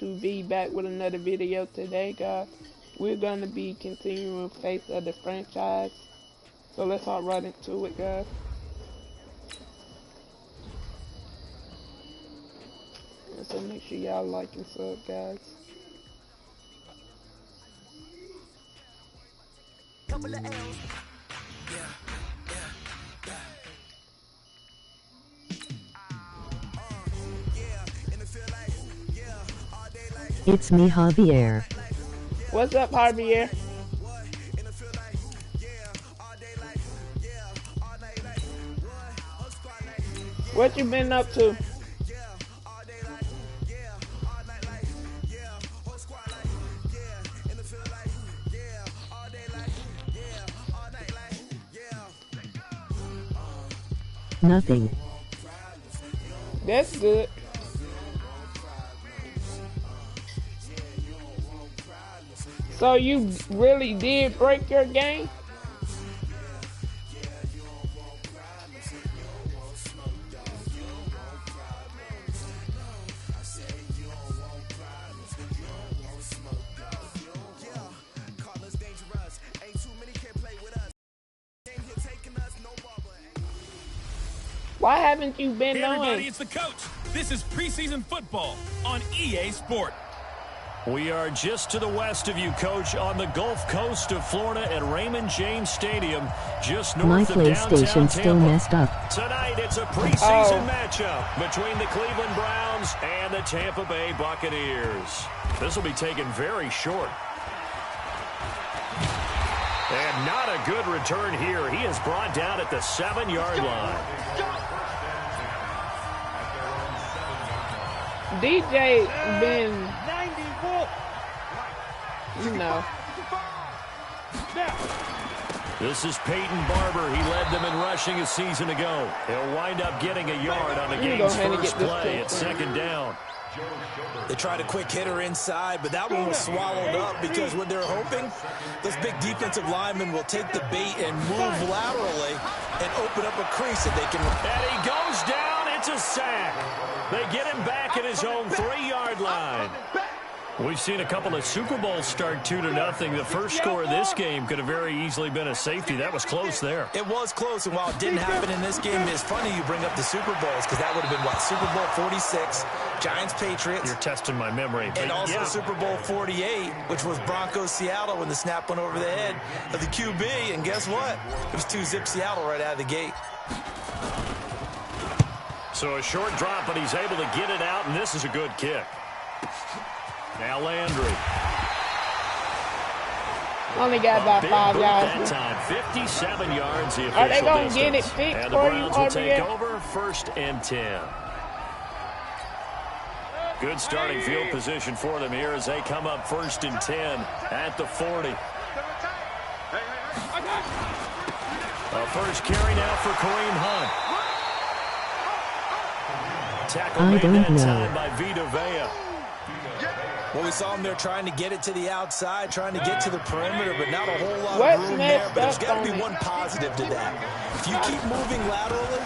Y2V back with another video today, guys. We're going to be continuing Face of the Franchise. So let's hop right into it, guys. And so make sure y'all like and sub, guys. Couple of L's. It's me, Javier. What's up, Javier? What you been up to? Nothing. That's good. So you really did break your game? Why haven't you been on? Hey everybody, it's the coach. This is preseason football on EA Sport. We are just to the west of you, Coach, on the Gulf Coast of Florida at Raymond James Stadium, just north of downtown PlayStation still Tampa. messed up. Tonight, it's a preseason matchup between the Cleveland Browns and the Tampa Bay Buccaneers. This will be taken very short. And not a good return here. He is brought down at the 7-yard line. DJ been, you know. This is Peyton Barber. He led them in rushing a season ago. He'll wind up getting a yard on the game's first play. It's second down. They tried a quick hitter inside, but that one was swallowed up because what they're hoping, those big defensive linemen will take the bait and move laterally and open up a crease that they can. And he goes down. It's a sack. They get him back at his own 3-yard line. We've seen a couple of Super Bowls start 2-0. The first score of this game could have very easily been a safety. That was close there. It was close, and while it didn't happen in this game, it's funny you bring up the Super Bowls because that would have been, what, Super Bowl 46, Giants-Patriots. You're testing my memory. And also Super Bowl 48, which was Broncos-Seattle when the snap went over the head of the QB, and guess what? It was 2-zip Seattle right out of the gate. So a short drop, but he's able to get it out, and this is a good kick. Now Landry. Only got about 5 yards. That time, 57 yards. The Are they going to get it fixed and for the you, Browns will take RBA? over, 1st and 10. Good starting field position for them here as they come up 1st and 10 at the 40. A first carry now for Kareem Hunt. Tackle made that time by Vita Vea. Well, we saw them there trying to get it to the outside, trying to get to the perimeter, but not a whole lot of room there. But there's got to be one positive to that. If you keep moving laterally,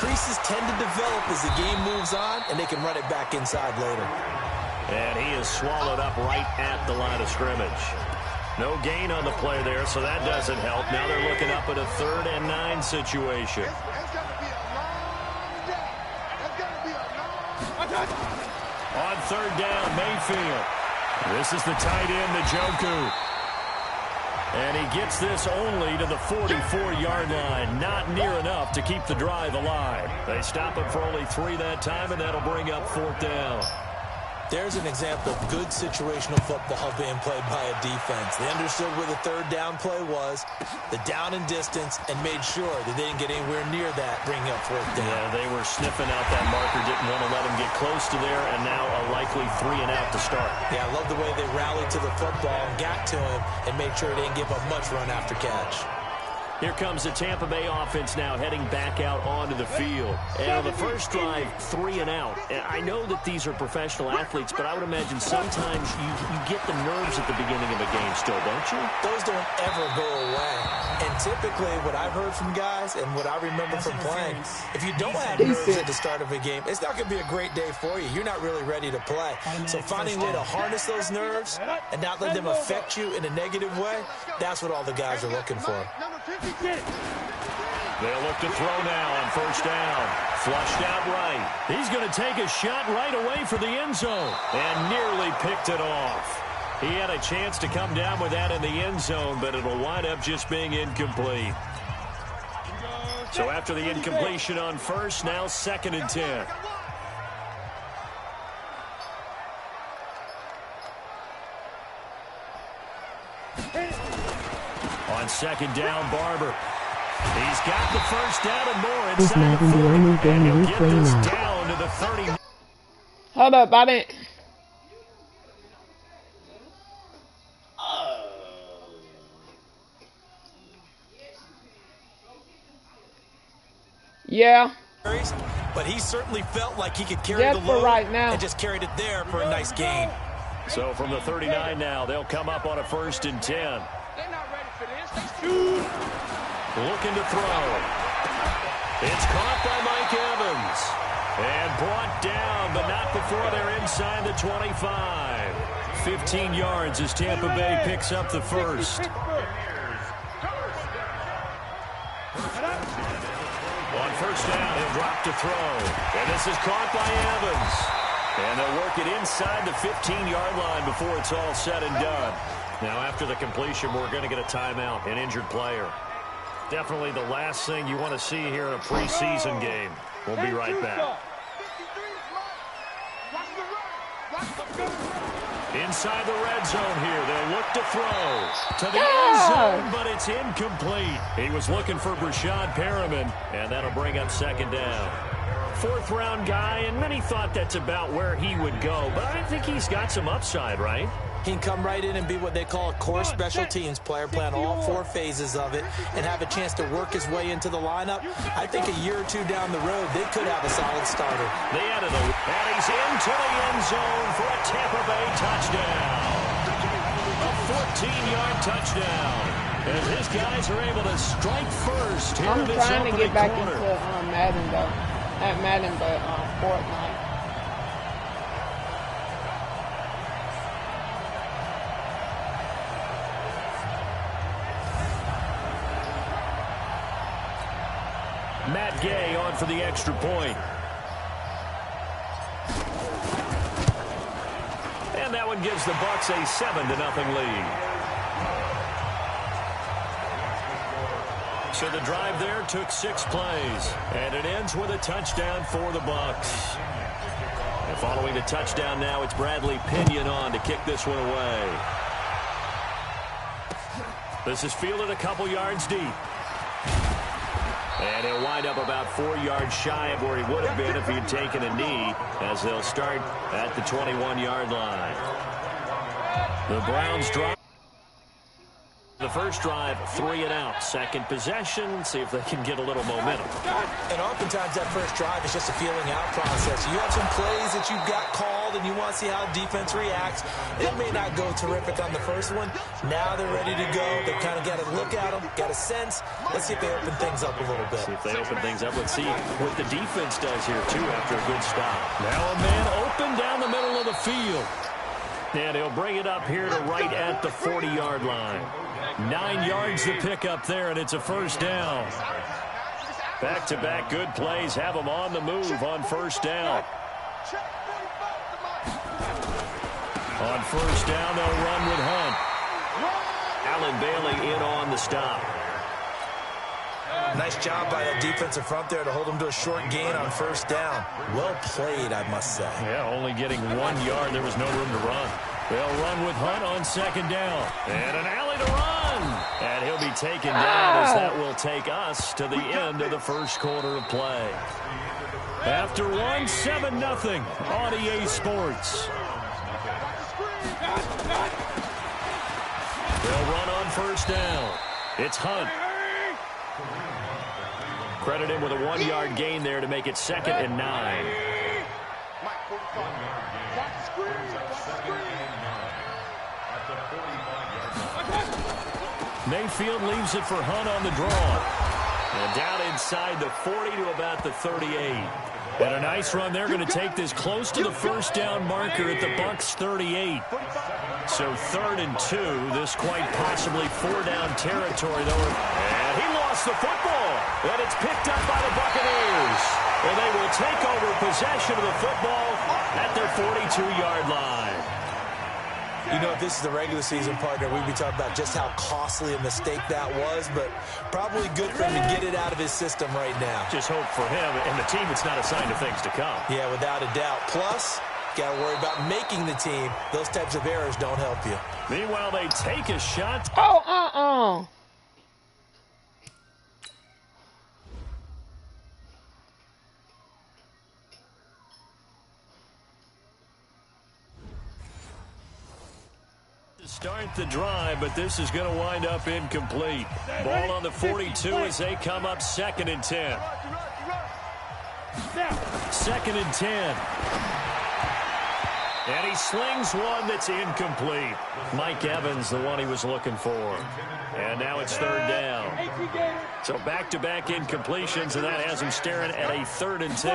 creases tend to develop as the game moves on, and they can run it back inside later. And he is swallowed up right at the line of scrimmage. No gain on the play there, so that doesn't help. Now they're looking up at a 3rd and 9 situation. On 3rd down, Mayfield. This is the tight end, Njoku. And he gets this only to the 44-yard line. Not near enough to keep the drive alive. They stop him for only 3 that time, and that'll bring up 4th down. There's an example of good situational football being played by a defense. They understood where the 3rd down play was, the down and distance, and made sure that they didn't get anywhere near that, bringing up 4th down. Yeah, they were sniffing out that marker, didn't want to let him get close to there, and now a likely 3 and out to start. Yeah, I love the way they rallied to the football and got to him and made sure he didn't give up much run after catch. Here comes the Tampa Bay offense now heading back out onto the field. And on the first drive, 3 and out. And I know that these are professional athletes, but I would imagine sometimes you get the nerves at the beginning of a game still, don't you? Those don't ever go away. And typically what I've heard from guys and what I remember from playing, if you don't have nerves at the start of a game, it's not going to be a great day for you. You're not really ready to play. So finding a way to harness those nerves and not let them affect you in a negative way, that's what all the guys are looking for. They'll look to throw now on first down. Flushed out right. He's going to take a shot right away for the end zone and nearly picked it off. He had a chance to come down with that in the end zone, but it'll wind up just being incomplete. So after the incompletion on first, now 2nd and 10. On 2nd down, Barber. He's got the first down and more Is Madden the only game you play now? Down to the 30. Hold up, I didn't. Yeah. But he certainly felt like he could carry the load right now. and just carried it there for a nice gain. So from the 39 now, they'll come up on a 1st and 10. They're not ready for this. Looking to throw. It's caught by Mike Evans. And brought down, but not before they're inside the 25. 15 yards as Tampa Bay picks up the first. On first down, he'll drop to throw. And this is caught by Evans. And they'll work it inside the 15-yard line before it's all said and done. Now, after the completion, we're going to get a timeout, an injured player. Definitely the last thing you want to see here in a preseason game. We'll be right back. Inside the red zone here, they'll look to throw to the end zone, but it's incomplete. He was looking for Brashad Perriman, and that'll bring up 2nd down. 4th-round guy, and many thought that's about where he would go, but I think he's got some upside, right? He can come right in and be what they call a core special teams player, playing all 4 phases of it, and have a chance to work his way into the lineup. I think a year or 2 down the road, they could have a solid starter. They added and he's into the end zone for a Tampa Bay touchdown. A 14-yard touchdown. And his guys are able to strike first here in this opening quarter. I'm trying to get back into Madden, though. Not Madden, but Fortnite. Matt Gay on for the extra point. And that one gives the Bucs a 7-0 lead. So the drive there took 6 plays, and it ends with a touchdown for the Bucs. And following the touchdown now, it's Bradley Pinion on to kick this one away. This is fielded a couple yards deep. And he'll wind up about 4 yards shy of where he would have been if he had taken a knee, as they'll start at the 21-yard line. The Browns drop. The first drive, 3 and out. Second possession, see if they can get a little momentum. And oftentimes that first drive is just a feeling out process. You have some plays that you've got called and you want to see how defense reacts. It may not go terrific on the first one. Now they're ready to go. They've kind of got to look at them, got a sense. Let's see if they open things up a little bit. See if they open things up. Let's see what the defense does here, too, after a good stop. Now a man open down the middle of the field. And he'll bring it up here to right at the 40-yard line. 9 yards to pick up there, and it's a first down. Back-to-back good plays have them on the move on first down. On first down, they'll run with Hunt. Allen Bailey in on the stop. Nice job by that defensive front there to hold them to a short gain on first down. Well played, I must say. Yeah, only getting 1 yard. There was no room to run. They'll run with Hunt on second down. And an alley to run. And he'll be taken down as that will take us to the end of the first quarter of play. After one, 7-0 on EA Sports. They'll run on first down. It's Hunt. Credit him with a 1-yard gain there to make it 2nd and 9. Mayfield leaves it for Hunt on the draw. And down inside the 40 to about the 38. And a nice run there, going to take this close to the first down marker at the Bucs 38. So 3rd and 2. This quite possibly 4-down territory, though. And he lost the football. And it's picked up by the Buccaneers. And they will take over possession of the football at their 42-yard line. You know, if this is the regular season, partner, we'd be talking about just how costly a mistake that was, but probably good for him to get it out of his system right now. Just hope for him and the team it's not a sign of things to come. Yeah, without a doubt. Plus, got to worry about making the team. Those types of errors don't help you. Meanwhile, they take a shot. Oh, Start the drive, but this is going to wind up incomplete. Ball on the 42 as they come up 2nd and 10. 2nd and 10. And he slings one that's incomplete. Mike Evans, the one he was looking for. And now it's 3rd down. So back-to-back incompletions, and that has him staring at a 3rd and 10.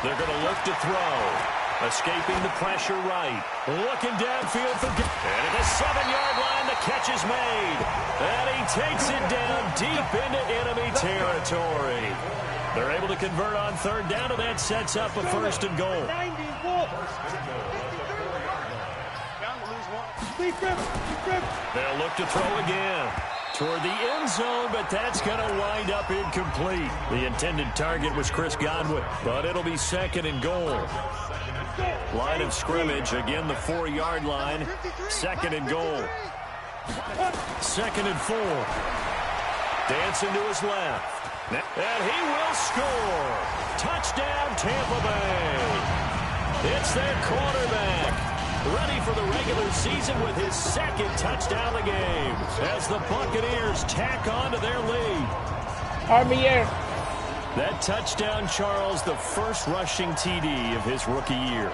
They're going to look to throw. Escaping the pressure right. Looking downfield for... And at the 7-yard line, the catch is made. And he takes it down deep into enemy territory. They're able to convert on 3rd down, and that sets up a 1st and goal. They'll look to throw again. Toward the end zone, but that's going to wind up incomplete. The intended target was Chris Godwin, but it'll be 2nd and goal. Line of scrimmage, again the 4-yard line. 2nd and goal. 2nd and 4. Dancing to his left. And he will score. Touchdown, Tampa Bay. It's their quarterback. Ready for the regular season with his 2nd touchdown of the game. As the Buccaneers tack on to their lead. RBA. That touchdown, Charles, the first rushing TD of his rookie year.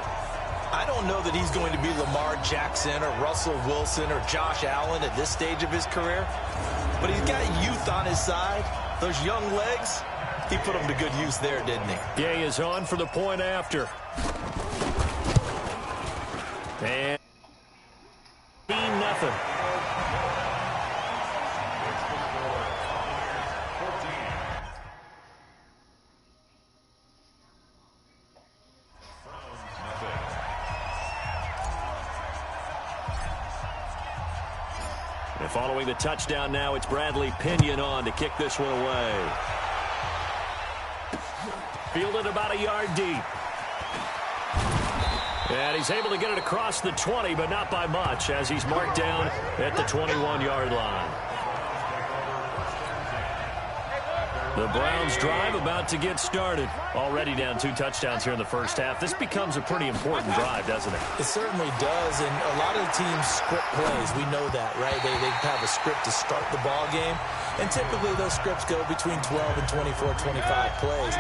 I don't know that he's going to be Lamar Jackson or Russell Wilson or Josh Allen at this stage of his career. But he's got youth on his side. Those young legs, he put them to good use there, didn't he? Gay is on for the point after. And 0-0. And following the touchdown now, it's Bradley Pinion on to kick this one away. Fielded about a yard deep. And he's able to get it across the 20, but not by much, as he's marked down at the 21-yard line. The Browns drive about to get started. Already down 2 touchdowns here in the first half. This becomes a pretty important drive, doesn't it? It certainly does, and a lot of the teams script plays. We know that, right? They have a script to start the ball game, and typically those scripts go between 12 and 24, 25 plays.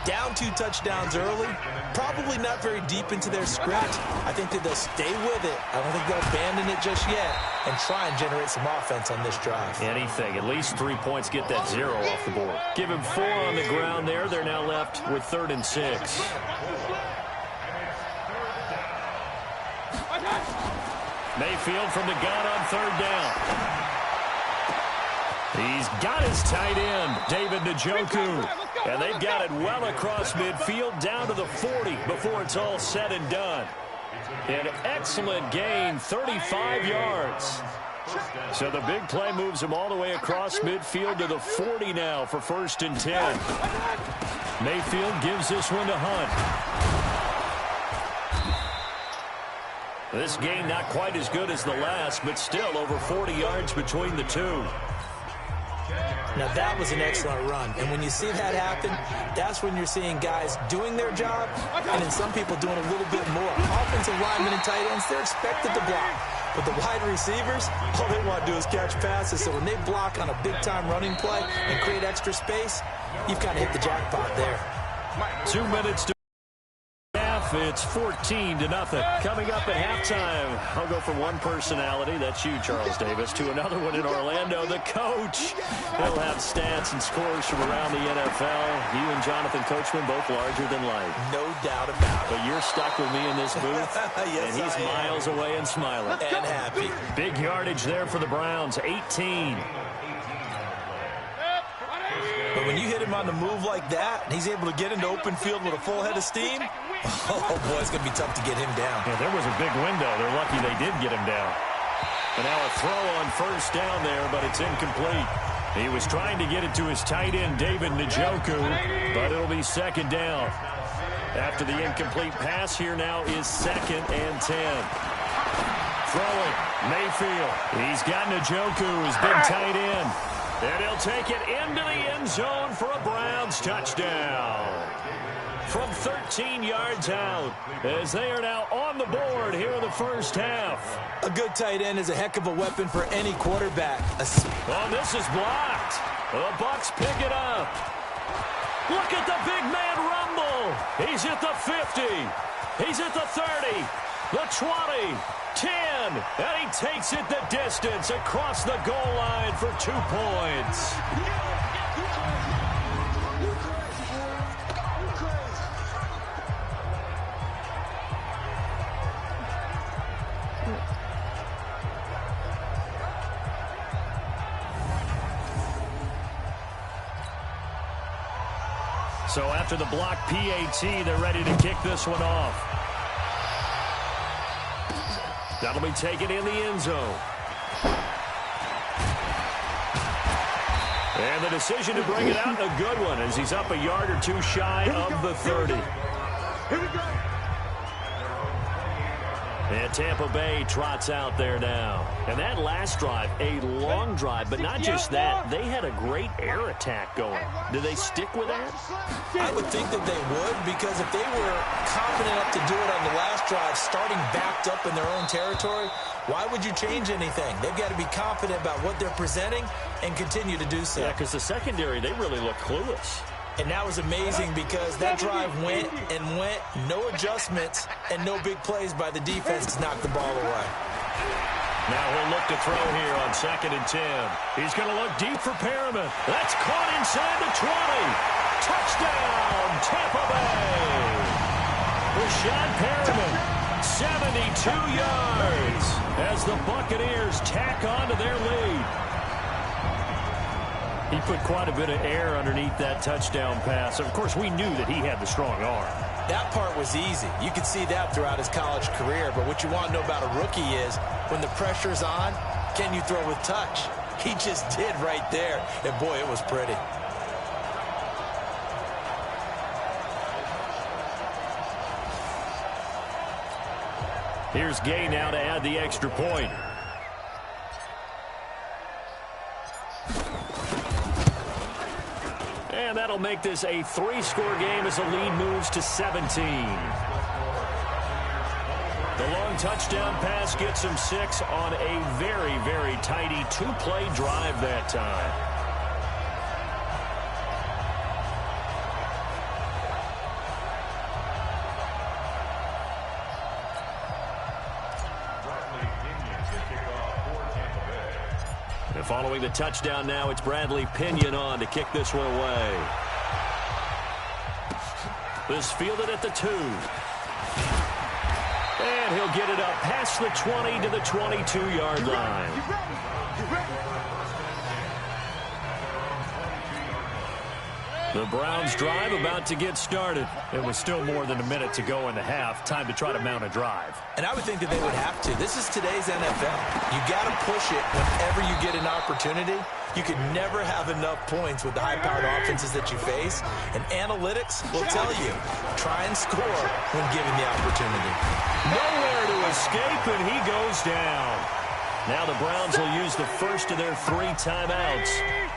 Down 2 touchdowns early, probably not very deep into their script. I think that they'll stay with it. I don't think they'll abandon it just yet and try and generate some offense on this drive. Anything. At least 3 points get that 0 off the board. Give him 4 on the ground there. They're now left with 3rd and 6. Mayfield from the gun on 3rd down. He's got his tight end, David Njoku. And they've got it well across midfield down to the 40 before it's all said and done. An excellent gain, 35 yards. So the big play moves him all the way across midfield to the 40 now for 1st and 10. Mayfield gives this one to Hunt. This game not quite as good as the last, but still over 40 yards between the two. Now, that was an excellent run. And when you see that happen, that's when you're seeing guys doing their job and then some people doing a little bit more. Offensive linemen and tight ends, they're expected to block. But the wide receivers, all they want to do is catch passes. So when they block on a big-time running play and create extra space, you've kind of hit the jackpot there. 2 minutes to half. It's 14-0. Coming up at halftime, I'll go from one personality, that's you, Charles Davis, to another one in Orlando, the coach. He'll have stats and scores from around the NFL. You and Jonathan Coachman, both larger than life. No doubt about it. But you're stuck with me in this booth, yes, and he's miles away and smiling. And happy. Big yardage there for the Browns, 18. But when you hit him on the move like that, and he's able to get into open field with a full head of steam, oh, boy, it's going to be tough to get him down. Yeah, there was a big window. They're lucky they did get him down. And now a throw on first down there, but it's incomplete. He was trying to get it to his tight end, David Njoku, but it'll be second down. After the incomplete pass, here now is 2nd and 10. Throwing, Mayfield. He's got Njoku, his big tight end. And he'll take it into the end zone for a Browns touchdown. From 13 yards out, as they are now on the board here in the first half. A good tight end is a heck of a weapon for any quarterback. Oh, this is blocked. The Bucs pick it up. Look at the big man rumble. He's at the 50. He's at the 30. The 20. 10, and he takes it the distance across the goal line for 2 points. So after the block PAT, they're ready to kick this one off. That'll be taken in the end zone. And the decision to bring it out, a good one, as he's up a yard or two shy of the 30. Here we go. And Tampa Bay trots out there now. And that last drive, a long drive, but not just that. They had a great air attack going. Do they stick with that? I would think that they would, because if they were confident enough to do it on the last drive, starting backed up in their own territory, why would you change anything? They've got to be confident about what they're presenting and continue to do so. Yeah, because the secondary, they really look clueless. And that was amazing because that drive went and went, no adjustments, and no big plays by the defense to knock the ball away. Now he'll look to throw here on 2nd and 10. He's going to look deep for Perriman. That's caught inside the 20. Touchdown, Tampa Bay. Rashad Perriman, 72 yards as the Buccaneers tack on to their lead. He put quite a bit of air underneath that touchdown pass. Of course, we knew that he had the strong arm. That part was easy. You could see that throughout his college career. But what you want to know about a rookie is when the pressure's on, can you throw with touch? He just did right there. And, boy, it was pretty. Here's Gay now to add the extra point. And that'll make this a 3-score game as the lead moves to 17. The long touchdown pass gets him 6 on a very, very tidy 2-play drive that time. And following the touchdown now, it's Bradley Pinion on to kick this one away. This fielded at the 2. And he'll get it up past the 20 to the 22-yard line. The Browns drive about to get started. It was still more than a minute to go in the half. Time to try to mount a drive. And I would think that they would have to. This is today's NFL. You got to push it whenever you get an opportunity. You could never have enough points with the high-powered offenses that you face. And analytics will tell you, try and score when given the opportunity. Nowhere to escape, and he goes down. Now the Browns will use the first of their 3 timeouts.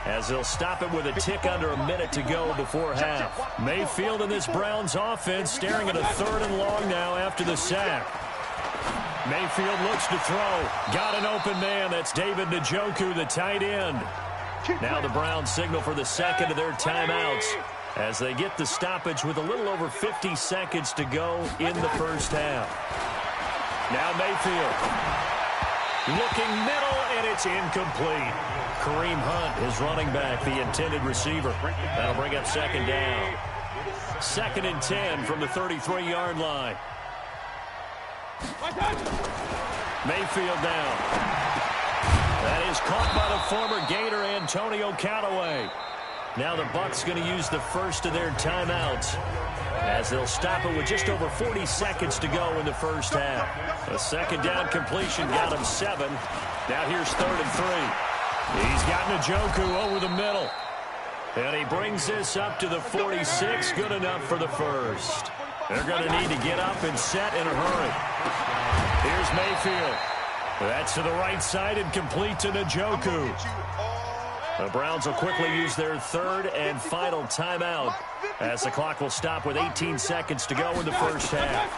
as they'll stop it with a tick under a minute to go before half. Mayfield and this Browns offense staring at a 3rd and long now after the sack. Mayfield looks to throw. Got an open man. That's David Njoku, the tight end. Now the Browns signal for the second of their timeouts as they get the stoppage with a little over 50 seconds to go in the first half. Now Mayfield looking middle, and it's incomplete. Kareem Hunt is running back, the intended receiver. That'll bring up 2nd down. 2nd and 10 from the 33-yard line. Mayfield down. That is caught by the former Gator Antonio Callaway. Now the Bucs going to use the first of their timeouts as they'll stop it with just over 40 seconds to go in the first half. A 2nd down completion got him 7. Now here's 3rd and 3. He's got Njoku over the middle. And he brings this up to the 46. Good enough for the first. They're going to need to get up and set in a hurry. Here's Mayfield. That's to the right side and complete to Njoku. The Browns will quickly use their 3rd and final timeout as the clock will stop with 18 seconds to go in the first half.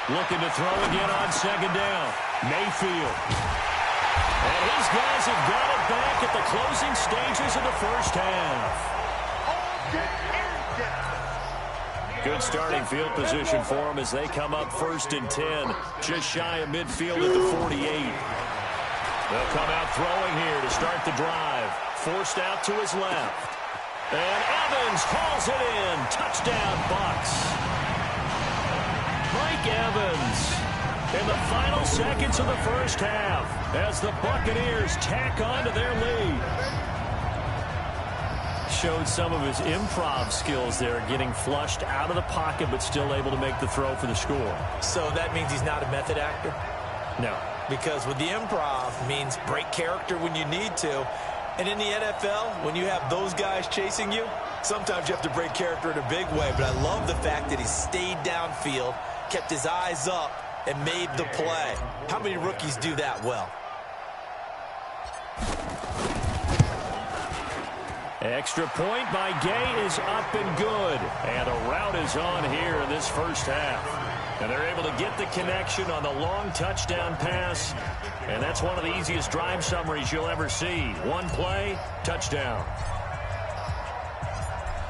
Looking to throw again on 2nd down. Mayfield. And his guys have got it back at the closing stages of the first half. Good starting field position for them as they come up 1st and 10. Just shy of midfield at the 48. They'll come out throwing here to start the drive. Forced out to his left. And Evans hauls it in. Touchdown, Bucs. Mike Evans in the final seconds of the first half as the Buccaneers tack on to their lead. Showed some of his improv skills there, getting flushed out of the pocket but still able to make the throw for the score. So that means he's not a method actor? No. Because with the improv means break character when you need to. And in the NFL, when you have those guys chasing you, sometimes you have to break character in a big way. But I love the fact that he stayed downfield, kept his eyes up, and made the play. How many rookies do that well? Extra point by Gay is up and good. And a route is on here in this first half. And they're able to get the connection on the long touchdown pass. And that's one of the easiest drive summaries you'll ever see. One play, touchdown.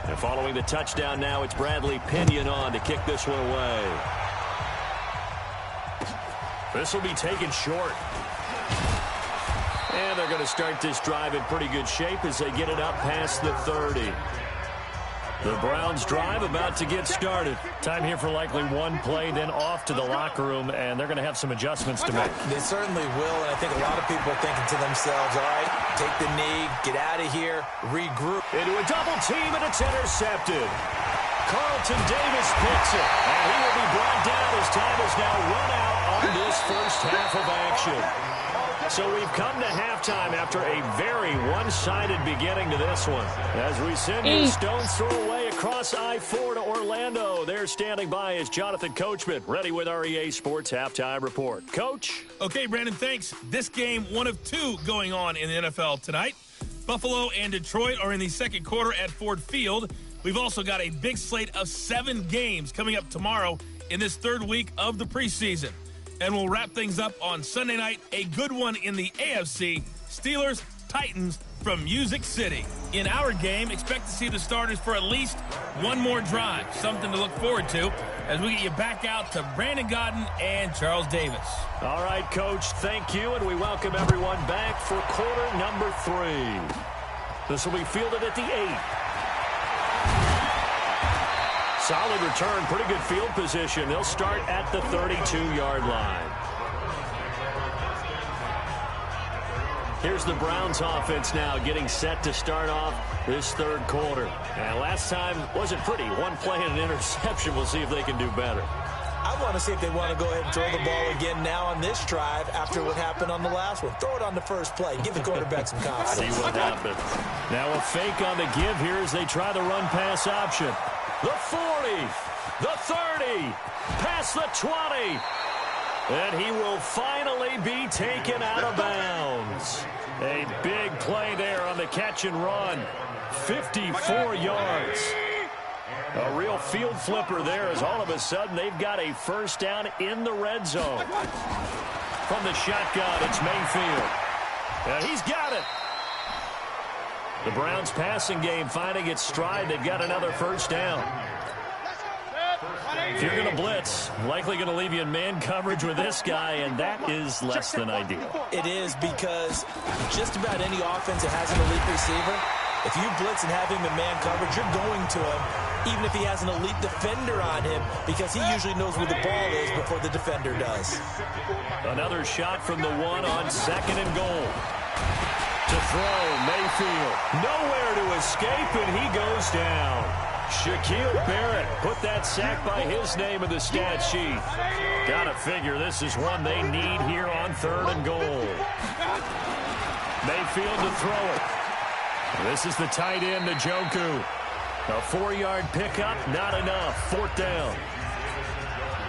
And following the touchdown now, it's Bradley Pinion on to kick this one away. This will be taken short. And they're going to start this drive in pretty good shape as they get it up past the 30. The Browns drive about to get started. Time here for likely one play, then off to the locker room, and they're going to have some adjustments to make. They certainly will, and I think a lot of people are thinking to themselves, all right, take the knee, get out of here, regroup. Into a double team, and it's intercepted. Carlton Davis picks it, and he will be brought down as time is now run out on this first half of action. So we've come to halftime after a very one-sided beginning to this one. As we send you stone's throw away across I-4 to Orlando. There standing by is Jonathan Coachman, ready with our EA Sports Halftime Report. Coach? Okay, Brandon, thanks. This game, one of 2 going on in the NFL tonight. Buffalo and Detroit are in the second quarter at Ford Field. We've also got a big slate of 7 games coming up tomorrow in this 3rd week of the preseason. And we'll wrap things up on Sunday night, a good one in the AFC, Steelers-Titans from Music City. In our game, expect to see the starters for at least one more drive, something to look forward to as we get you back out to Brandon Godden and Charles Davis. All right, Coach, thank you, and we welcome everyone back for quarter number 3. This will be fielded at the 8. Solid return, pretty good field position. They'll start at the 32-yard line. Here's the Browns offense now getting set to start off this 3rd quarter. And last time wasn't pretty. One play and an interception. We'll see if they can do better. I want to see if they want to go ahead and throw the ball again now on this drive after what happened on the last one. Throw it on the first play. Give the quarterback some confidence. See what happens. Now a fake on the give here as they try the run-pass option. The 40, the 30, past the 20. And he will finally be taken out of bounds. A big play there on the catch and run. 54 yards. A real field flipper there as all of a sudden they've got a first down in the red zone. From the shotgun, it's Mayfield. And he's got it. The Browns passing game finding its stride. They've got another first down. If you're going to blitz, likely going to leave you in man coverage with this guy, and that is less than ideal. It is, because just about any offense that has an elite receiver, if you blitz and have him in man coverage, you're going to him, even if he has an elite defender on him, because he usually knows where the ball is before the defender does. Another shot from the one on second and goal. To throw, Mayfield. Nowhere to escape, and he goes down. Shaquille Barrett put that sack by his name in the stat sheet. Gotta figure this is one they need here on third and goal. Mayfield to throw it. This is the tight end, Njoku. A 4-yard pickup, not enough. Fourth down.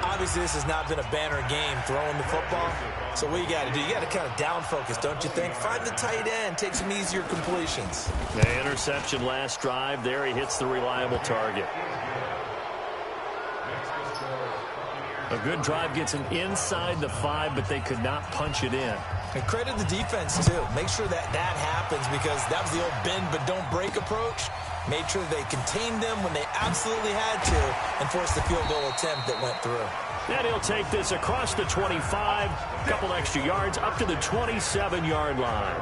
Obviously, this has not been a banner game throwing the football. So what you got to do, you got to kind of down focus, don't you think? Find the tight end, take some easier completions. The interception last drive. There he hits the reliable target. A good drive gets him inside the 5, but they could not punch it in. And credit the defense, too. Make sure that happens, because that was the old bend but don't break approach. Made sure they contained them when they absolutely had to and forced the field goal attempt that went through. And he'll take this across the 25, a couple extra yards, up to the 27-yard line.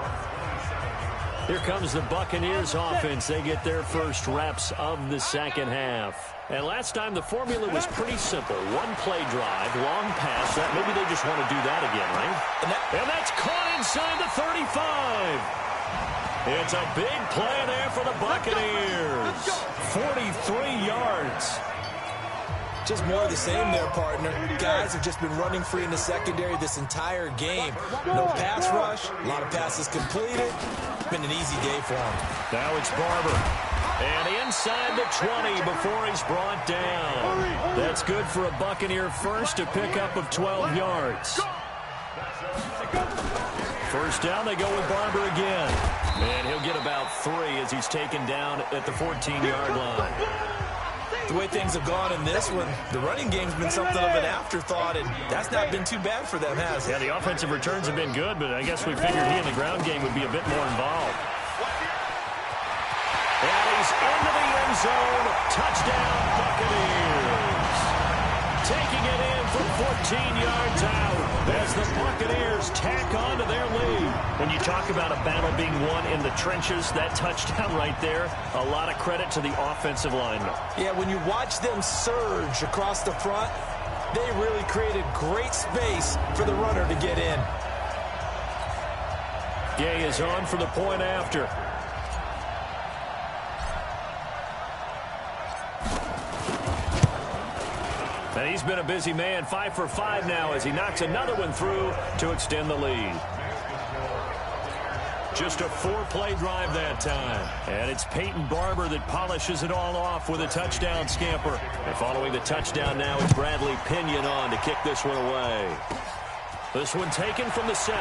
Here comes the Buccaneers offense. They get their first reps of the second half. And last time the formula was pretty simple. One play drive, long pass. That maybe they just want to do that again, right? And that's caught inside the 35. It's a big play there for the Buccaneers. 43 yards. Just more of the same there, partner. Guys have just been running free in the secondary this entire game. No pass rush, a lot of passes completed. It's been an easy day for them. Now it's Barber. And inside the 20 before he's brought down. That's good for a Buccaneer first, a pickup of 12 yards. First down, they go with Barber again. And he'll get about 3 as he's taken down at the 14-yard line. The way things have gone in this one, the running game's been something of an afterthought, and that's not been too bad for them, has it? Yeah, the offensive returns have been good, but I guess we figured he in the ground game would be a bit more involved. And he's into the end zone. Touchdown, Buccaneers. Taking it in from 14 yards out as the Buccaneers tack on to their lead. When you talk about a battle being won in the trenches, that touchdown right there, a lot of credit to the offensive linemen. Yeah, when you watch them surge across the front, they really created great space for the runner to get in. Gay is on for the point after. And he's been a busy man, 5 for 5 now as he knocks another one through to extend the lead. Just a 4-play drive that time. And it's Peyton Barber that polishes it all off with a touchdown scamper. And following the touchdown now, it's Bradley Pinion on to kick this one away. This one taken from the 7.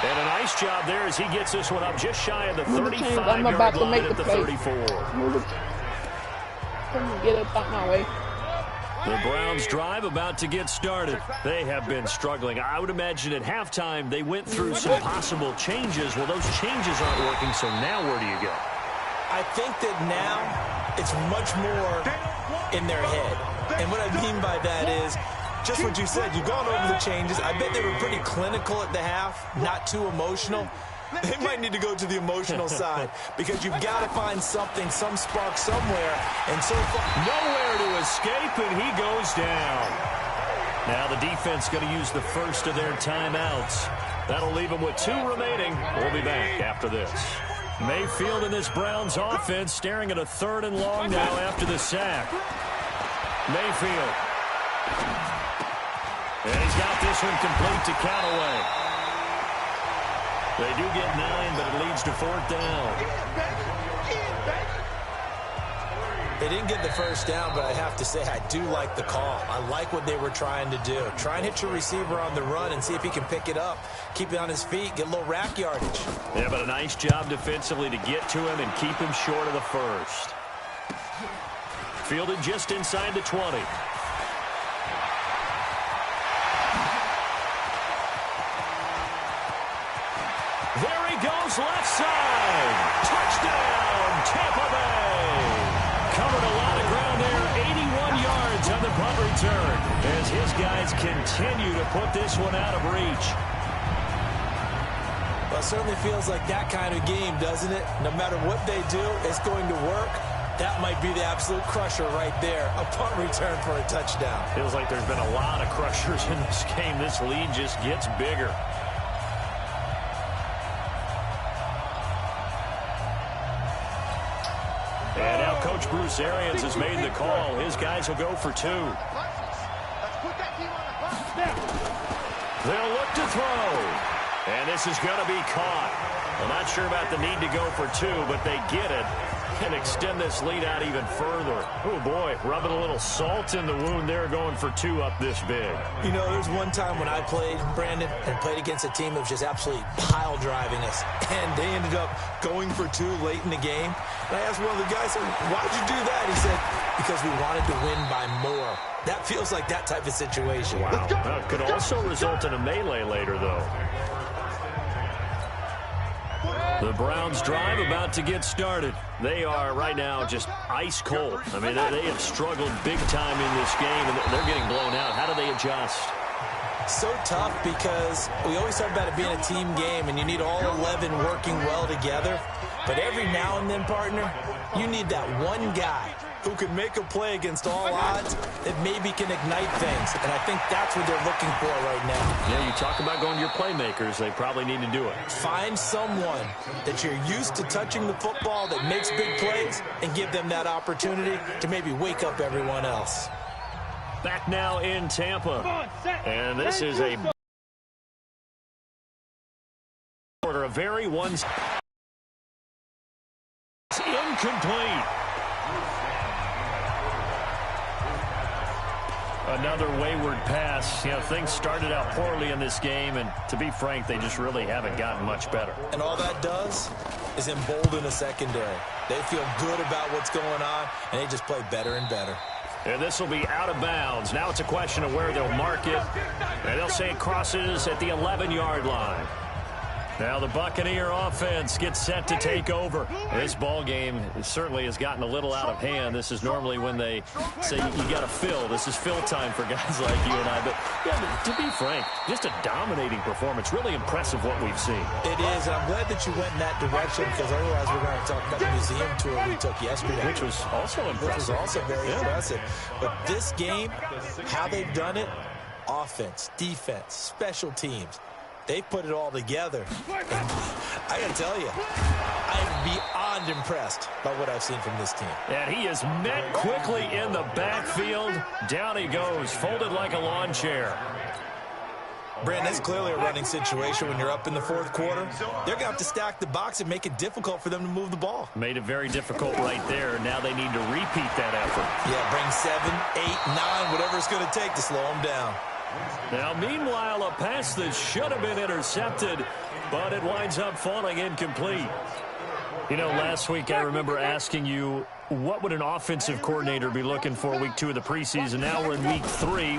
And a nice job there as he gets this one up just shy of the 35-yard line at the 34. Get up out my way. The Browns drive about to get started. They have been struggling. I would imagine at halftime they went through some possible changes. Well, those changes aren't working, so now where do you go? I think that now it's much more in their head. And what I mean by that is just what you said. You've gone over the changes. I bet they were pretty clinical at the half, not too emotional. They might need to go to the emotional side because you've got to find something, some spark somewhere. And so far, nowhere to escape, and he goes down. Now the defense going to use the first of their timeouts. That'll leave them with 2 remaining. We'll be back after this. Mayfield and this Browns offense staring at a 3rd and long now after the sack. Mayfield. And he's got this one complete to Callaway. They do get 9, but it leads to 4th down. They didn't get the first down, but I have to say I do like the call. I like what they were trying to do. Try and hit your receiver on the run and see if he can pick it up, keep it on his feet, get a little rack yardage. Yeah, but a nice job defensively to get to him and keep him short of the first. Fielded just inside the 20. There he goes, left side. Touchdown, Tampa Bay. Covered a lot of ground there, 81 yards on the punt return, as his guys continue to put this one out of reach. Well, it certainly feels like that kind of game, doesn't it? No matter what they do, it's going to work. That might be the absolute crusher right there, a punt return for a touchdown. Feels like there's been a lot of crushers in this game. This lead just gets bigger. And now Coach Bruce Arians has made the call. His guys will go for 2. They'll look to throw. And this is going to be caught. I'm not sure about the need to go for 2, but they get it and extend this lead out even further. Oh, boy, rubbing a little salt in the wound there, going for 2 up this big. You know, there's one time when I played, Brandon, and played against a team that was just absolutely pile driving us, and they ended up going for 2 late in the game. And I asked one of the guys, why did you do that? He said, because we wanted to win by more. That feels like that type of situation. Wow. It could also result in a melee later, though. The Browns drive about to get started. They are right now just ice cold. I mean, they have struggled big time in this game, and they're getting blown out. How do they adjust? So tough because we always talk about it being a team game, and you need all 11 working well together. But every now and then, partner, you need that one guy who can make a play against all odds that maybe can ignite things. And I think that's what they're looking for right now. Yeah, you talk about going to your playmakers. They probably need to do it. Find someone that you're used to touching the football that makes big plays and give them that opportunity to maybe wake up everyone else. Back now in Tampa. And this is a very incomplete. Another wayward pass. You know, things started out poorly in this game, and to be frank, they just really haven't gotten much better. And all that does is embolden a secondary. They feel good about what's going on, and they just play better and better. And this will be out of bounds. Now it's a question of where they'll mark it, and they'll say it crosses at the 11-yard line. Now the Buccaneer offense gets set to take over. This ball game certainly has gotten a little out of hand. This is normally when they say you got to fill. This is fill time for guys like you and I. But, yeah, but to be frank, just a dominating performance. Really impressive what we've seen. It is, and I'm glad that you went in that direction because otherwise we're going to talk about the museum tour we took yesterday. Which was also impressive. Which was also very impressive. But this game, how they've done it, offense, defense, special teams, they've put it all together. And I got to tell you, I'm beyond impressed by what I've seen from this team. And he is met quickly in the backfield. Down he goes, folded like a lawn chair. Brandon, that's clearly a running situation when you're up in the fourth quarter. They're going to have to stack the box and make it difficult for them to move the ball. Made it very difficult right there. Now they need to repeat that effort. Yeah, bring 7, 8, 9, whatever it's going to take to slow them down. Now, meanwhile, a pass that should have been intercepted, but it winds up falling incomplete. You know, last week I remember asking you, what would an offensive coordinator be looking for week 2 of the preseason? Now we're in week 3.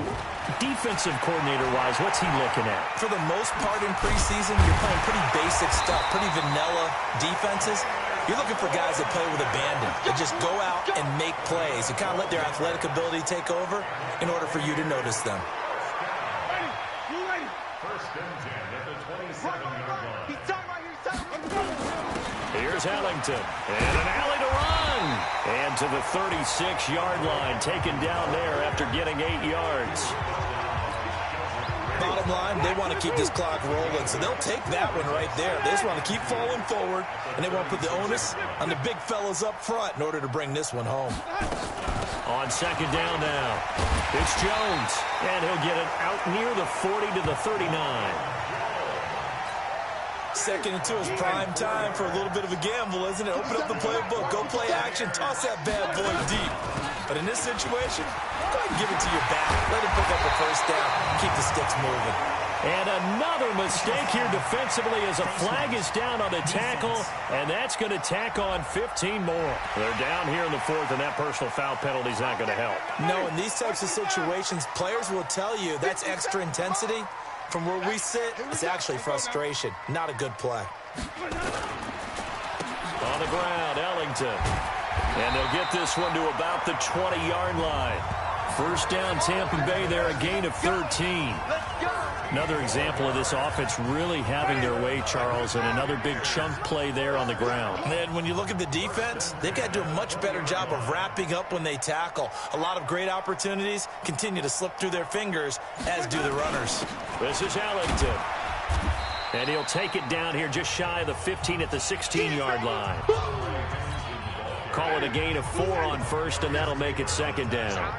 Defensive coordinator-wise, what's he looking at? For the most part in preseason, you're playing pretty basic stuff, pretty vanilla defenses. You're looking for guys that play with abandon, that just go out and make plays and kind of let their athletic ability take over in order for you to notice them. Here's Ellington, and an alley to run. And to the 36-yard line, taken down there after getting 8 yards. Bottom line, they want to keep this clock rolling, so they'll take that one right there. They just want to keep falling forward, and they want to put the onus on the big fellas up front in order to bring this one home. On second down now, it's Jones, and he'll get it out near the 40 to the 39. Second into his prime time for a little bit of a gamble, isn't it? Open up the playbook, go play action, toss that bad boy deep. But in this situation, go ahead and give it to your back. Let him pick up the first down, keep the sticks moving. And another mistake here defensively as a flag is down on the tackle, and that's going to tack on 15 more. They're down here in the fourth, and that personal foul penalty is not going to help. No, in these types of situations, players will tell you that's extra intensity. From where we sit, it's actually frustration. Not a good play. On the ground, Ellington. And they'll get this one to about the 20-yard line. First down, Tampa Bay there, a gain of 13. Another example of this offense really having their way, Charles, and another big chunk play there on the ground. And when you look at the defense, they've got to do a much better job of wrapping up when they tackle. A lot of great opportunities continue to slip through their fingers, as do the runners. This is Ellington. And he'll take it down here just shy of the 15 at the 16-yard line. Call it a gain of 4 on first, and that'll make it second down.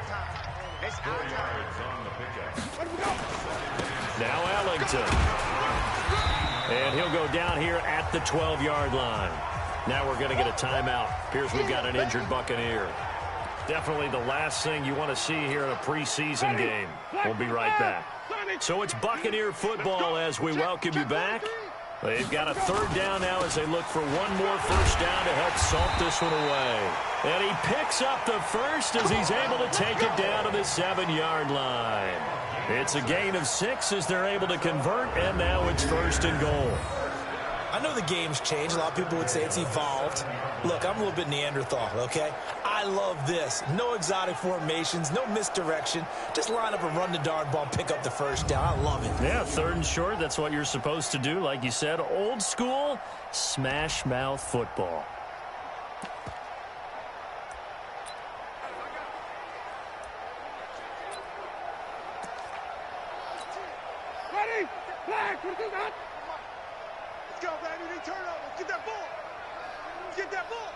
Now Ellington. And he'll go down here at the 12-yard line. Now we're going to get a timeout. Appears we've got an injured Buccaneer. Definitely the last thing you want to see here in a preseason game. We'll be right back. So it's Buccaneer football as we welcome you back. They've got a third down now as they look for one more first down to help salt this one away. And he picks up the first as he's able to take it down to the 7-yard line. It's a gain of 6 as they're able to convert, and now it's first and goal. I know the game's changed. A lot of people would say it's evolved. Look, I'm a little bit Neanderthal, okay? I love this. No exotic formations, no misdirection. Just line up and run the darn ball and pick up the first down. I love it. Yeah, third and short, that's what you're supposed to do. Like you said, old school, smash mouth football. Ready? Flag, what is that? Let's go, baby. They turn over. Get that ball. Get that ball.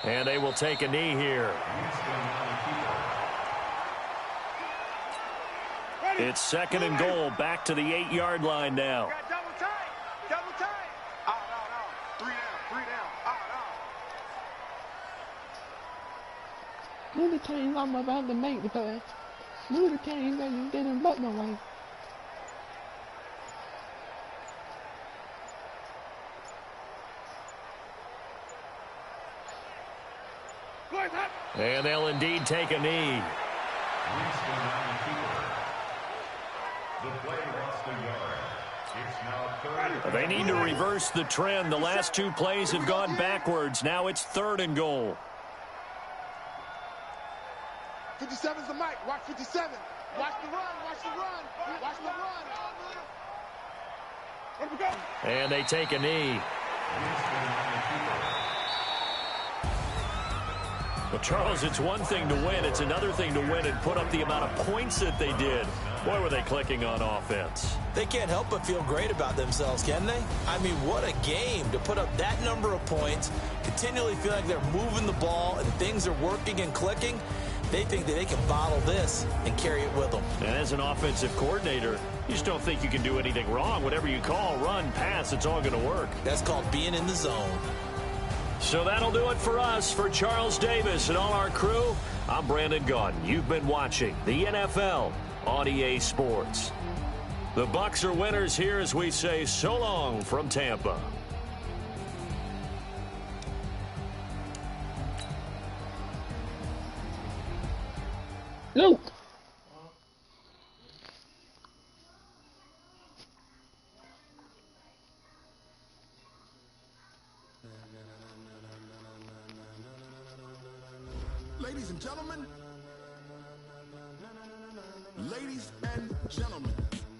And they will take a knee here. It's second and goal, back to the 8-yard line now. Double time. Double time. Out. 3 down. 3 down. Out. Move the chains, I'm about to make the pass. Move the chains, and you didn't butt no way. And they'll indeed take a knee. They need to reverse the trend. The last 2 plays have gone backwards. Now it's third and goal. 57's the mic. Watch 57. Watch the run. Watch the run. Watch the run. Where we go? And they take a knee. Well, Charles, it's one thing to win. It's another thing to win and put up the amount of points that they did. Boy, were they clicking on offense. They can't help but feel great about themselves, can they? I mean, what a game to put up that number of points, continually feel like they're moving the ball and things are working and clicking. They think that they can bottle this and carry it with them. And as an offensive coordinator, you just don't think you can do anything wrong. Whatever you call, run, pass, it's all going to work. That's called being in the zone. So that'll do it for us. For Charles Davis and all our crew, I'm Brandon Gaudin. You've been watching the NFL on EA Sports. The Bucs are winners here as we say so long from Tampa. Luke! Ladies and gentlemen,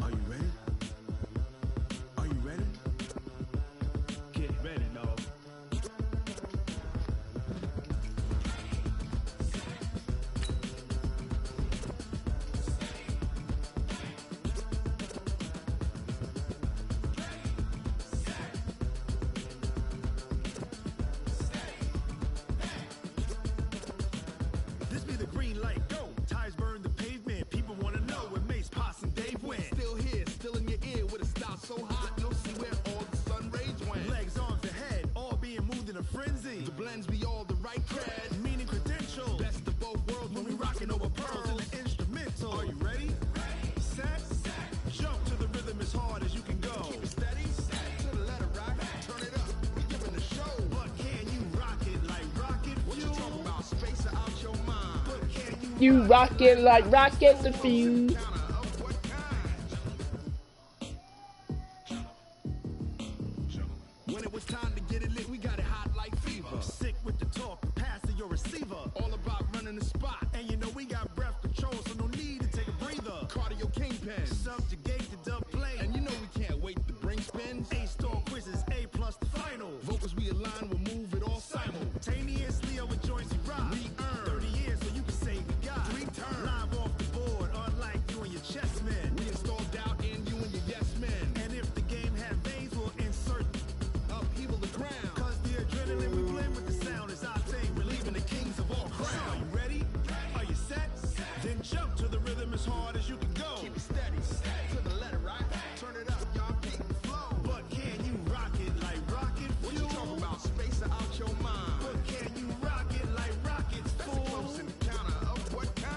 are you ready? Are you ready? Get ready, dog. so hot, you'll see where all the sun rays went. Legs, arms, and head, all being moved in a frenzy. The blends be all the right cred, meaning credential. Best of both worlds when we rockin' over pearls in the instrumental. Are you ready? Set, jump to the rhythm as hard as you can go. Keep it steady, to the letter rock, turn it up, we giving the show. But can you rock it like rocket fuel? What you talking about, space out your mind? But can you rock it like rocket the fuse. When it was time to get it lit, we got it hot like fever. Sick with the talk, passing your receiver. All about running the spot. And you know we got breath control, so no need to take a breather. Cardio kingpin, subjugate the dub play. And you know we can't wait to bring spins. A-star quizzes, A+ the final. Vocals we align, we'll move it all simultaneously over joints we rock. We earn 30 years, so you can say we got 3 turns. Live off the board, unlike you and your chess men. We installed doubt in you and your yes men. And if the game had veins, we'll insert upheaval the ground. Cause the adrenaline we blend with the sound is our thing. We're leaving the kings of all crowns. Are you ready? Are you set? Then jump to the rhythm as hard as you can go. Keep it steady, to the letter right. Turn it up, y'all beat the flow. But can you rock it like rocket fuel? What you talking about? Space out your mind. But can you rock it like rockets full? That's a close encounter of what kind?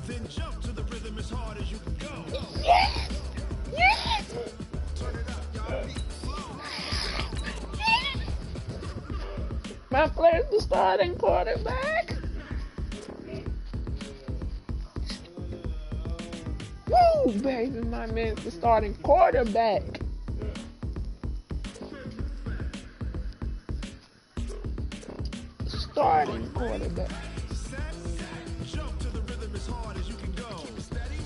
Then jump to the rhythm as hard as you can go. Yes! Yes! Turn it up, y'all beat the flow. My player's the starting quarterback. Woo, baby, my man's the starting quarterback. Starting quarterback. Jump to the rhythm as hard as you can go. Keep it steady,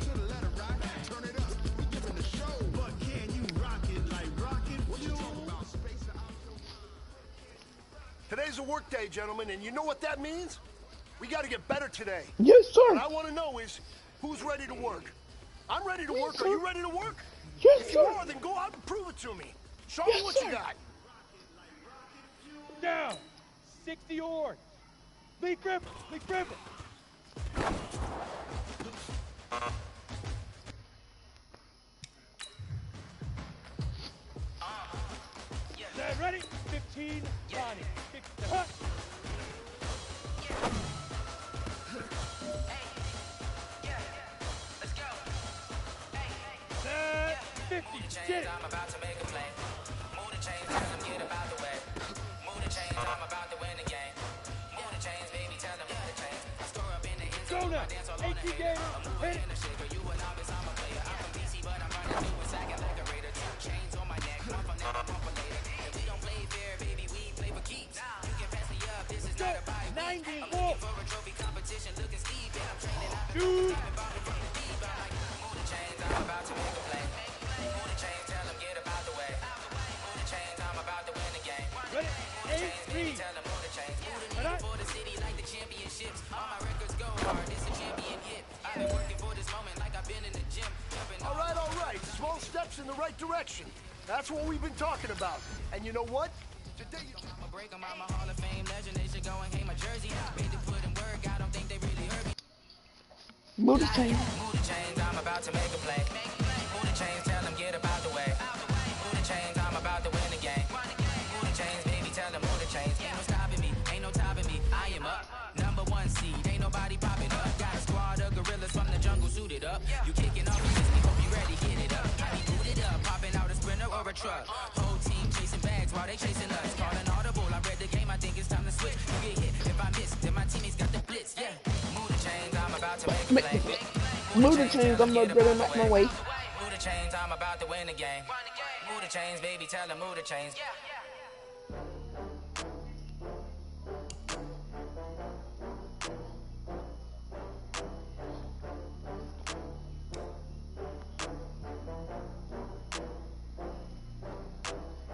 to the letter right. Turn it up, we giving the show. But can you rock it like rocket fuel? What you talking about, space out your mind? Today's a work day, gentlemen, and you know what that means? We got to get better today. Yes, sir. What I want to know is, who's ready to work? I'm ready to work. sir. Are you ready to work? Yes, If you sir. are, then go out and prove it to me. Show Yes, me what sir. you got. Down. 60 yards. Lee Griffin. Lee Griffin. Stand ready. 15. Ronnie. Kick the hut. Set. 50. Get it. I'm about to make a play. Move the chains, tell them get about the way. Move the chains, I'm about to win the game. Move the chains, baby, tell them move the chains. Store up in the end Go zone, now. I dance all on the 18 hater. gamer. I'm moving Hit in it. the shaker. You a novice, I'm a player. I'm from BC, but I'm running through a second like a raider. 2 chains on my neck, one from now, one for later. If we don't play fair, baby, we play for keeps. You can pass me up, this is not a bye week. 94. I'm looking for a trophy competition, looking steep, and I'm training. I've been Dude. about from the deep. I'm like, move the chains, I'm about to make a play. Move the chains, tell them get about the way. Move the chains, I'm about to win the game. Ready. Move the chains, baby, 8-3. tell them move the chains. Move the Ready. needle for the city like the championships. All my records go hard, it's a champion hit. I've been working for this moment like I've been in the gym. Jumping All right, all right. Small steps in the right direction. That's what we've been talking about. And you know what? Today you... I'ma break 'em out my Hall of Fame legend. They should go and hang my jersey. Made to put in work, I don't think they really heard me. Move the chains. Move the chains, I'm about to make a play. Move the chains, tell them get about the way. Move the chains, I'm about to win the game. Move the chains, baby, tell them move the chains. Ain't no stopping me, ain't no topping me. I am up, #1 seed, ain't nobody popping up. Got a squad of gorillas from the jungle suited up. You kicking off against me, hope you ready, get it up. I be booted up, popping out a sprinter or a truck. Whole team chasing bags while they chasing us. Calling audible, I read the game, I think it's time to switch. You get hit, if I miss, then my teammates got the blitz, yeah. Move the chains, I'm about to make a play. Move the chains, I'm gonna get him out my way. Move the chains, I'm about to win the game. Move the chains, baby, tell them move the chains.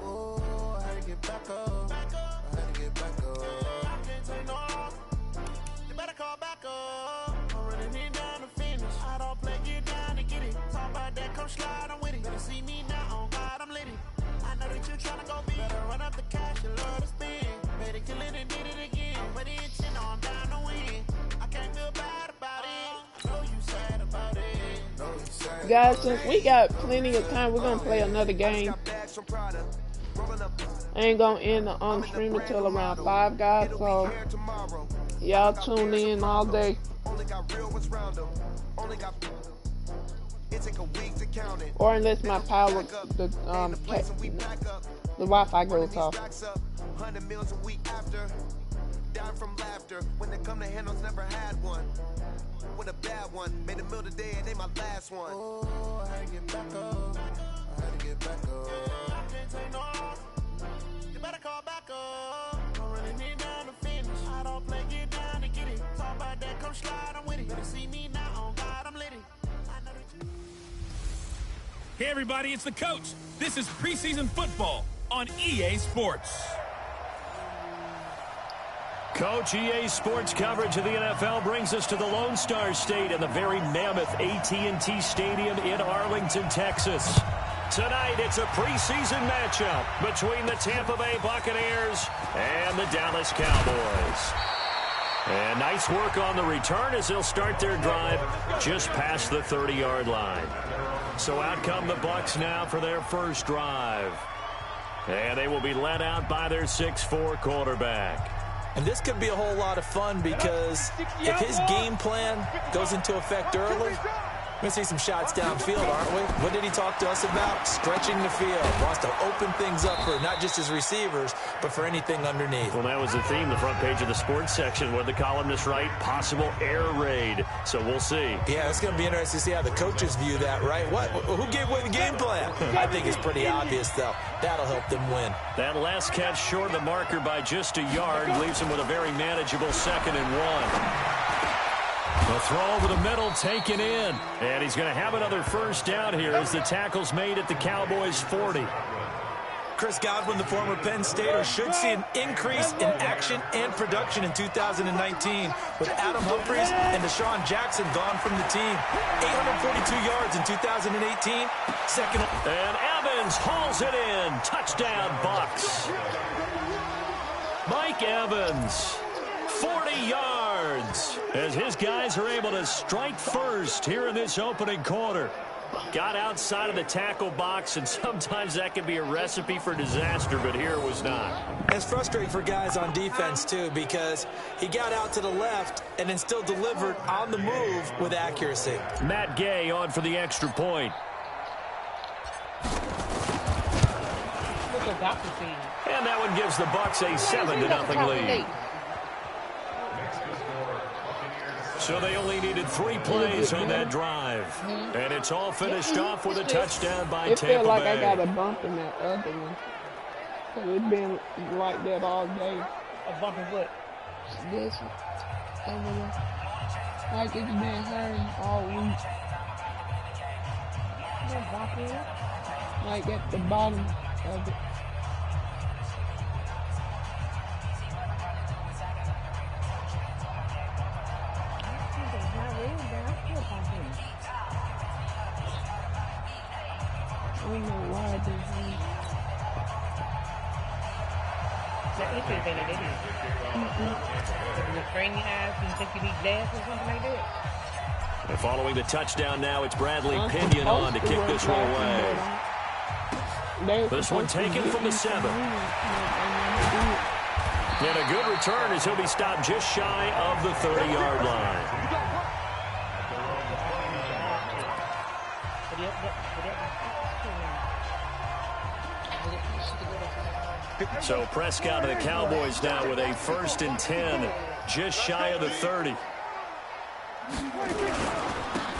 Oh, I had to get back up. I had to get back up. I can't take no loss. You better call back up. I'm running it down to finish. I don't play, get down to get it. Talk about that, come slide, I'm with it. Better see me now, on God, I'm lit it. I know that you're trying to go big. Better run Guys, since we got plenty of time, we're gonna play another game. I ain't gonna end on stream until around 5, guys, so y'all tune in all day. Or unless my power, the Wi-Fi goes off. Down from laughter when they come to handles, never had one. With a bad one, made a meal today and they my last one. Oh, I had to get back up. I had to get back up. I can't take no. You better call back up. Don't really need down to finish. I don't play, get down to get it. Talk about that, come slide, I'm with it. Better see me now, on God, I'm litty. Hey everybody, it's the coach. This is preseason football on EA Sports. Coach, EA Sports coverage of the NFL brings us to the Lone Star State and the very mammoth AT&T Stadium in Arlington, Texas. Tonight, it's a preseason matchup between the Tampa Bay Buccaneers and the Dallas Cowboys. And nice work on the return as they'll start their drive just past the 30-yard line. So out come the Bucs now for their first drive. And they will be led out by their 6'4" quarterback. And this could be a whole lot of fun because if his game plan goes into effect early, we're going to see some shots downfield, aren't we? What did he talk to us about? Stretching the field. Wants to open things up for not just his receivers, but for anything underneath. Well, that was the theme, the front page of the sports section, where the columnists write possible air raid. So we'll see. Yeah, it's going to be interesting to see how the coaches view that, right? Who gave away the game plan? I think it's pretty obvious, though. That'll help them win. That last catch short of the marker by just a yard leaves him with a very manageable 2nd and 1. The throw over the middle taken in. And he's going to have another first down here as the tackle's made at the Cowboys' 40. Chris Godwin, the former Penn Stater, should see an increase in action and production in 2019 with Adam Humphries and Deshaun Jackson gone from the team. 842 yards in 2018. Second. And Evans hauls it in. Touchdown, Bucs. Mike Evans, 40 yards, as his guys are able to strike first here in this opening quarter. Got outside of the tackle box, and sometimes that can be a recipe for disaster, but here it was not. It's frustrating for guys on defense, too, because he got out to the left and then still delivered on the move with accuracy. Matt Gay on for the extra point. And that one gives the Bucs a 7-0 lead. So they only needed 3 plays on that drive. And it's all finished off with a touchdown by Tampa Bay. It felt like I got a bump in that other one. Cause it's been like that all day. A bump in what? This over there. Like it's been hurting all week. No bump in it? Like at the bottom of it. I don't know why I did It could have been it, didn't it? The strain you have, you think you need glass or something like that? And following the touchdown now, it's Bradley Pinion on to kick this one away. This one taken from the 7. And a good return as he'll be stopped just shy of the 30-yard line. So Prescott and the Cowboys now with a 1st and 10, just shy of the 30.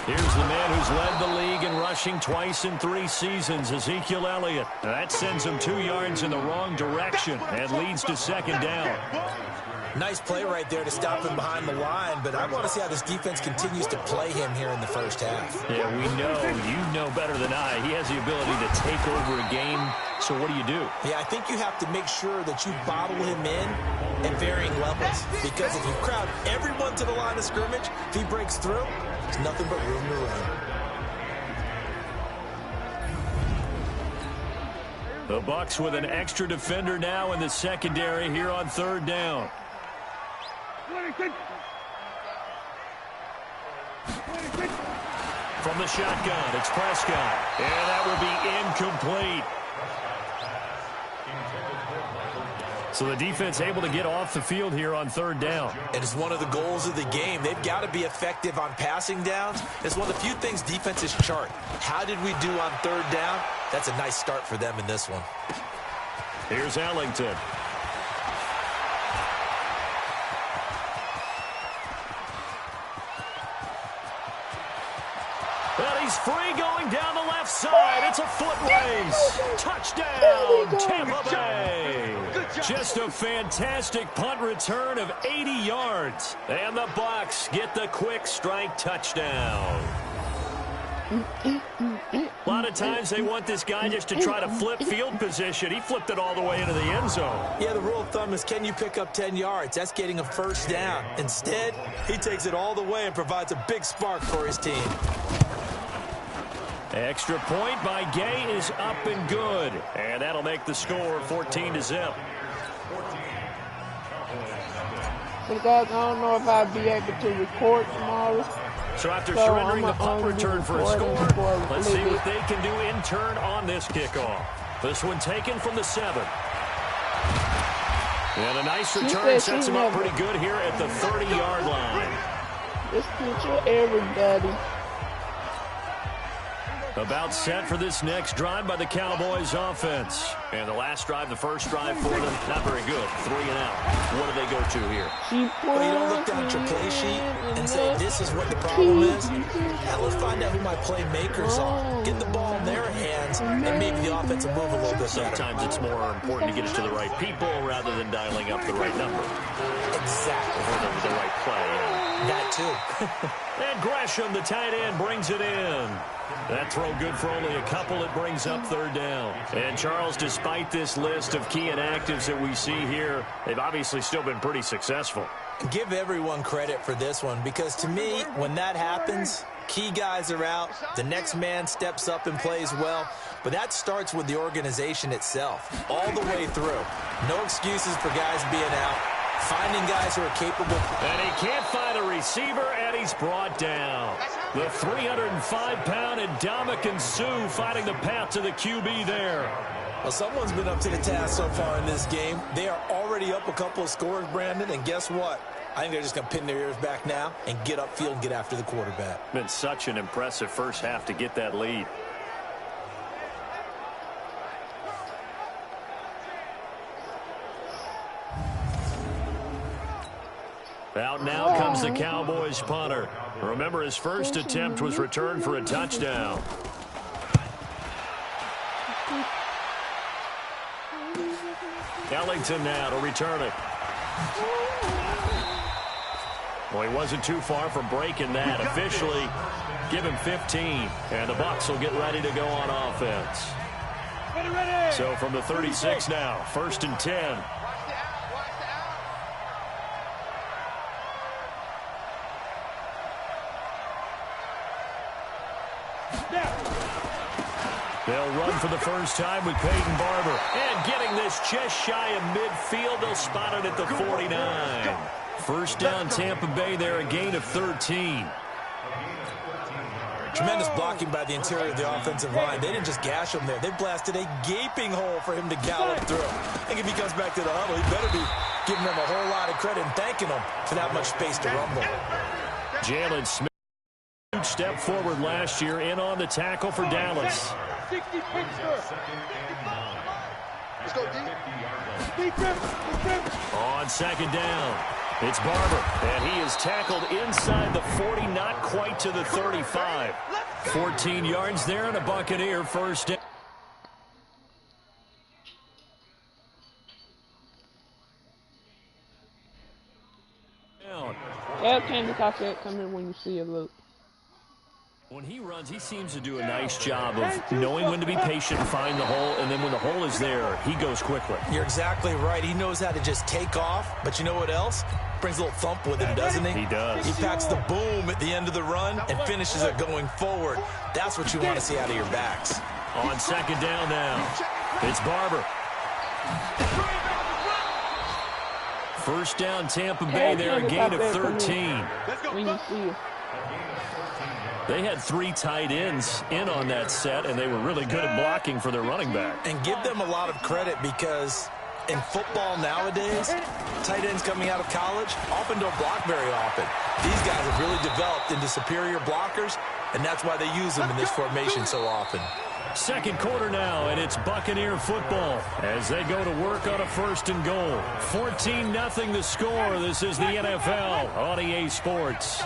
Here's the man who's led the league in rushing twice in 3 seasons, Ezekiel Elliott. That sends him 2 yards in the wrong direction and leads to 2nd down. Nice play right there to stop him behind the line, but I want to see how this defense continues to play him here in the first half. Yeah, we know, you know better than I, he has the ability to take over a game. So what do you do? Yeah, I think you have to make sure that you bottle him in at varying levels, because if you crowd everyone to the line of scrimmage, if he breaks through, there's nothing but room to run. The Bucs with an extra defender now in the secondary here on 3rd down. From the shotgun, it's Prescott. And that will be incomplete. So the defense able to get off the field here on third down. And it's one of the goals of the game. They've got to be effective on passing downs. It's one of the few things defenses chart. How did we do on third down? That's a nice start for them in this one. Here's Ellington. Well, he's free going down the left side. It's a foot race. Touchdown, Tampa Bay. Just a fantastic punt return of 80 yards. And the Bucs get the quick strike touchdown. A lot of times they want this guy just to try to flip field position. He flipped it all the way into the end zone. Yeah, the rule of thumb is, can you pick up 10 yards? That's getting a first down. Instead, he takes it all the way and provides a big spark for his team. Extra point by Gay is up and good. And that'll make the score 14-0. So guys, I don't know if I'll be able to record tomorrow. So after surrendering the punt return for a score, let's see what they can do in turn on this kickoff. This one taken from the 7. And a nice return sets him up pretty good here at the 30-yard line. Just picture everybody. About set for this next drive by the Cowboys offense. And the last drive, the first drive for them, not very good. 3 and out. What do they go to here? Well, you don't look down at your play sheet and say, this is what the problem is. Now let's find out who my playmakers are. Get the ball in their hands, and maybe the offense will move a little bit better. Sometimes it's more important to get it to the right people rather than dialing up the right number. Exactly. Or the right play. That too. And Gresham, the tight end, brings it in. That throw good for only a couple. It brings up third down. And Charles, despite this list of key inactives that we see here, they've obviously still been pretty successful. Give everyone credit for this one, because to me, when that happens, key guys are out, the next man steps up and plays well, but that starts with the organization itself, all the way through. No excuses for guys being out. Finding guys who are capable. And he can't find a receiver, and he's brought down. The 305-pound Ndamukong Suh finding the path to the QB there. Well, someone's been up to the task so far in this game. They are already up a couple of scores, Brandon, and guess what? I think they're just going to pin their ears back now and get upfield and get after the quarterback. Been such an impressive first half to get that lead. Out now comes the Cowboys punter. Remember, his first attempt was returned for a touchdown. Ellington now to return it. Well, he wasn't too far from breaking that. Officially, give him 15. And the Bucs will get ready to go on offense. So from the 36 now, 1st and 10. They'll run for the first time with Peyton Barber. And getting this just shy of midfield, they'll spot it at the 49. First down, Tampa Bay there, a gain of 13. Tremendous blocking by the interior of the offensive line. They didn't just gash him there. They blasted a gaping hole for him to gallop through. I think if he comes back to the huddle, he better be giving them a whole lot of credit and thanking them for that much space to rumble. Jalen Smith, huge step forward last year, in on the tackle for Dallas. 60 picture. Let's go, D. On second down, it's Barber, and he is tackled inside the 40, not quite to the 35. 14 yards there, and a Buccaneer first down. Yeah, Candy Cocktail, come in when you see it, look. When he runs, he seems to do a nice job of knowing when to be patient and find the hole, and then when the hole is there, he goes quickly. You're exactly right. He knows how to just take off, but you know what else? Brings a little thump with him, doesn't he? He does. He packs the boom at the end of the run and finishes it going forward. That's what you want to see out of your backs. On second down now, it's Barber. First down, Tampa Bay there, a gain of 13. When you see it. They had 3 tight ends in on that set, and they were really good at blocking for their running back. And give them a lot of credit because in football nowadays, tight ends coming out of college often don't block very often. These guys have really developed into superior blockers, and that's why they use them in this formation so often. Second quarter now, and it's Buccaneer football as they go to work on a 1st and goal. 14-0 the score. This is the NFL on EA Sports.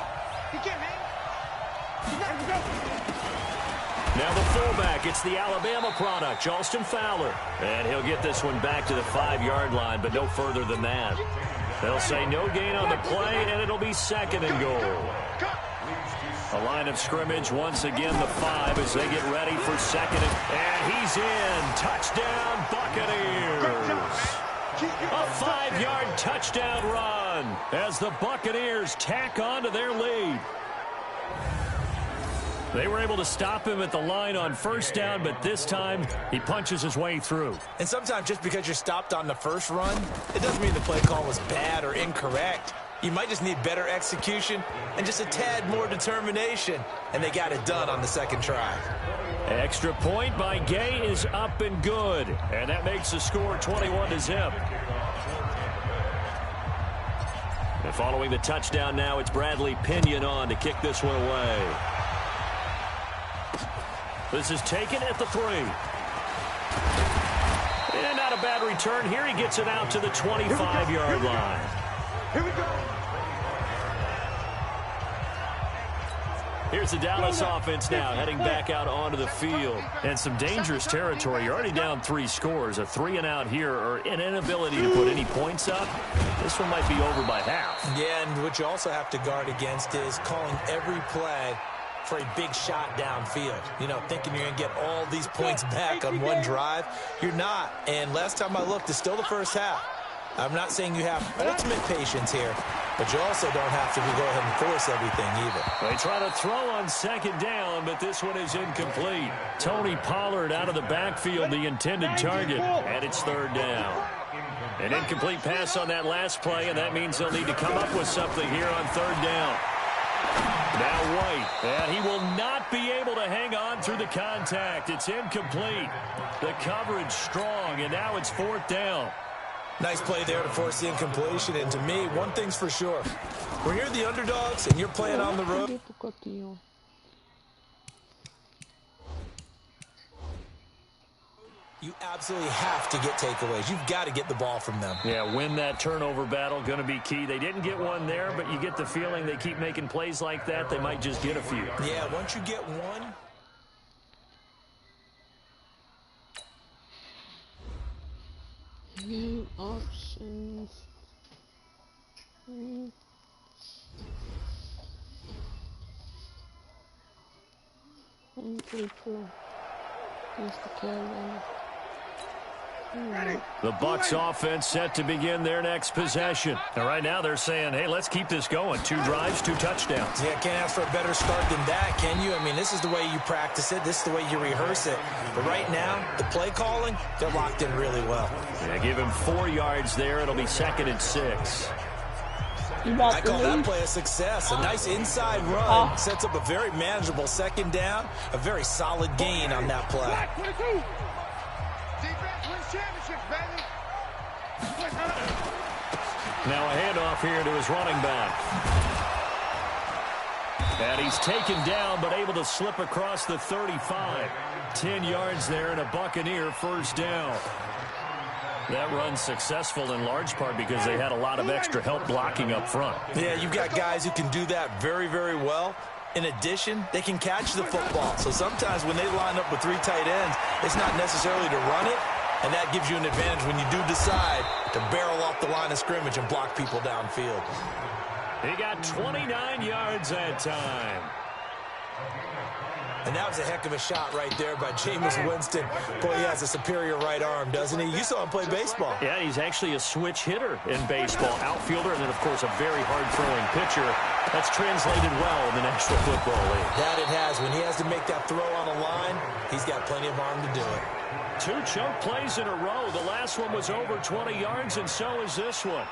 Now the fullback, it's the Alabama product, Charleston Fowler. And he'll get this one back to the 5-yard line, but no further than that. They'll say no gain on the play, and it'll be 2nd and goal. A line of scrimmage, once again the 5 as they get ready for 2nd. And he's in. Touchdown, Buccaneers. A 5-yard touchdown run as the Buccaneers tack on to their lead. They were able to stop him at the line on 1st down, but this time he punches his way through. And sometimes just because you're stopped on the first run, it doesn't mean the play call was bad or incorrect. You might just need better execution and just a tad more determination, and they got it done on the 2nd try. Extra point by Gay is up and good, and that makes the score 21-0. And following the touchdown now, it's Bradley Pinion on to kick this one away. This is taken at the 3. And not a bad return here. He gets it out to the 25-yard line. Here we go. Here's the Dallas offense now heading back out onto the field. And some dangerous territory. You're already down 3 scores. A 3-and-out here or an inability to put any points up. This one might be over by half. Yeah, and what you also have to guard against is calling every play for a big shot downfield. You know, thinking you're going to get all these points back on one drive. You're not. And last time I looked, it's still the first half. I'm not saying you have ultimate patience here, but you also don't have to go ahead and force everything either. They try to throw on 2nd down, but this one is incomplete. Tony Pollard out of the backfield, the intended target, and it's 3rd down. An incomplete pass on that last play, and that means they'll need to come up with something here on 3rd down. Now White, and he will not be able to hang on through the contact. It's incomplete. The coverage strong, and now it's 4th down. Nice play there to force the incompletion, and to me, one thing's for sure. When you're the underdogs and you're playing on the road, you absolutely have to get takeaways. You've got to get the ball from them. Yeah, win that turnover battle, going to be key. They didn't get one there, but you get the feeling they keep making plays like that, they might just get a few. Yeah, once you get one. New options. The Bucs offense set to begin their next possession. And right now they're saying, hey, let's keep this going. 2 drives, 2 touchdowns. Yeah, can't ask for a better start than that, can you? I mean, this is the way you practice it. This is the way you rehearse it. But right now, the play calling, they're locked in really well. Yeah, give him 4 yards there. It'll be 2nd and 6. I call that play a success. A nice inside run sets up a very manageable 2nd down. A very solid gain on that play. Now a handoff here to his running back. And he's taken down but able to slip across the 35. 10 yards there and a Buccaneer 1st down. That run's successful in large part because they had a lot of extra help blocking up front. Yeah, you've got guys who can do that very, very well. In addition, they can catch the football. So sometimes when they line up with 3 tight ends, it's not necessarily to run it. And that gives you an advantage when you do decide to barrel off the line of scrimmage and block people downfield. He got 29 yards that time. And that was a heck of a shot right there by Jameis Winston. Boy, he has a superior right arm, doesn't he? You saw him play baseball. Yeah, he's actually a switch hitter in baseball. Outfielder, and then, of course, a very hard-throwing pitcher. That's translated well in the National Football League. That it has. When he has to make that throw on the line, he's got plenty of arm to do it. 2 chunk plays in a row. The last one was over 20 yards, and so is this one.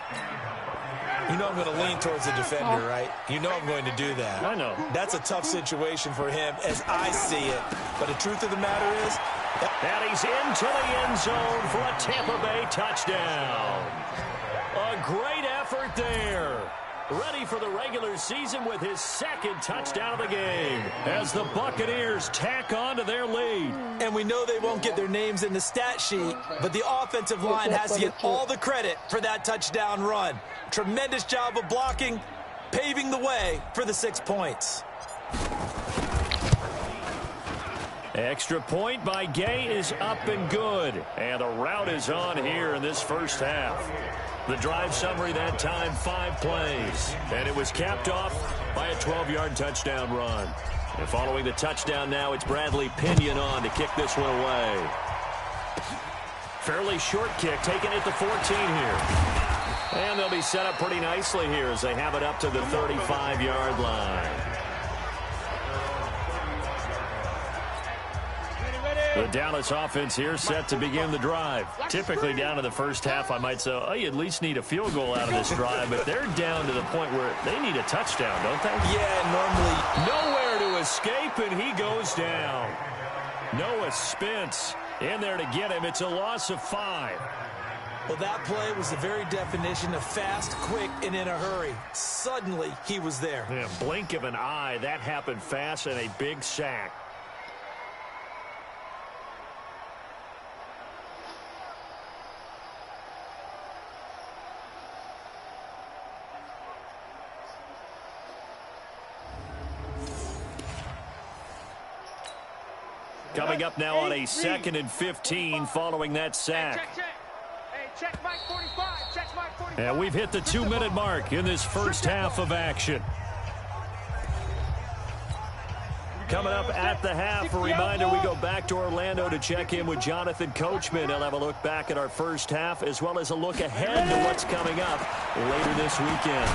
You know I'm going to lean towards the defender, right? You know I'm going to do that. I know. That's a tough situation for him as I see it. But the truth of the matter is... And he's into the end zone for a Tampa Bay touchdown. A great effort there. Ready for the regular season with his 2nd touchdown of the game as the Buccaneers tack on to their lead. And we know they won't get their names in the stat sheet, but the offensive line has to get all the credit for that touchdown run. Tremendous job of blocking, paving the way for the 6 points. Extra point by Gay is up and good. And the route is on here in this first half. The drive summary that time, 5 plays. And it was capped off by a 12-yard touchdown run. And following the touchdown now, it's Bradley Pinion on to kick this one away. Fairly short kick, taken at the 14 here. And they'll be set up pretty nicely here as they have it up to the 35-yard line. The Dallas offense here set to begin the drive. Typically down to the first half, I might say, oh, you at least need a field goal out of this drive, but they're down to the point where they need a touchdown, don't they? Yeah, normally. Nowhere to escape, and he goes down. Noah Spence in there to get him. It's a loss of 5. Well, that play was the very definition of fast, quick, and in a hurry. Suddenly, he was there. Yeah, blink of an eye. That happened fast and a big sack. Coming up now on a 2nd and 15 following that sack. And we've hit the 2-minute mark in this first half of action. Coming up at the half, a reminder, we go back to Orlando to check in with Jonathan Coachman. He'll have a look back at our first half as well as a look ahead to what's coming up later this weekend.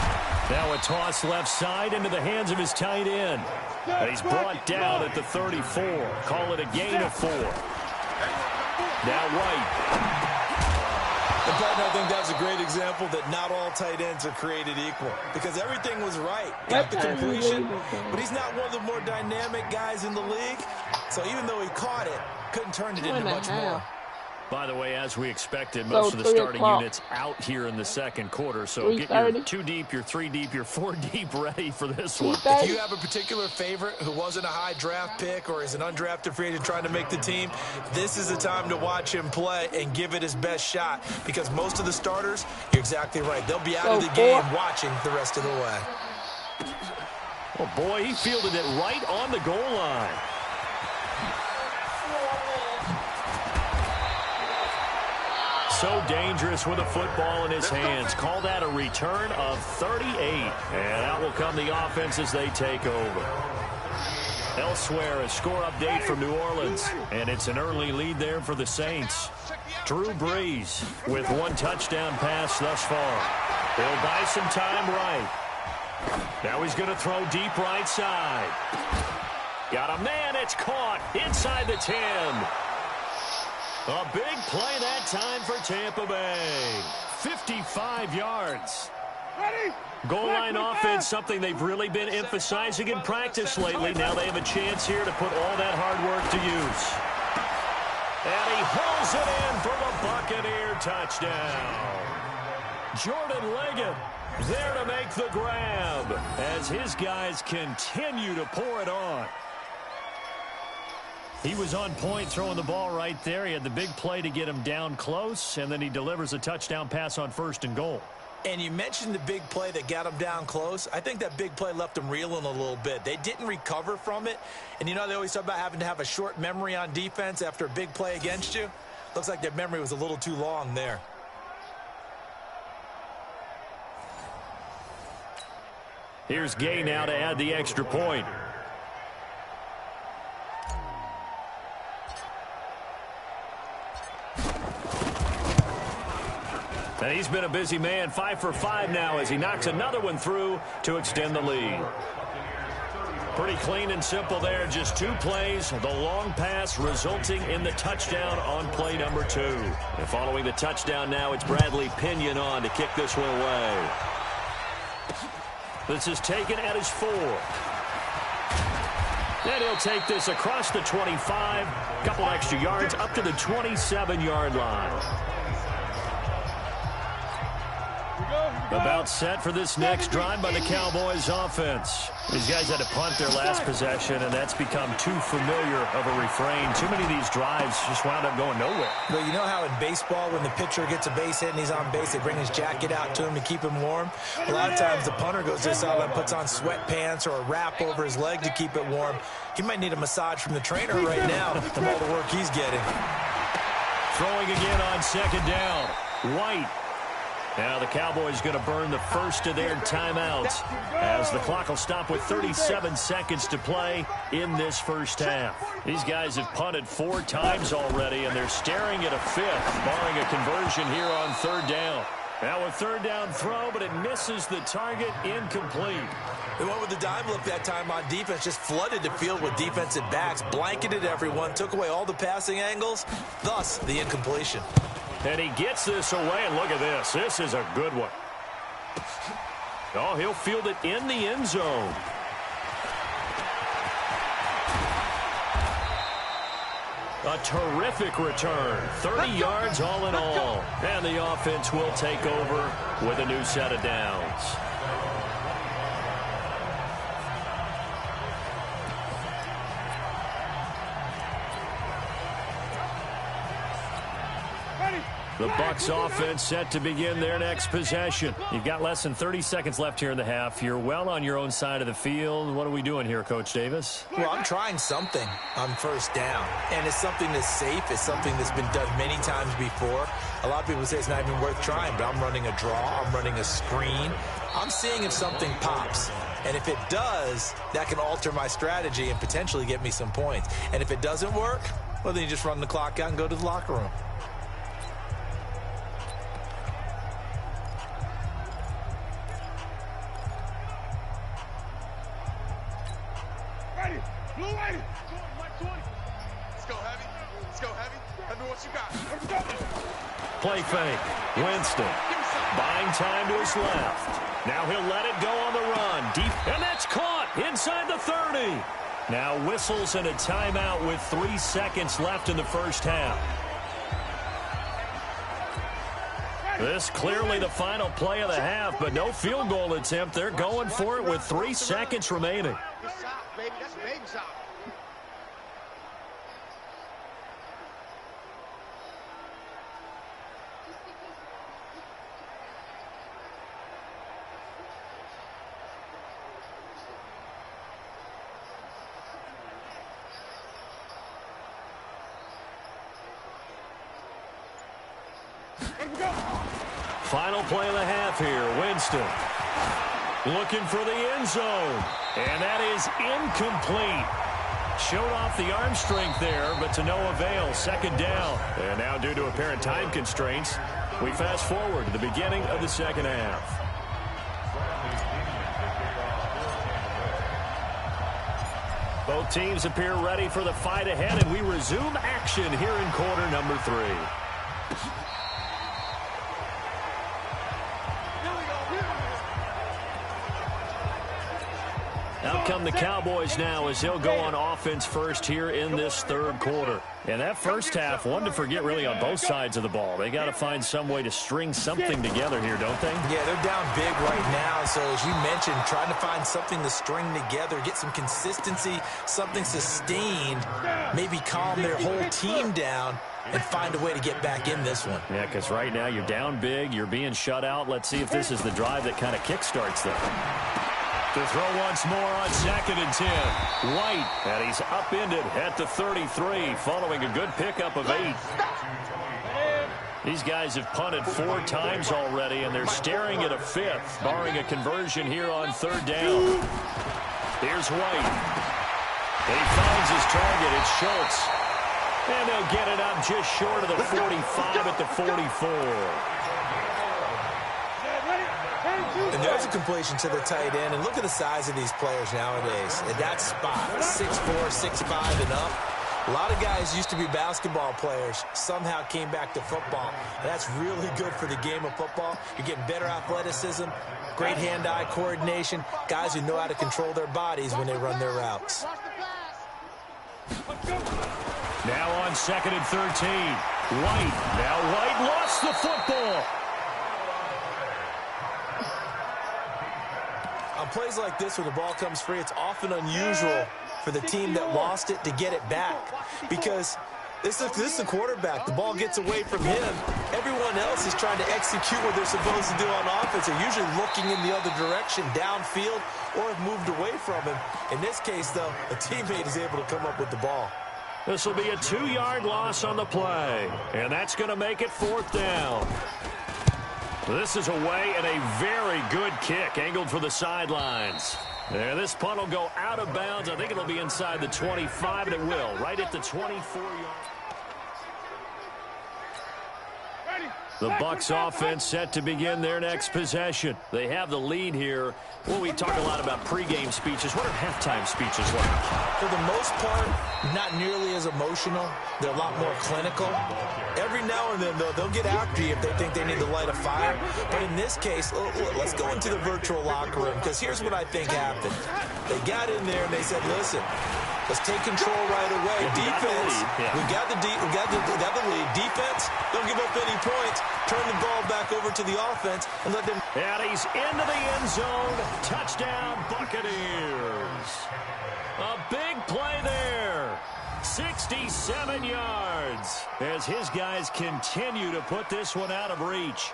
Now a toss left side into the hands of his tight end. And he's brought down at the 34. Call it a gain of 4. Now White. I think that's a great example that not all tight ends are created equal because everything was right. Got the completion, but he's not one of the more dynamic guys in the league. So even though he caught it, couldn't turn it into much more. By the way, as we expected, most of the starting units out here in the second quarter. So get your 2 deep, your 3 deep, your 4 deep ready for this one. If you have a particular favorite who wasn't a high draft pick or is an undrafted free agent trying to make the team, this is the time to watch him play and give it his best shot because most of the starters, you're exactly right, they'll be out of the game watching the rest of the way. Oh, boy, he fielded it right on the goal line. So dangerous with a football in his hands. Call that a return of 38. And out will come the offense as they take over. Elsewhere, a score update from New Orleans. And it's an early lead there for the Saints. Drew Brees with 1 touchdown pass thus far. He'll buy some time right. Now he's going to throw deep right side. Got a man. It's caught inside the 10. A big play that time for Tampa Bay. 55 yards. Goal line offense, something they've really been emphasizing in practice lately. Now they have a chance here to put all that hard work to use. And he hauls it in for the Buccaneer touchdown. Jordan Leggett there to make the grab as his guys continue to pour it on. He was on point throwing the ball right there. He had the big play to get him down close, and then he delivers a touchdown pass on 1st and goal. And you mentioned the big play that got him down close. I think that big play left him reeling a little bit. They didn't recover from it. And, you know, they always talk about having to have a short memory on defense after a big play against you. Looks like their memory was a little too long there. Here's Gay now to add the extra point. And he's been a busy man, 5 for 5 now as he knocks another one through to extend the lead. Pretty clean and simple there, just 2 plays. The long pass resulting in the touchdown on play number 2. And following the touchdown now, it's Bradley Pinion on to kick this one away. This is taken at his 4. And he'll take this across the 25, couple extra yards up to the 27-yard line. About set for this next drive by the Cowboys offense. These guys had to punt their last possession, and that's become too familiar of a refrain. Too many of these drives just wound up going nowhere. But you know how in baseball, when the pitcher gets a base hit and he's on base, they bring his jacket out to him to keep him warm? A lot of times the punter goes to the sideline, puts on sweatpants or a wrap over his leg to keep it warm. He might need a massage from the trainer right now from all the work he's getting. Throwing again on second down. White. Now the Cowboys going to burn the first of their timeouts as the clock will stop with 37 seconds to play in this first half. These guys have punted 4 times already, and they're staring at a 5th, barring a conversion here on third down. Now a third down throw, but it misses the target, incomplete. They went with the dime look that time on defense, just flooded the field with defensive backs, blanketed everyone, took away all the passing angles, thus the incompletion. And he gets this away, and look at this. This is a good one. Oh, he'll field it in the end zone. A terrific return. 30 yards all in all. And the offense will take over with a new set of downs. The Bucs offense set to begin their next possession. You've got less than 30 seconds left here in the half. You're well on your own side of the field. What are we doing here, Coach Davis? Well, I'm trying something on first down, and it's something that's safe. It's something that's been done many times before. A lot of people say it's not even worth trying, but I'm running a draw. I'm running a screen. I'm seeing if something pops. And if it does, that can alter my strategy and potentially get me some points. And if it doesn't work, well, then you just run the clock out and go to the locker room. Play fake. Winston buying time to his left. Now he'll let it go on the run. Deep, and that's caught inside the 30. Now whistles and a timeout with 3 seconds left in the first half. This clearly the final play of the half, but no field goal attempt. They're going for it with 3 seconds remaining. Final play of the half here. Winston looking for the end zone. And that is incomplete. Showed off the arm strength there, but to no avail. Second down. And now due to apparent time constraints, we fast forward to the beginning of the second half. Both teams appear ready for the fight ahead, and we resume action here in quarter number 3. Out come the Cowboys now as they'll go on offense first here in this third quarter. And that first half, one to forget really on both sides of the ball. They got to find some way to string something together here, don't they? Yeah, they're down big right now. So as you mentioned, trying to find something to string together, get some consistency, something sustained, maybe calm their whole team down and find a way to get back in this one. Yeah, because right now you're down big, you're being shut out. Let's see if this is the drive that kind of kickstarts them. To throw once more on 2nd and 10. White, and he's upended at the 33 following a good pickup of 8. These guys have punted 4 times already, and they're staring at a 5th, barring a conversion here on third down. Here's White. And he finds his target. It's Schultz. And they'll get it up just short of the 45 at the 44. And there's a completion to the tight end. And look at the size of these players nowadays. At that spot, 6'4", 6'5", and up. A lot of guys used to be basketball players, somehow came back to football. And that's really good for the game of football. You're getting better athleticism, great hand-eye coordination, guys who know how to control their bodies when they run their routes. Now on 2nd and 13. White. Now White lost the football. On plays like this, when the ball comes free, it's often unusual for the team that lost it to get it back, because this is the quarterback. The ball gets away from him. Everyone else is trying to execute what they're supposed to do on offense. They're usually looking in the other direction, downfield, or have moved away from him. In this case, though, a teammate is able to come up with the ball. This will be a 2-yard loss on the play, and that's going to make it 4th down. This is away, and a very good kick angled for the sidelines. And this punt will go out of bounds. I think it'll be inside the 25, and it will, right at the 24-yard. The Bucs offense set to begin their next possession. They have the lead here. Well, we talk a lot about pregame speeches. What are halftime speeches like? For the most part, not nearly as emotional. They're a lot more clinical. Every now and then, though, they'll get after you if they think they need to light a fire. But in this case, let's go into the virtual locker room, because here's what I think happened. They got in there and they said, listen, let's take control right away. Defense, we got the lead. Defense, don't give up any points. Turn the ball back over to the offense and let them. And he's into the end zone. Touchdown, Buccaneers. A big play there. 67 yards as his guys continue to put this one out of reach.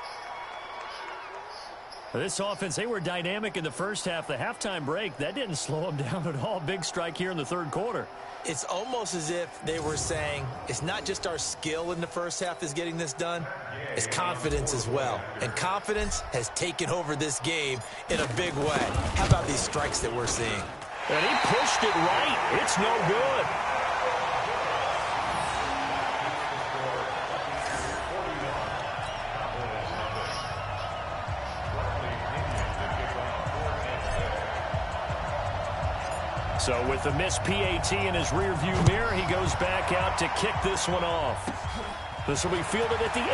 This offense, they were dynamic in the first half. The halftime break, that didn't slow them down at all. Big strike here in the 3rd quarter. It's almost as if they were saying, it's not just our skill in the first half is getting this done, it's confidence as well. And confidence has taken over this game in a big way. How about these strikes that we're seeing? And he pushed it right. It's no good. So with the missed PAT in his rearview mirror, he goes back out to kick this one off. This will be fielded at the 8.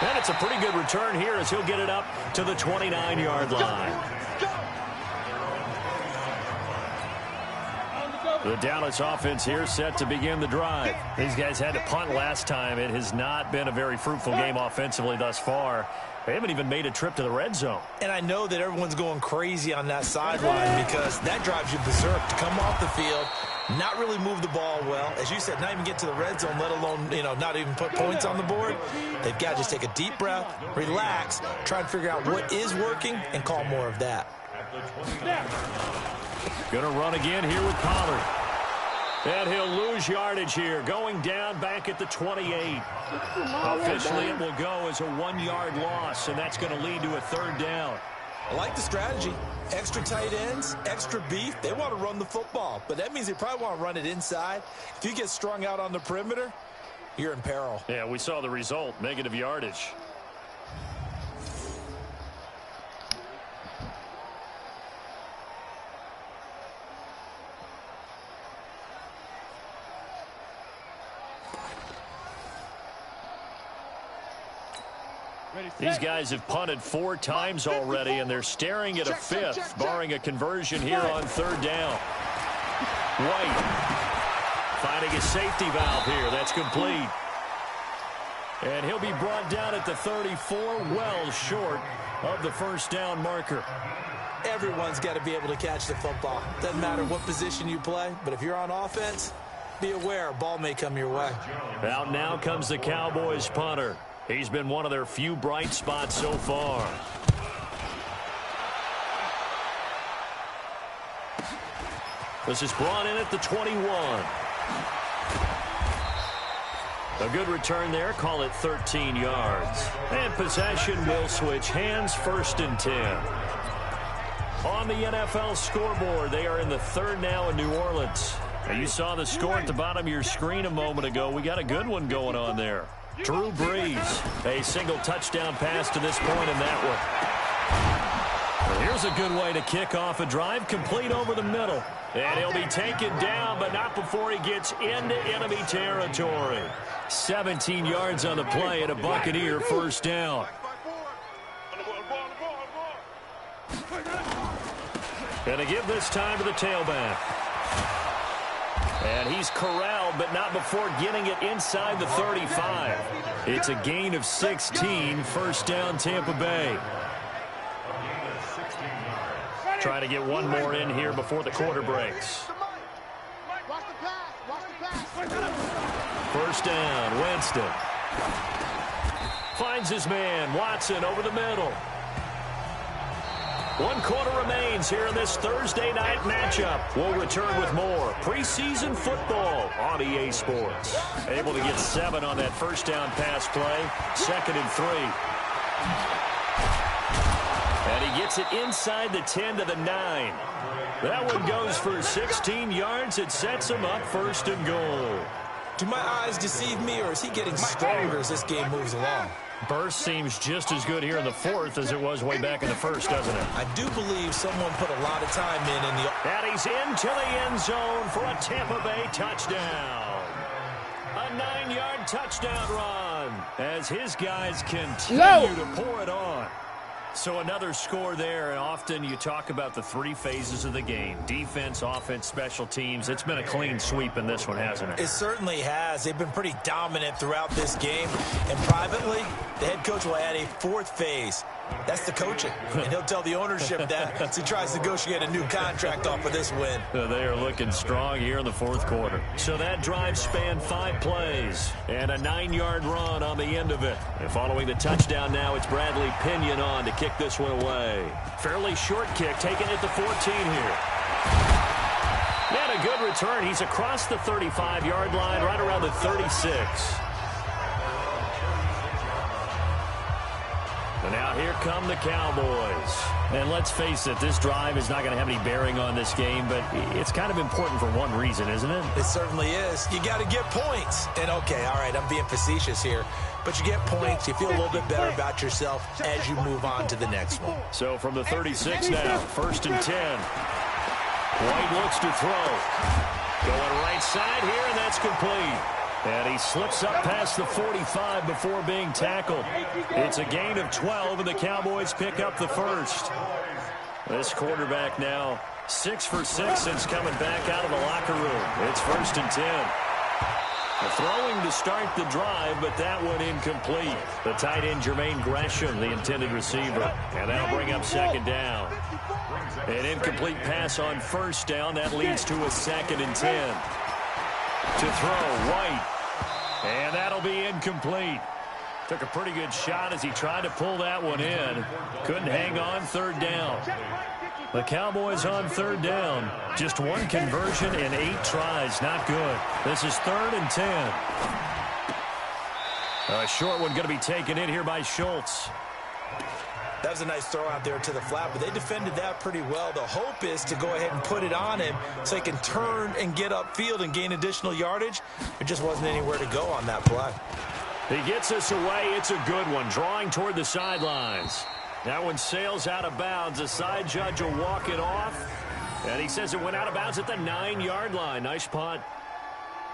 And it's a pretty good return here as he'll get it up to the 29-yard line. The Dallas offense here set to begin the drive. These guys had to punt last time. It has not been a very fruitful game offensively thus far. They haven't even made a trip to the red zone. And I know that everyone's going crazy on that sideline because that drives you berserk to come off the field, not really move the ball well. As you said, not even get to the red zone, let alone, not even put points on the board. They've got to just take a deep breath, relax, try and figure out what is working, and call more of that. Going to run again here with Pollard. And he'll lose yardage here, going down back at the 28. Officially, it will go as a 1-yard loss, and that's going to lead to a 3rd down. I like the strategy. Extra tight ends, extra beef. They want to run the football, but that means they probably want to run it inside. If you get strung out on the perimeter, you're in peril. Yeah, we saw the result, negative yardage. These guys have punted 4 times already, and they're staring at a 5th, barring a conversion here on 3rd down. White finding a safety valve here. That's complete. And he'll be brought down at the 34, well short of the 1st down marker. Everyone's got to be able to catch the football. Doesn't matter what position you play, but if you're on offense, be aware a ball may come your way. Out now comes the Cowboys punter. He's been one of their few bright spots so far. This is brought in at the 21. A good return there. Call it 13 yards. And possession will switch hands, 1st and 10. On the NFL scoreboard, they are in the 3rd now in New Orleans. Now, you saw the score at the bottom of your screen a moment ago. We got a good one going on there. Drew Brees, a single touchdown pass to this point in that one. There's a good way to kick off a drive, complete over the middle. And he'll be taken down, but not before he gets into enemy territory. 17 yards on the play and a Buccaneer first down. Going to give this time to the tailback. And he's corralled, but not before getting it inside the 35. It's a gain of 16, first down Tampa Bay. Trying to get one more in here before the quarter breaks. First down, Winston. Finds his man, Watson, over the middle. 1 quarter remains here in this Thursday night matchup. We'll return with more preseason football on EA Sports. Able to get 7 on that first down pass play. 2nd and 3. And he gets it inside the 10 to the 9. That one goes for 16 yards. It sets him up 1st and goal. Do my eyes deceive me, or is he getting stronger as this game moves along? Burst seems just as good here in the 4th as it was way back in the 1st, doesn't it? I do believe someone put a lot of time in the... And he's into the end zone for a Tampa Bay touchdown. A 9-yard touchdown run as his guys continue to pour it on. So another score there, and often you talk about the 3 phases of the game. Defense, offense, special teams. It's been a clean sweep in this one, hasn't it? It certainly has. They've been pretty dominant throughout this game. And privately, the head coach will add a 4th phase. That's the coaching. And he'll tell the ownership that as he tries to negotiate a new contract off of this win. They are looking strong here in the 4th quarter. So that drive spanned 5 plays and a 9-yard run on the end of it. And following the touchdown now, it's Bradley Pinion on to kick this one away. Fairly short kick, taken at the 14 here. And a good return. He's across the 35-yard line, right around the 36. And now here come the Cowboys. And let's face it, this drive is not going to have any bearing on this game, but it's kind of important for one reason, isn't it? It certainly is. You got to get points. And, okay, all right, I'm being facetious here. But you get points, you feel a little bit better about yourself as you move on to the next one. So from the 36 now, 1st and 10. White looks to throw. Going right side here, and that's complete. And he slips up past the 45 before being tackled. It's a gain of 12, and the Cowboys pick up the first. This quarterback now 6 for 6 since coming back out of the locker room. It's 1st and 10. Throwing to start the drive, but that one incomplete. The tight end, Jermaine Gresham, the intended receiver. And that'll bring up 2nd down. An incomplete pass on 1st down. That leads to a 2nd and 10. To throw, White. And that'll be incomplete. Took a pretty good shot as he tried to pull that one in. Couldn't hang on, 3rd down. The Cowboys on 3rd down. Just 1 conversion in 8 tries. Not good. This is 3rd and 10. A short one going to be taken in here by Schultz. That was a nice throw out there to the flat, but they defended that pretty well. The hope is to go ahead and put it on him so he can turn and get upfield and gain additional yardage. There just wasn't anywhere to go on that play. He gets us away. It's a good one, drawing toward the sidelines. That one sails out of bounds. The side judge will walk it off, and he says it went out of bounds at the 9-yard line. Nice punt.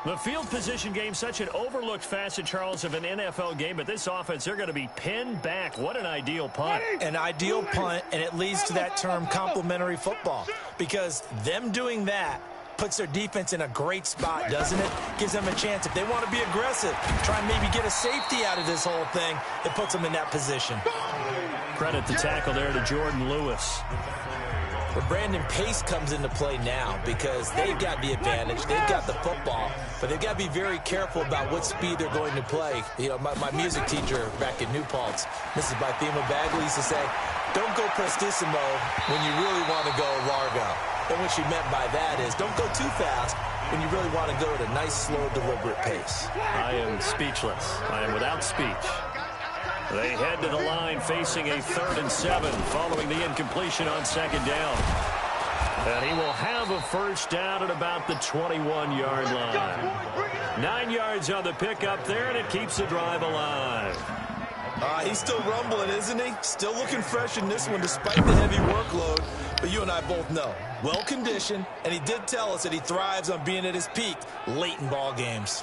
The field position game, such an overlooked facet, Charles, of an NFL game, but this offense, they're going to be pinned back. What an ideal punt. An ideal punt, and it leads to that term complementary football, because them doing that puts their defense in a great spot, doesn't it? Gives them a chance. If they want to be aggressive, try and maybe get a safety out of this whole thing, it puts them in that position. Credit the tackle there to Jordan Lewis. But Brandon Pace comes into play now because they've got the advantage. They've got the football, but they've got to be very careful about what speed they're going to play. You know, my music teacher back in New Paltz, Mrs. Bythema Bagley, used to say, don't go prestissimo when you really want to go largo. And what she meant by that is don't go too fast when you really want to go at a nice, slow, deliberate pace. I am speechless. I am without speech. They head to the line facing a 3rd and 7 following the incompletion on 2nd down. And he will have a first down at about the 21-yard line. 9 yards on the pickup there, and it keeps the drive alive. He's still rumbling, isn't he? Still looking fresh in this one despite the heavy workload. But you and I both know, well-conditioned, and he did tell us that he thrives on being at his peak late in ball games.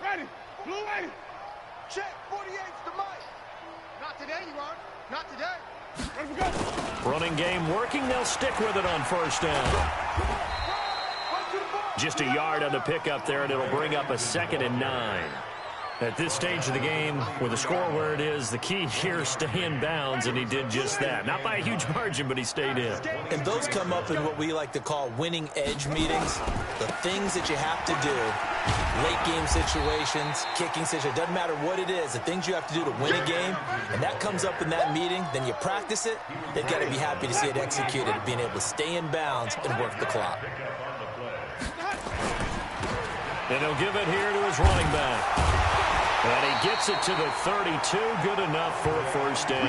Ready. Blue ready. Check. 48's the mic. Not today, you are. Not today. Ready for go. Running game working. They'll stick with it on first down. Just a yard on the pickup there, and it'll bring up a 2nd and 9. At this stage of the game, with the score where it is, the key here is stay in bounds, and he did just that. Not by a huge margin, but he stayed in. And those come up in what we like to call winning edge meetings. The things that you have to do, late game situations, kicking situations, doesn't matter what it is, the things you have to do to win a game, and that comes up in that meeting, then you practice it, they've got to be happy to see it executed, being able to stay in bounds and work the clock. And he'll give it here to his running back. And he gets it to the 32, good enough for a first down.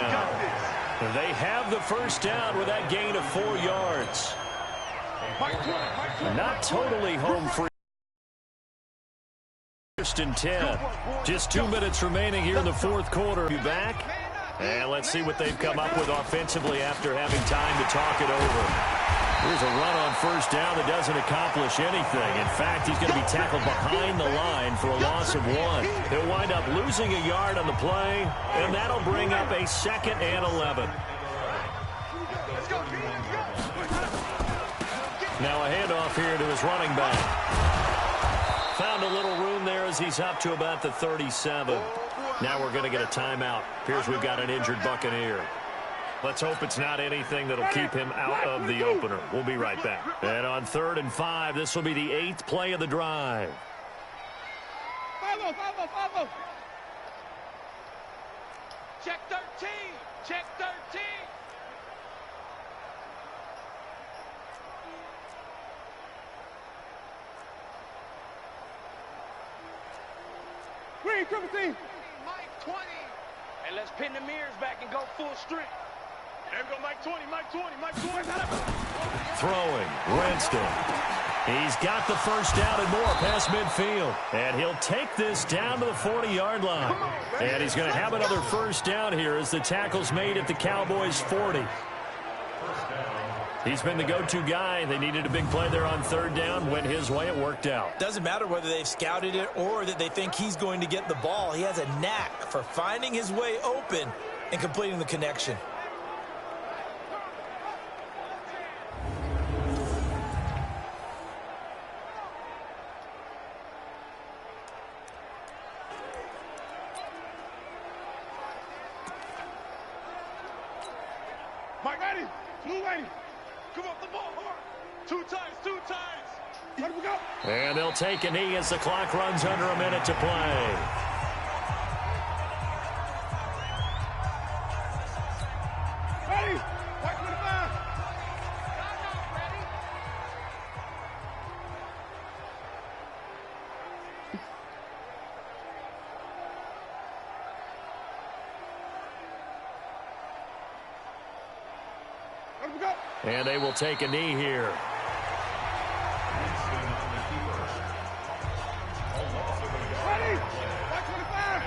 They have the first down with that gain of 4 yards. Not totally home free. First and 10. Just 2 minutes remaining here in the fourth quarter. Be back. And let's see what they've come up with offensively after having time to talk it over. Here's a run on first down that doesn't accomplish anything. In fact, he's going to be tackled behind the line for a loss of 1. He'll wind up losing a yard on the play, and that'll bring up a 2nd and 11. Now a handoff here to his running back. Found a little room there as he's up to about the 37. Now we're going to get a timeout. Appears we've got an injured Buccaneer. Let's hope it's not anything that'll keep him out of the opener. We'll be right back. And on 3rd and 5, this will be the 8th play of the drive. Follow. Check 13. Check 13. Green, triple team. Mike 20. And let's pin the mirrors back and go full strength. There we go, Mike 20, Mike 20, Mike 20. Throwing, Winston. He's got the first down and more past midfield. And he'll take this down to the 40-yard line. And he's going to have another first down here as the tackle's made at the Cowboys' 40. He's been the go-to guy. They needed a big play there on 3rd down. Went his way. It worked out. Doesn't matter whether they've scouted it or that they think he's going to get the ball. He has a knack for finding his way open and completing the connection. Mike, ready? Blue ready. Come up the ball hard. 2 times, 2 times. Let we go. And they'll take a knee as the clock runs under a minute to play. Ready? White 25. Ready? Let we go. And they will take a knee here. Ready? White 25.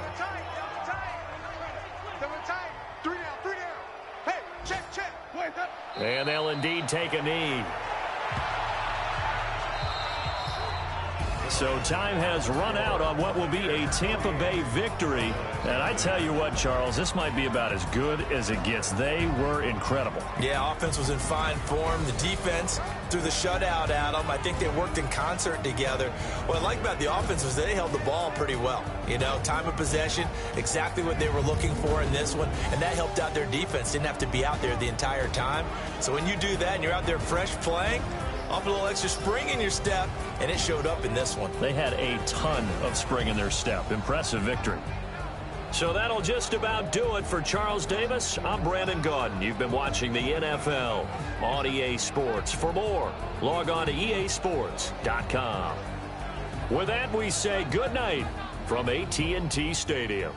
Double tight. Double tight. 3 down, 3 down. Hey, check. Wait up. And they'll indeed take a knee. So time has run out on what will be a Tampa Bay victory. And I tell you what, Charles, this might be about as good as it gets. They were incredible. Yeah, offense was in fine form. The defense threw the shutout at them. I think they worked in concert together. What I like about the offense was they held the ball pretty well. You know, time of possession, exactly what they were looking for in this one. And that helped out their defense. Didn't have to be out there the entire time. So when you do that and you're out there fresh playing, off a little extra spring in your step, and it showed up in this one. They had a ton of spring in their step. Impressive victory. So that'll just about do it for Charles Davis. I'm Brandon Gaudin. You've been watching the NFL on EA Sports. For more, log on to easports.com. With that, we say good night from AT&T Stadium.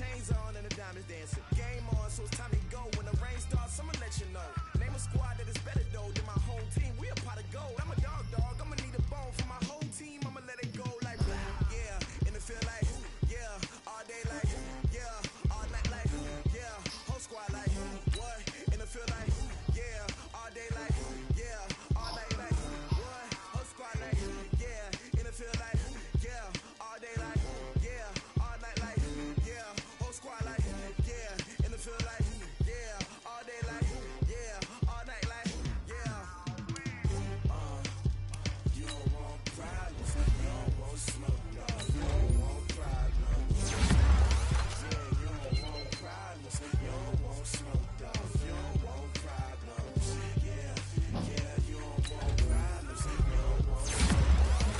chains on and the diamonds dancing. Game on, so it's time to go. When the rain starts, I'ma let you know. Name a squad that is better though than my home team. We a pot of gold. I'm a dog. I'ma need a bone for my whole team. I'ma let it go like yeah. In the field like yeah. All day like yeah. All night like yeah. Whole squad like what? In the field like yeah. All day like yeah. All night like what? Whole squad like yeah. In the field like yeah. All day like yeah. All night like yeah. Whole squad like yeah. In the field like yeah. All day like yeah. All night like yeah. You don't want problems. You don't want smoke, no. You don't want problems. Yeah, you don't want problems. You don't want smoke, dog. You don't want problems. Yeah, you don't want problems. You don't want smoke,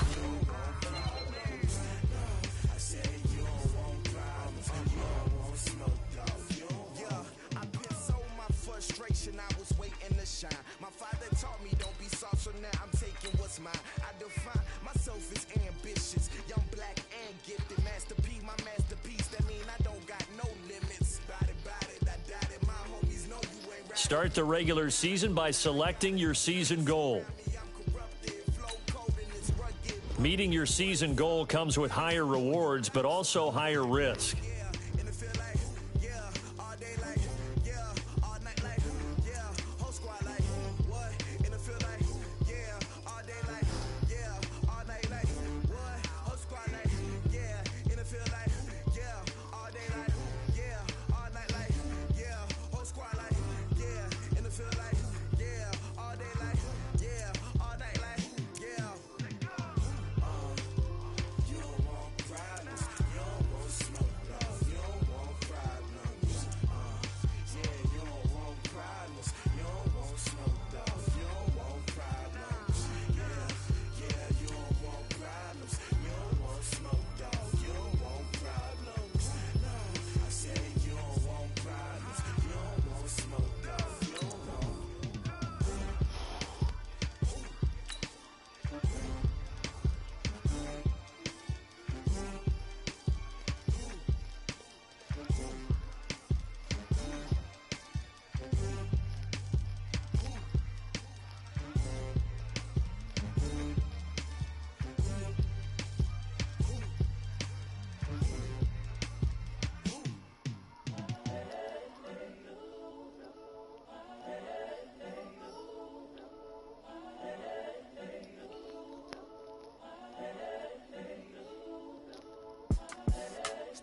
dog. You don't want problems. No, I said you don't want problems. You don't want smoke, dog. You don't want. I pissed so my frustration. I was waiting to shine. My father taught me don't be soft, so now I'm taking what's mine. I define myself as ambitious, young, black, and gifted. Master P, my masterpiece. That mean I don't got no limits. Bout it, I doubt it. My homies know you ain't right. Start the regular season by selecting your season goal. Meeting your season goal comes with higher rewards, but also higher risk.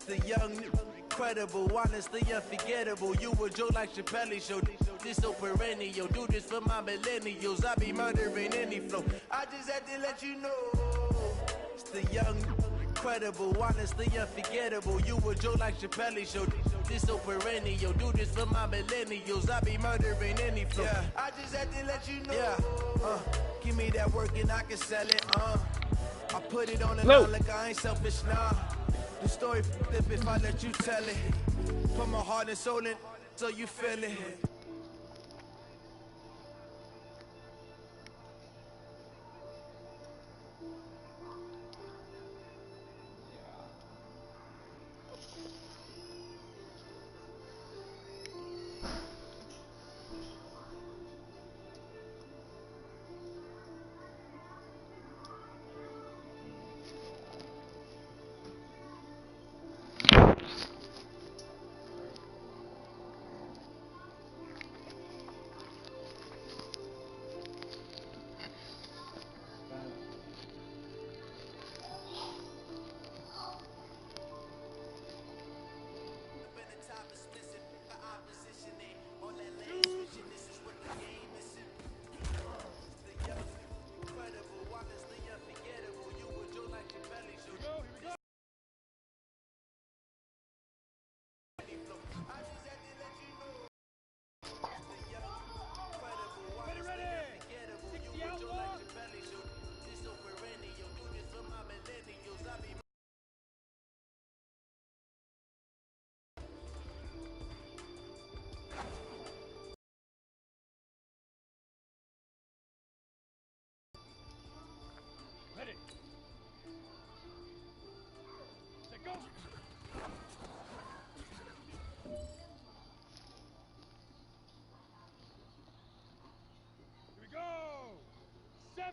The young, incredible, honestly unforgettable. You a joke like Chappelle show. This so perennial. Do this for my millennials. I be murdering any flow. I just had to let you know. It's the young, incredible, honestly unforgettable. You a joke like Chappelle show. This so perennial. Do this for my millennials. I be murdering any flow. Yeah. I just had to let you know. Yeah. Give me that work and I can sell it. I put it on the line like I ain't selfish, nah. The story flip if I let you tell it. Put my heart and soul in so you feel it.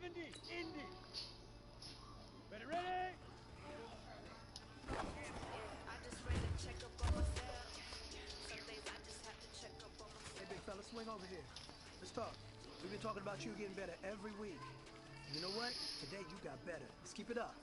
Indy. Ready? Hey, big fella, swing over here. Let's talk. We've been talking about you getting better every week. You know what? Today you got better. Let's keep it up.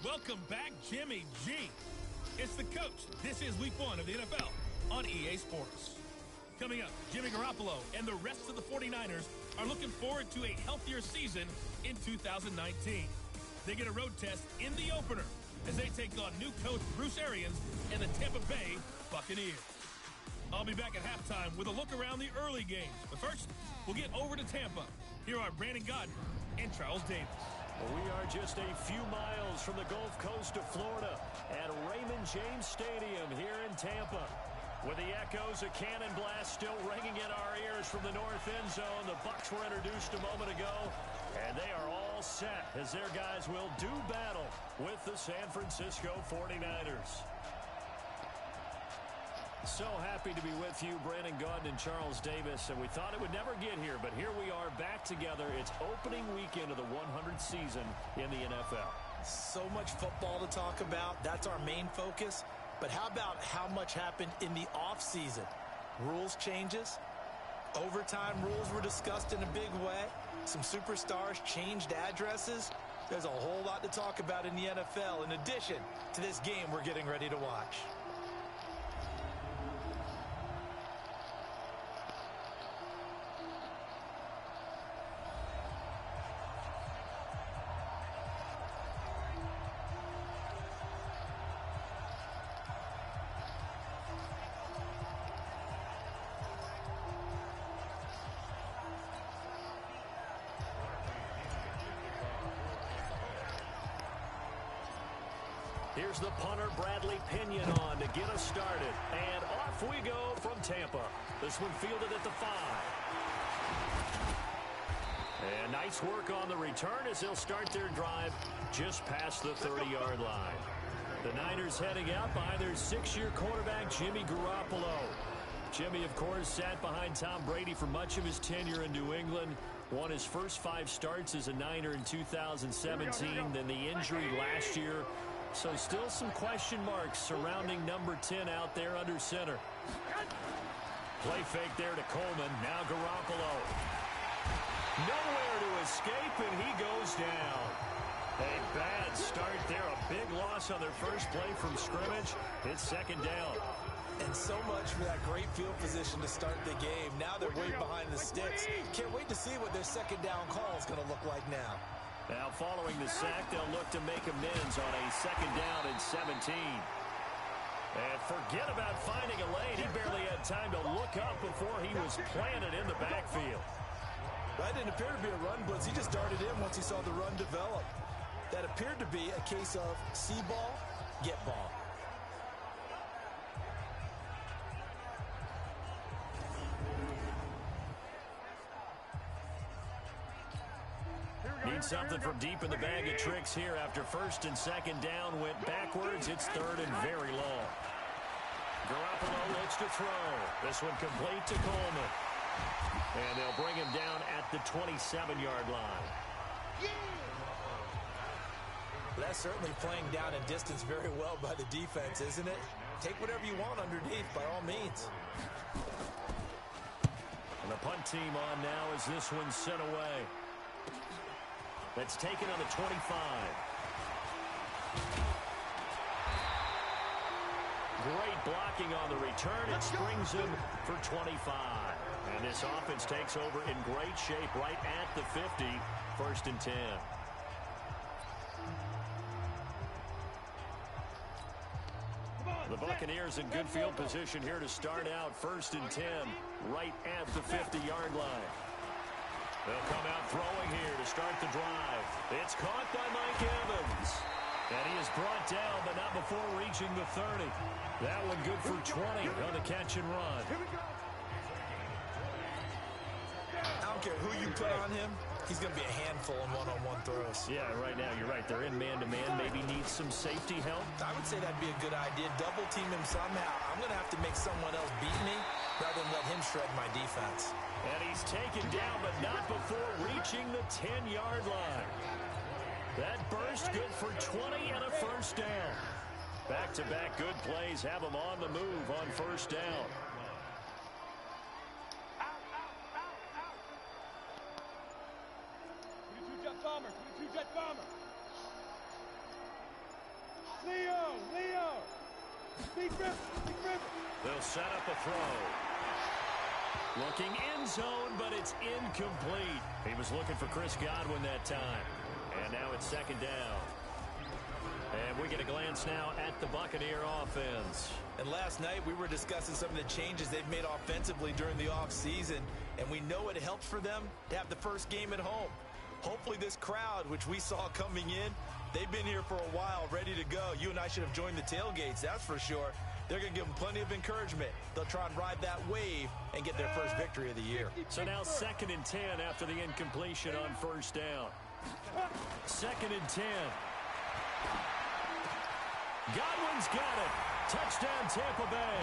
Welcome back, Jimmy G. It's the coach. This is week 1 of the NFL on EA Sports. Coming up, Jimmy Garoppolo and the rest of the 49ers are looking forward to a healthier season in 2019. They get a road test in the opener as they take on new coach Bruce Arians and the Tampa Bay Buccaneers. I'll be back at halftime with a look around the early games. But first, we'll get over to Tampa. Here are Brandon Gaudin and Charles Davis. We are just a few miles from the Gulf Coast of Florida at Raymond James Stadium here in Tampa. With the echoes of cannon blast still ringing in our ears from the north end zone, the Bucs were introduced a moment ago, and they are all set as their guys will do battle with the San Francisco 49ers. So happy to be with you, Brandon Gaudin and Charles Davis, and we thought it would never get here, but here we are back together. It's opening weekend of the 100th season in the NFL. So much football to talk about. That's our main focus. But how about how much happened in the offseason? Rules changes. Overtime rules were discussed in a big way. Some superstars changed addresses. There's a whole lot to talk about in the NFL in addition to this game we're getting ready to watch. Here's the punter, Bradley Pinion, on to get us started. And off we go from Tampa. This one fielded at the 5. And nice work on the return as they'll start their drive just past the 30-yard line. The Niners heading out by their 6-year quarterback, Jimmy Garoppolo. Jimmy, of course, sat behind Tom Brady for much of his tenure in New England. Won his first 5 starts as a Niner in 2017, then the injury last year. So still some question marks surrounding number 10 out there under center. Play fake there to Coleman. Now Garoppolo. Nowhere to escape, and he goes down. A bad start there. A big loss on their first play from scrimmage. It's second down. And so much for that great field position to start the game. Now they're way behind the sticks. Can't wait to see what their second down call is going to look like now. Now following the sack, they'll look to make amends on a second down and 17. And forget about finding a lane. He barely had time to look up before he was planted in the backfield. That didn't appear to be a run blitz. He just darted in once he saw the run develop. That appeared to be a case of see ball, get ball. Need something from deep in the bag of tricks here after first and second down went backwards. It's third and very long. Garoppolo looks to throw. This one complete to Coleman. And they'll bring him down at the 27-yard line. That's certainly playing down in distance very well by the defense, isn't it? Take whatever you want underneath, by all means. And the punt team on now as this one's sent away. That's taken on the 25. Great blocking on the return. It springs him for 25. And this offense takes over in great shape right at the 50. First and 10. The Buccaneers in good field position here to start out. First and 10 right at the 50-yard line. They'll come out throwing here to start the drive. It's caught by Mike Evans. And he is brought down, but not before reaching the 30. That one good for 20 on the catch and run. I don't care who you put on him. He's going to be a handful in one-on-one throws. Yeah, right now you're right. They're in man-to-man. Maybe needs some safety help. I would say that'd be a good idea. Double team him somehow. I'm going to have to make someone else beat me rather than let him shred my defense. And he's taken down, but not before reaching the 10-yard line. That burst good for 20 and a first down. Back-to-back good plays have him on the move on first down. They'll set up a throw. Looking end zone, but it's incomplete. He was looking for Chris Godwin that time. And now it's second down. And we get a glance now at the Buccaneer offense. And last night we were discussing some of the changes they've made offensively during the offseason. And we know it helps for them to have the first game at home. Hopefully this crowd, which we saw coming in, they've been here for a while, ready to go. You and I should have joined the tailgates, that's for sure. They're going to give them plenty of encouragement. They'll try and ride that wave and get their first victory of the year. So now second and 10 after the incompletion on first down. Second and 10. Godwin's got it. Touchdown Tampa Bay.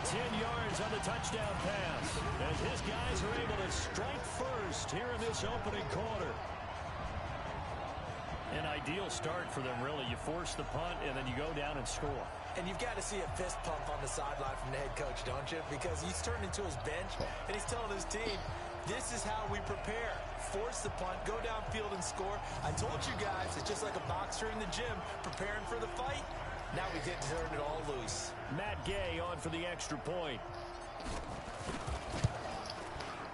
10 yards on the touchdown pass. As his guys are able to strike first here in this opening quarter. An ideal start for them, really. You force the punt, and then you go down and score. And you've got to see a fist pump on the sideline from the head coach, don't you? Because he's turned into his bench, and he's telling his team, this is how we prepare. Force the punt, go downfield and score. I told you guys, it's just like a boxer in the gym preparing for the fight. Now we get to turn it all loose. Matt Gay on for the extra point.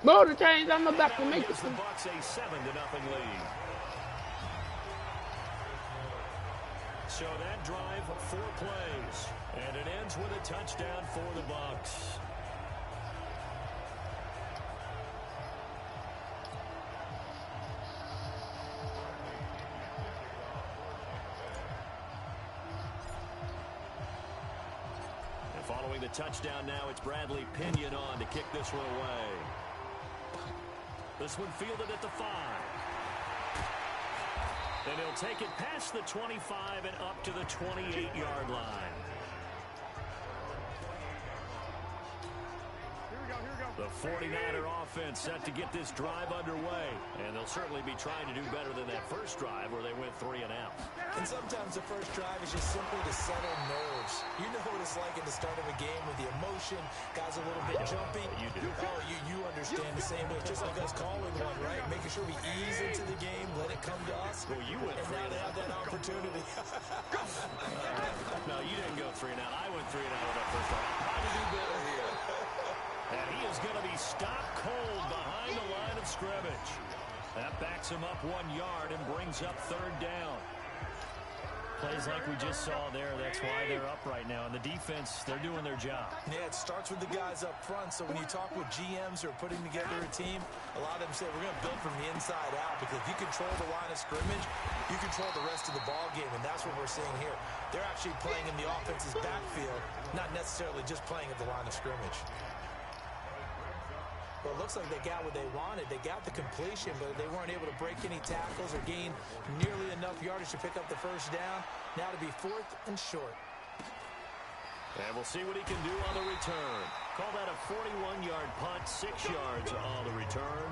Motor Chains, I'm about to make it. The Bucs a 7-0 lead. So that drive, 4 plays, and it ends with a touchdown for the Bucs. And following the touchdown now, it's Bradley Pinion on to kick this one away. This one fielded at the 5. And he'll take it past the 25 and up to the 28-yard line. The 49er offense set to get this drive underway. And they'll certainly be trying to do better than that first drive where they went 3 and out. And sometimes the first drive is just simply to settle nerves. You know what it's like at the start of a game with the emotion. Guys a little bit jumpy. You do. Oh, you understand the same way. Just like us calling one, right? Making sure we ease into the game, let it come to us. Well, you went 3 and now they have that opportunity. No, you didn't go 3 and out. I went 3 and out on that first drive. How to do better here. And he is going to be stopped cold behind the line of scrimmage. That backs him up 1 yard and brings up third down. Play Plays like we just saw there. That's why they're up right now. And the defense, they're doing their job. Yeah, it starts with the guys up front. So when you talk with GMs who are putting together a team, a lot of them say we're going to build from the inside out, because if you control the line of scrimmage, you control the rest of the ball game, and that's what we're seeing here. They're actually playing in the offense's backfield, not necessarily just playing at the line of scrimmage. Well, it looks like they got what they wanted. They got the completion, but they weren't able to break any tackles or gain nearly enough yardage to pick up the first down. Now to be 4th and short. And we'll see what he can do on the return. Call that a 41-yard punt, 6 yards on the return.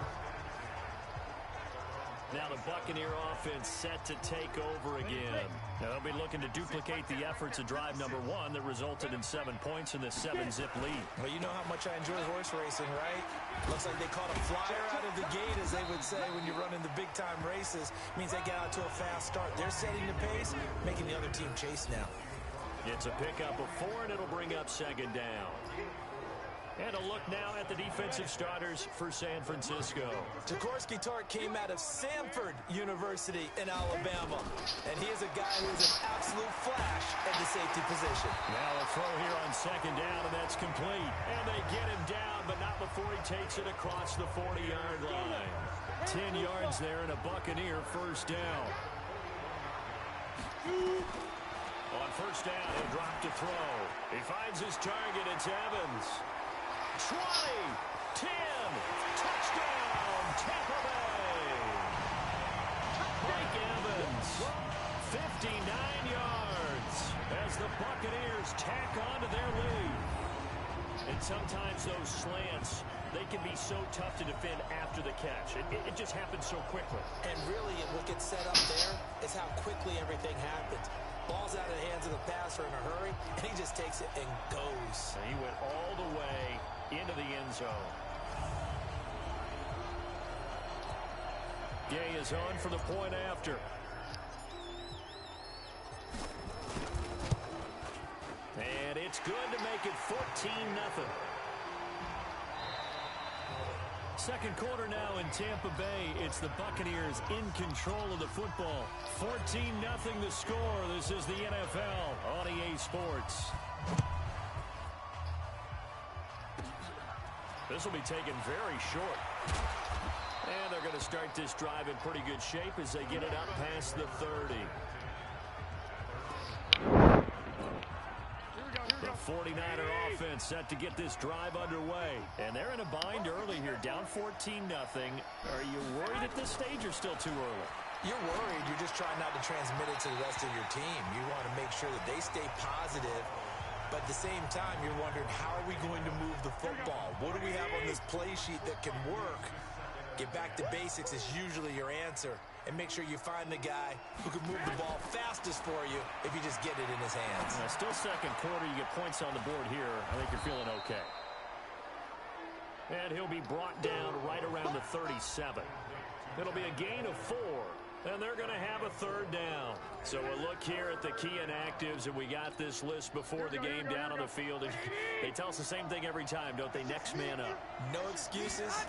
Now the Buccaneer offense set to take over again. Now they'll be looking to duplicate the efforts of drive number 1 that resulted in 7 points in the 7-zip lead. Well, you know how much I enjoy horse racing, right? Looks like they caught a flyer out of the gate, as they would say when you're running the big-time races. Means they get out to a fast start. They're setting the pace, making the other team chase now. It's a pickup of 4, and it'll bring up 2nd down. And a look now at the defensive starters for San Francisco. Jaworski Tartt came out of Samford University in Alabama. And he is a guy who is an absolute flash at the safety position. Now a throw here on 2nd down, and that's complete. And they get him down, but not before he takes it across the 40-yard line. 10 yards there and a Buccaneer first down. On first down, he'll drop to throw. He finds his target. It's Evans. 20, 10, touchdown, Tampa Bay. Mike Evans, 59 yards as the Buccaneers tack on to their lead. And sometimes those slants, they can be so tough to defend after the catch. It just happens so quickly. And really, what gets set up there is how quickly everything happens. Ball's out of the hands of the passer in a hurry, and he just takes it and goes. And he went all the way into the end zone. Gay is on for the point after. And it's good to make it 14-0. Second quarter now in Tampa Bay. It's the Buccaneers in control of the football. 14-0 the score. This is the NFL on EA Sports. This will be taken very short. And they're going to start this drive in pretty good shape as they get it up past the 30. The 49er offense set to get this drive underway. And they're in a bind early here, down 14-0. Are you worried at this stage or still too early? You're worried. You're just trying not to transmit it to the rest of your team. You want to make sure that they stay positive. But at the same time, you're wondering, how are we going to move the football? What do we have on this play sheet that can work? Get back to basics is usually your answer. And make sure you find the guy who can move the ball fastest for you if you just get it in his hands. Still second quarter. You get points on the board here. I think you're feeling okay. And he'll be brought down right around the 37. It'll be a gain of 4. And they're going to have a 3rd down. So a look here at the key inactives, and we got this list before the game down on the field. And they tell us the same thing every time, don't they? Next man up. No excuses.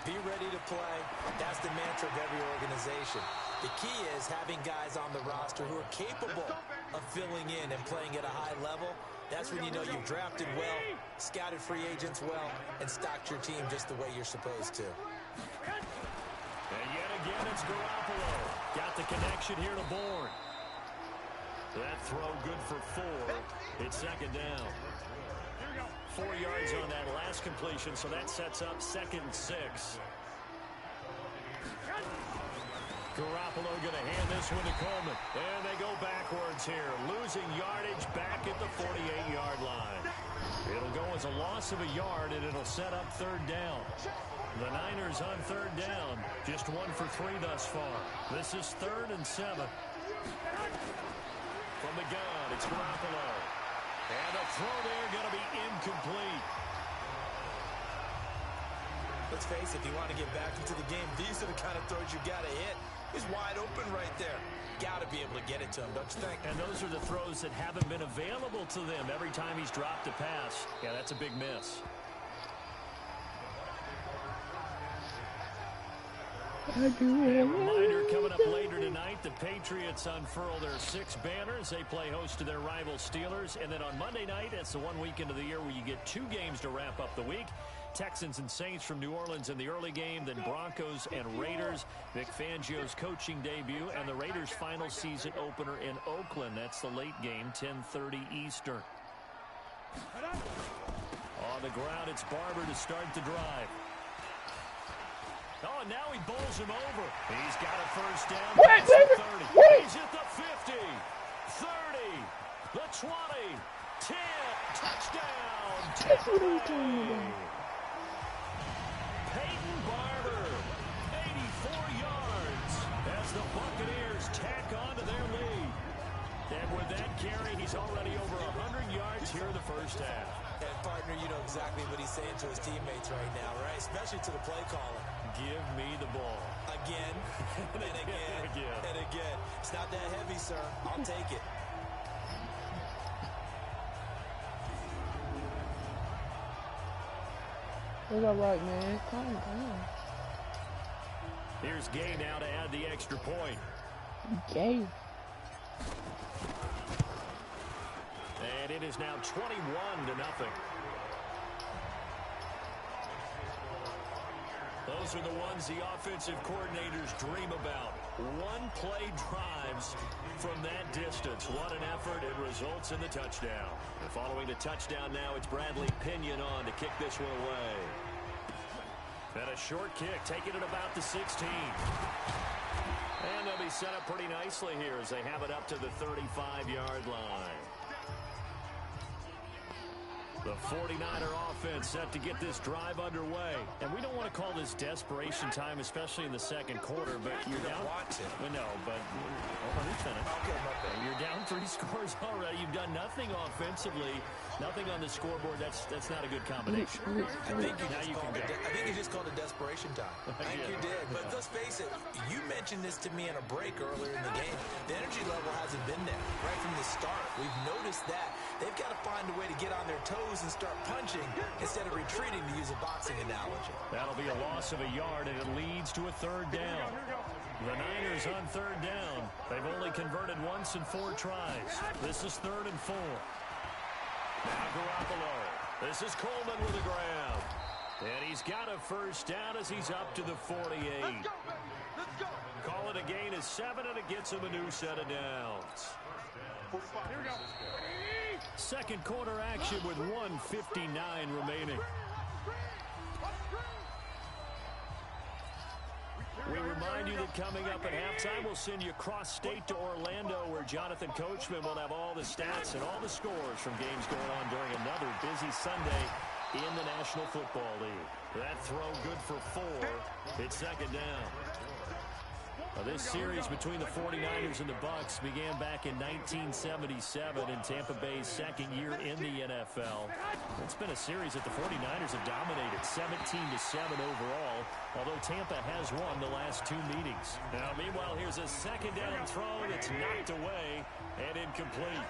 Be ready to play. That's the mantra of every organization. The key is having guys on the roster who are capable of filling in and playing at a high level. That's when you know you've drafted well, scouted free agents well, and stocked your team just the way you're supposed to. And yet again, it's Garoppolo. Got the connection here to Bourne. That throw good for 4. It's 2nd down. 4 yards on that last completion, so that sets up 2nd and 6. Garoppolo going to hand this one to Coleman. And they go backwards here, losing yardage back at the 48-yard line. It'll go as a loss of a yard, and it'll set up 3rd down. The Niners on 3rd down, just 1 for 3 thus far. This is 3rd and 7. From the gun, it's Garoppolo. And the throw there going to be incomplete. Let's face it, if you want to get back into the game, these are the kind of throws you got to hit. He's wide open right there. Got to be able to get it to him, don't you think? And those are the throws that haven't been available to them every time he's dropped a pass. Yeah, that's a big miss. I do And a reminder coming up later tonight, the Patriots unfurl their 6 banners. They play host to their rival Steelers. And then on Monday night, it's the one weekend of the year where you get 2 games to wrap up the week. Texans and Saints from New Orleans in the early game, then Broncos and Raiders. Vic Fangio's coaching debut and the Raiders' final season opener in Oakland. That's the late game, 10:30 Eastern. On the ground, it's Barber to start the drive. Oh, and now he bowls him over. He's got a first down. Wait, 30. He's at the 50, 30, the 20, 10, touchdown. That's what I'm talking about. Peyton Barber, 84 yards as the Buccaneers tack on to their lead. And with that carry, he's already over 100 yards here in the first half. And partner, you know exactly what he's saying to his teammates right now, right? Especially to the play caller. Give me the ball. Again, and again, and again. It's not that heavy, sir. I'll take it. It's all right, man. Calm down. Here's Gay now to add the extra point. Gay. And it is now 21-0. Those are the ones the offensive coordinators dream about. One-play drives from that distance. What an effort. It results in the touchdown. And following the touchdown now, it's Bradley Pinion on to kick this one away. And a short kick, taking it about the 16. And they'll be set up pretty nicely here as they have it up to the 35-yard line. The 49er offense set to get this drive underway. And we don't want to call this desperation time, especially in the second quarter, but you're down. We know, but hold on a minute. You're down 3 scores already. You've done nothing offensively, nothing on the scoreboard. That's not a good combination. I think you just called it desperation time. I think you did. But let's face it, you mentioned this to me in a break earlier in the game. The energy level hasn't been there right from the start. We've noticed that. They've got to find a way to get on their toes and start punching instead of retreating, to use a boxing analogy. That'll be a loss of a yard, and it leads to a 3rd down. The Niners on 3rd down. They've only converted once in 4 tries. This is 3rd and 4. Now Garoppolo. This is Coleman with the grab. And he's got a first down as he's up to the 48. Let's go. Call it a gain of 7, and it gets him a new set of downs. Here we go. Second quarter action with 1:59 remaining. We remind you that coming up at halftime, we'll send you cross-state to Orlando, where Jonathan Coachman will have all the stats and all the scores from games going on during another busy Sunday in the National Football League. That throw good for 4. It's 2nd down. This series between the 49ers and the Bucs began back in 1977 in Tampa Bay's 2nd year in the NFL. It's been a series that the 49ers have dominated, 17-7 overall, although Tampa has won the last 2 meetings. Now, meanwhile, here's a 2nd down throw that's knocked away and incomplete.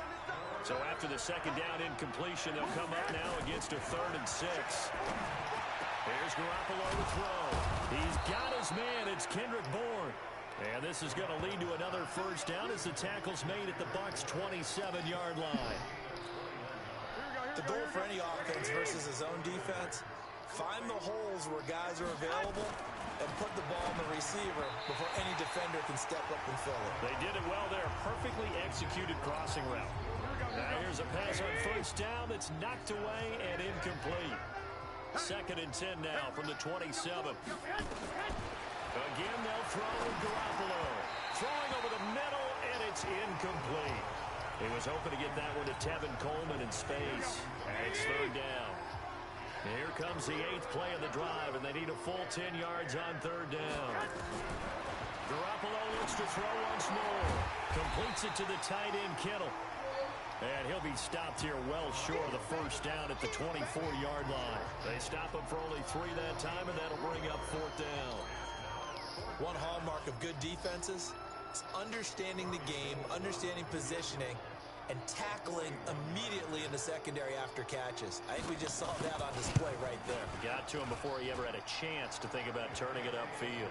So after the 2nd down incompletion, they'll come up now against a 3rd and 6. Here's Garoppolo to throw. He's got his man. It's Kendrick Bourne. And this is going to lead to another first down as the tackle's made at the Bucs' 27-yard line. The goal for any offense versus his own defense, find the holes where guys are available and put the ball on the receiver before any defender can step up and fill it. They did it well there. Perfectly executed crossing route. Now here's a pass on first down that's knocked away and incomplete. 2nd and 10 now from the 27. Again, they'll throw Garoppolo. Throwing over the middle, and it's incomplete. He was hoping to get that one to Tevin Coleman in space. And it's 3rd down. Here comes the 8th play of the drive, and they need a full 10 yards on 3rd down. Garoppolo looks to throw once more. Completes it to the tight end, Kittle. And he'll be stopped here well short of the first down at the 24-yard line. They stop him for only 3 that time, and that'll bring up 4th down. One hallmark of good defenses is understanding the game, understanding positioning, and tackling immediately in the secondary after catches. I think we just saw that on display right there. Got to him before he ever had a chance to think about turning it upfield.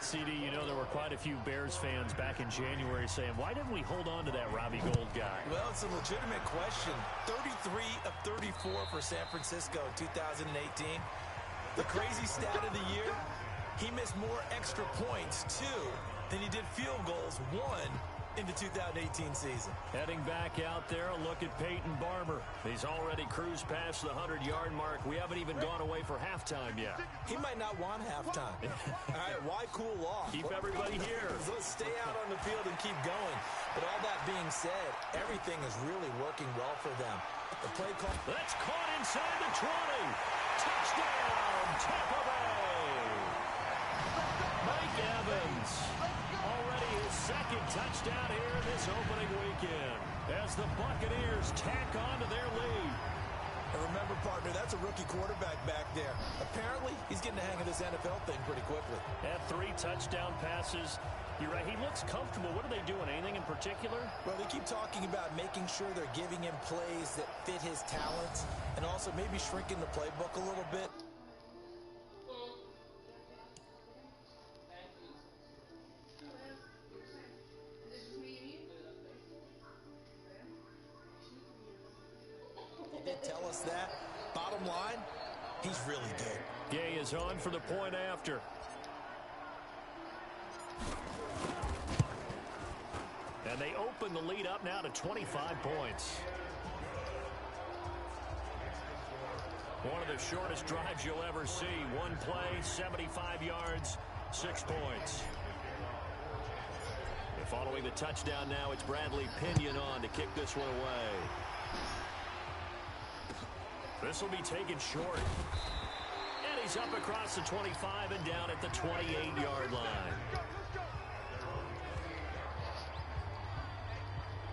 CD, you know there were quite a few Bears fans back in January saying, why didn't we hold on to that Robbie Gould guy? Well, it's a legitimate question. 33 of 34 for San Francisco in 2018. The crazy stat of the year, he missed more extra points, 2, than he did field goals, 1, in the 2018 season. Heading back out there, a look at Peyton Barber. He's already cruised past the 100-yard mark. We haven't even gone away for halftime yet. He might not want halftime. All right, why cool off? Keep everybody here. Let's stay out on the field and keep going. But all that being said, everything is really working well for them. The play call. That's caught inside the 20. Touchdown, Tampa Bay. Mike Evans. Already his second touchdown here this opening weekend as the Buccaneers tack on to their lead. And remember, partner, that's a rookie quarterback back there. Apparently, he's getting the hang of this NFL thing pretty quickly. Had 3 touchdown passes. You're right, he looks comfortable. What are they doing? Anything in particular? Well, they keep talking about making sure they're giving him plays that fit his talents and also maybe shrinking the playbook a little bit. They did tell us that. Bottom line, he's really good. Gay is on for the point after. And they open the lead up now to 25 points. One of the shortest drives you'll ever see. One play, 75 yards, 6 points. And following the touchdown now, it's Bradley Pinion on to kick this one away. This will be taken short. And he's up across the 25 and down at the 28-yard line.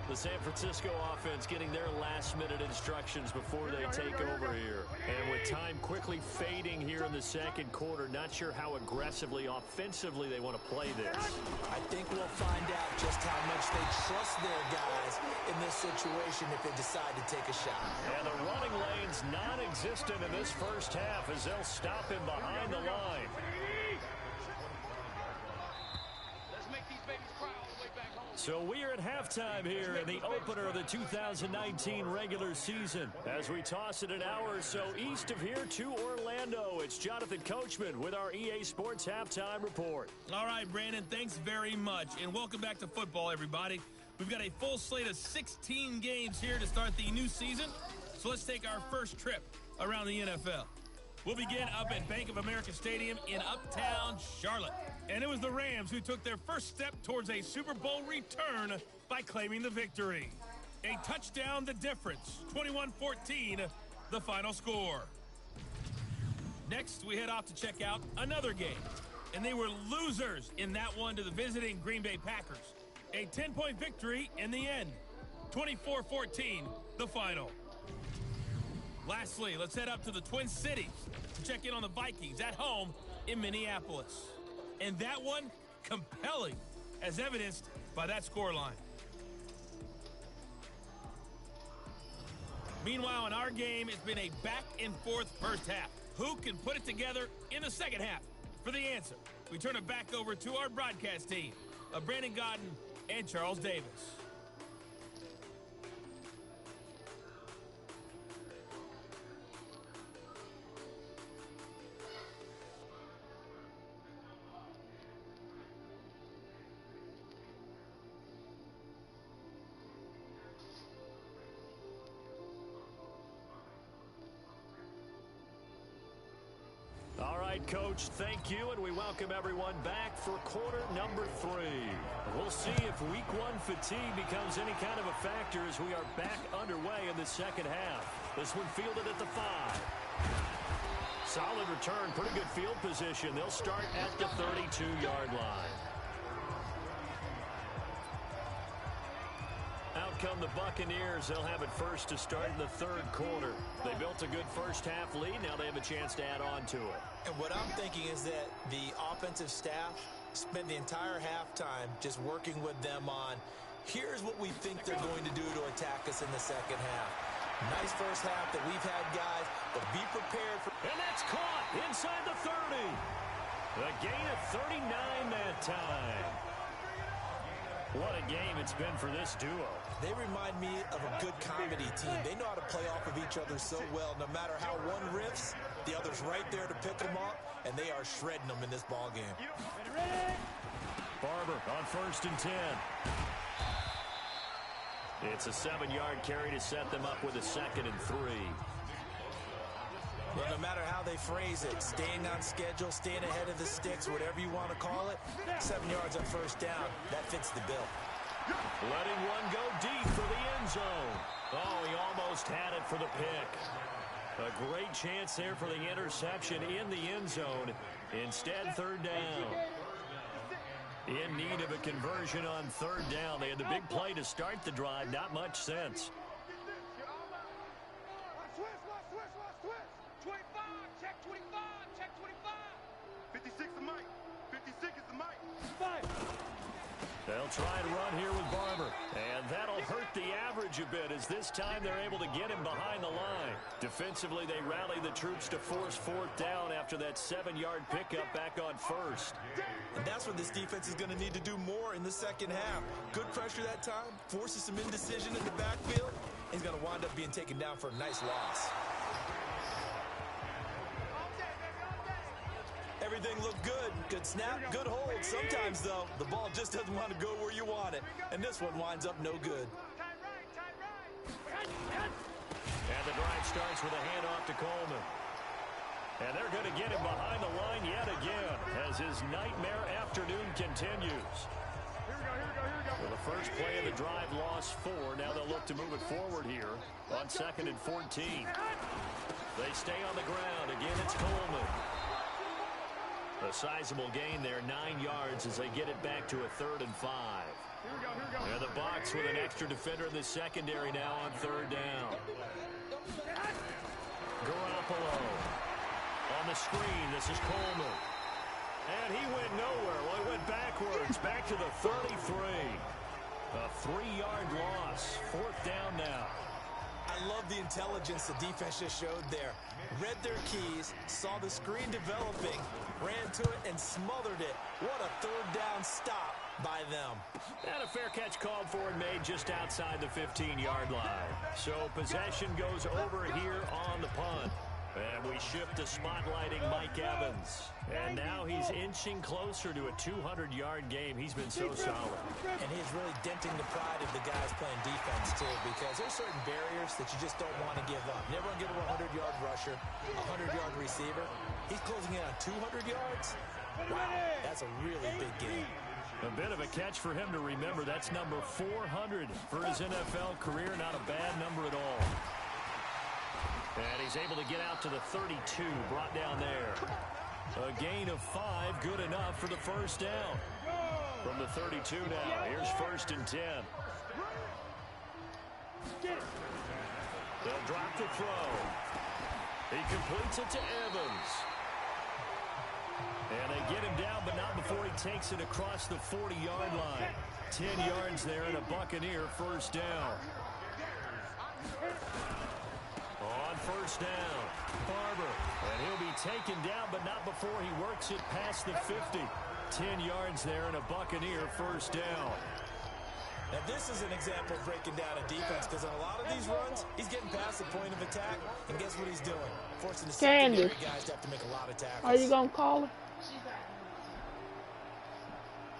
The San Francisco offense getting their last-minute instructions before they take over here. And with time quickly fading here in the second quarter, not sure how aggressively, offensively they want to play this. I think we'll find out just how much they trust their guys in this situation if they decide to take a shot. And the running lane's non-existent in this first half as they'll stop him behind the line. So we are at halftime here in the opener of the 2019 regular season. As we toss it an hour or so east of here to Orlando, it's Jonathan Coachman with our EA Sports Halftime Report. All right, Brandon, thanks very much. And welcome back to football, everybody. We've got a full slate of 16 games here to start the new season. So let's take our first trip around the NFL. We'll begin up at Bank of America Stadium in Uptown Charlotte. And it was the Rams who took their first step towards a Super Bowl return by claiming the victory. A touchdown the difference, 21-14, the final score. Next, we head off to check out another game. And they were losers in that one to the visiting Green Bay Packers. A 10-point victory in the end, 24-14, the final. Lastly, let's head up to the Twin Cities to check in on the Vikings at home in Minneapolis. And that one, compelling, as evidenced by that scoreline. Meanwhile, in our game, it's been a back-and-forth first half. Who can put it together in the second half? For the answer, we turn it back over to our broadcast team of Brandon Godden and Charles Davis. All right, Coach, thank you, and we welcome everyone back for quarter number 3. We'll see if week 1 fatigue becomes any kind of a factor as we are back underway in the second half. This one fielded at the 5. Solid return, pretty good field position. They'll start at the 32-yard line. Out come the Buccaneers. They'll have it first to start in the third quarter. They built a good first half lead. Now they have a chance to add on to it. And what I'm thinking is that the offensive staff spent the entire halftime just working with them on, here's what we think they're going to do to attack us in the second half. Nice first half that we've had, guys, but be prepared for... And that's caught inside the 30. A gain of 39 that time. What a game it's been for this duo. They remind me of a good comedy team. They know how to play off of each other so well. No matter how one riffs, the other's right there to pick them up, and they are shredding them in this ball game. Barber on 1st and 10. It's a 7-yard carry to set them up with a 2nd and 3. Well, no matter how they phrase it, staying on schedule, staying ahead of the sticks, whatever you want to call it, 7 yards on 1st down, that fits the bill. Letting one go deep for the end zone. Oh, he almost had it for the pick. A great chance there for the interception in the end zone. Instead, 3rd down. In need of a conversion on 3rd down. They had the big play to start the drive. Not much sense. 25, check 25, check 25. 56 is Mike. 56 is the Mike. 5. They'll try and run here with Barber. And that'll hurt the average a bit as this time they're able to get him behind the line. Defensively, they rally the troops to force 4th down after that 7-yard pickup back on 1st. And that's what this defense is going to need to do more in the 2nd half. Good pressure that time, forces some indecision in the backfield. He's going to wind up being taken down for a nice loss. Everything looked good. Good snap, good hold. Sometimes, though, the ball just doesn't want to go where you want it. And this one winds up no good. And the drive starts with a handoff to Coleman. And they're going to get him behind the line yet again as his nightmare afternoon continues. Well, the first play of the drive lost 4. Now they'll look to move it forward here on 2nd and 14. They stay on the ground. Again, it's Coleman. A sizable gain there, 9 yards as they get it back to a 3rd and 5. And the Bucs with an extra defender in the secondary now on 3rd down. Garoppolo on the screen. This is Coleman. And he went nowhere. Well, he went backwards, back to the 33. A 3-yard loss. 4th down now. I love the intelligence the defense just showed there. Read their keys, saw the screen developing, ran to it, and smothered it. What a 3rd down stop by them. And a fair catch called for and made just outside the 15-yard line. So possession goes over here on the punt. And we shift to spotlighting Mike Evans. And now he's inching closer to a 200-yard game. He's been so solid. And he's really denting the pride of the guys playing defense, too, because there's certain barriers that you just don't want to give up. Never want to give up a 100-yard rusher, a 100-yard receiver. He's closing in on 200 yards. Wow, that's a really big game. A bit of a catch for him to remember. That's number 400 for his NFL career. Not a bad number at all. And he's able to get out to the 32, brought down there. A gain of 5, good enough for the 1st down. From the 32 now, here's 1st and 10. They'll drop the throw. He completes it to Evans. And they get him down, but not before he takes it across the 40-yard line. 10 yards there and a Buccaneer 1st down. On 1st down, Barber. And he'll be taken down, but not before he works it past the 50. 10 yards there and a Buccaneer 1st down. Now, this is an example of breaking down a defense, because on a lot of these runs, he's getting past the point of attack, and guess what he's doing? Forcing the secondary guys to have to make a lot of tackles. Are you going to call her?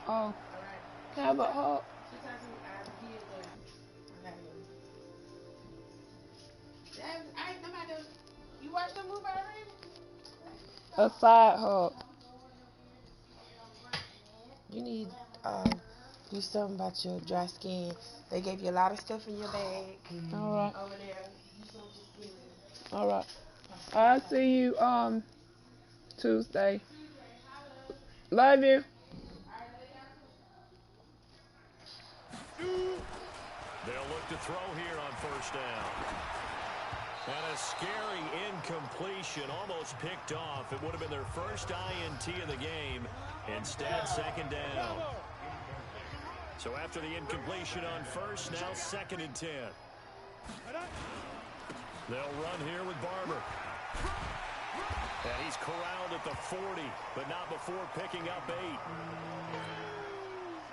Oh. Can I have a hug? You watched the movie already? A side hug. You need do something about your dry skin. They gave you a lot of stuff in your bag. All right. Over there. All right. I'll see you Tuesday. Love you. They'll look to throw here on 1st down. And a scary incompletion, almost picked off. It would have been their first INT of the game. Instead, 2nd down. So after the incompletion on 1st, now 2nd and 10. They'll run here with Barber. And he's corralled at the 40, but not before picking up 8.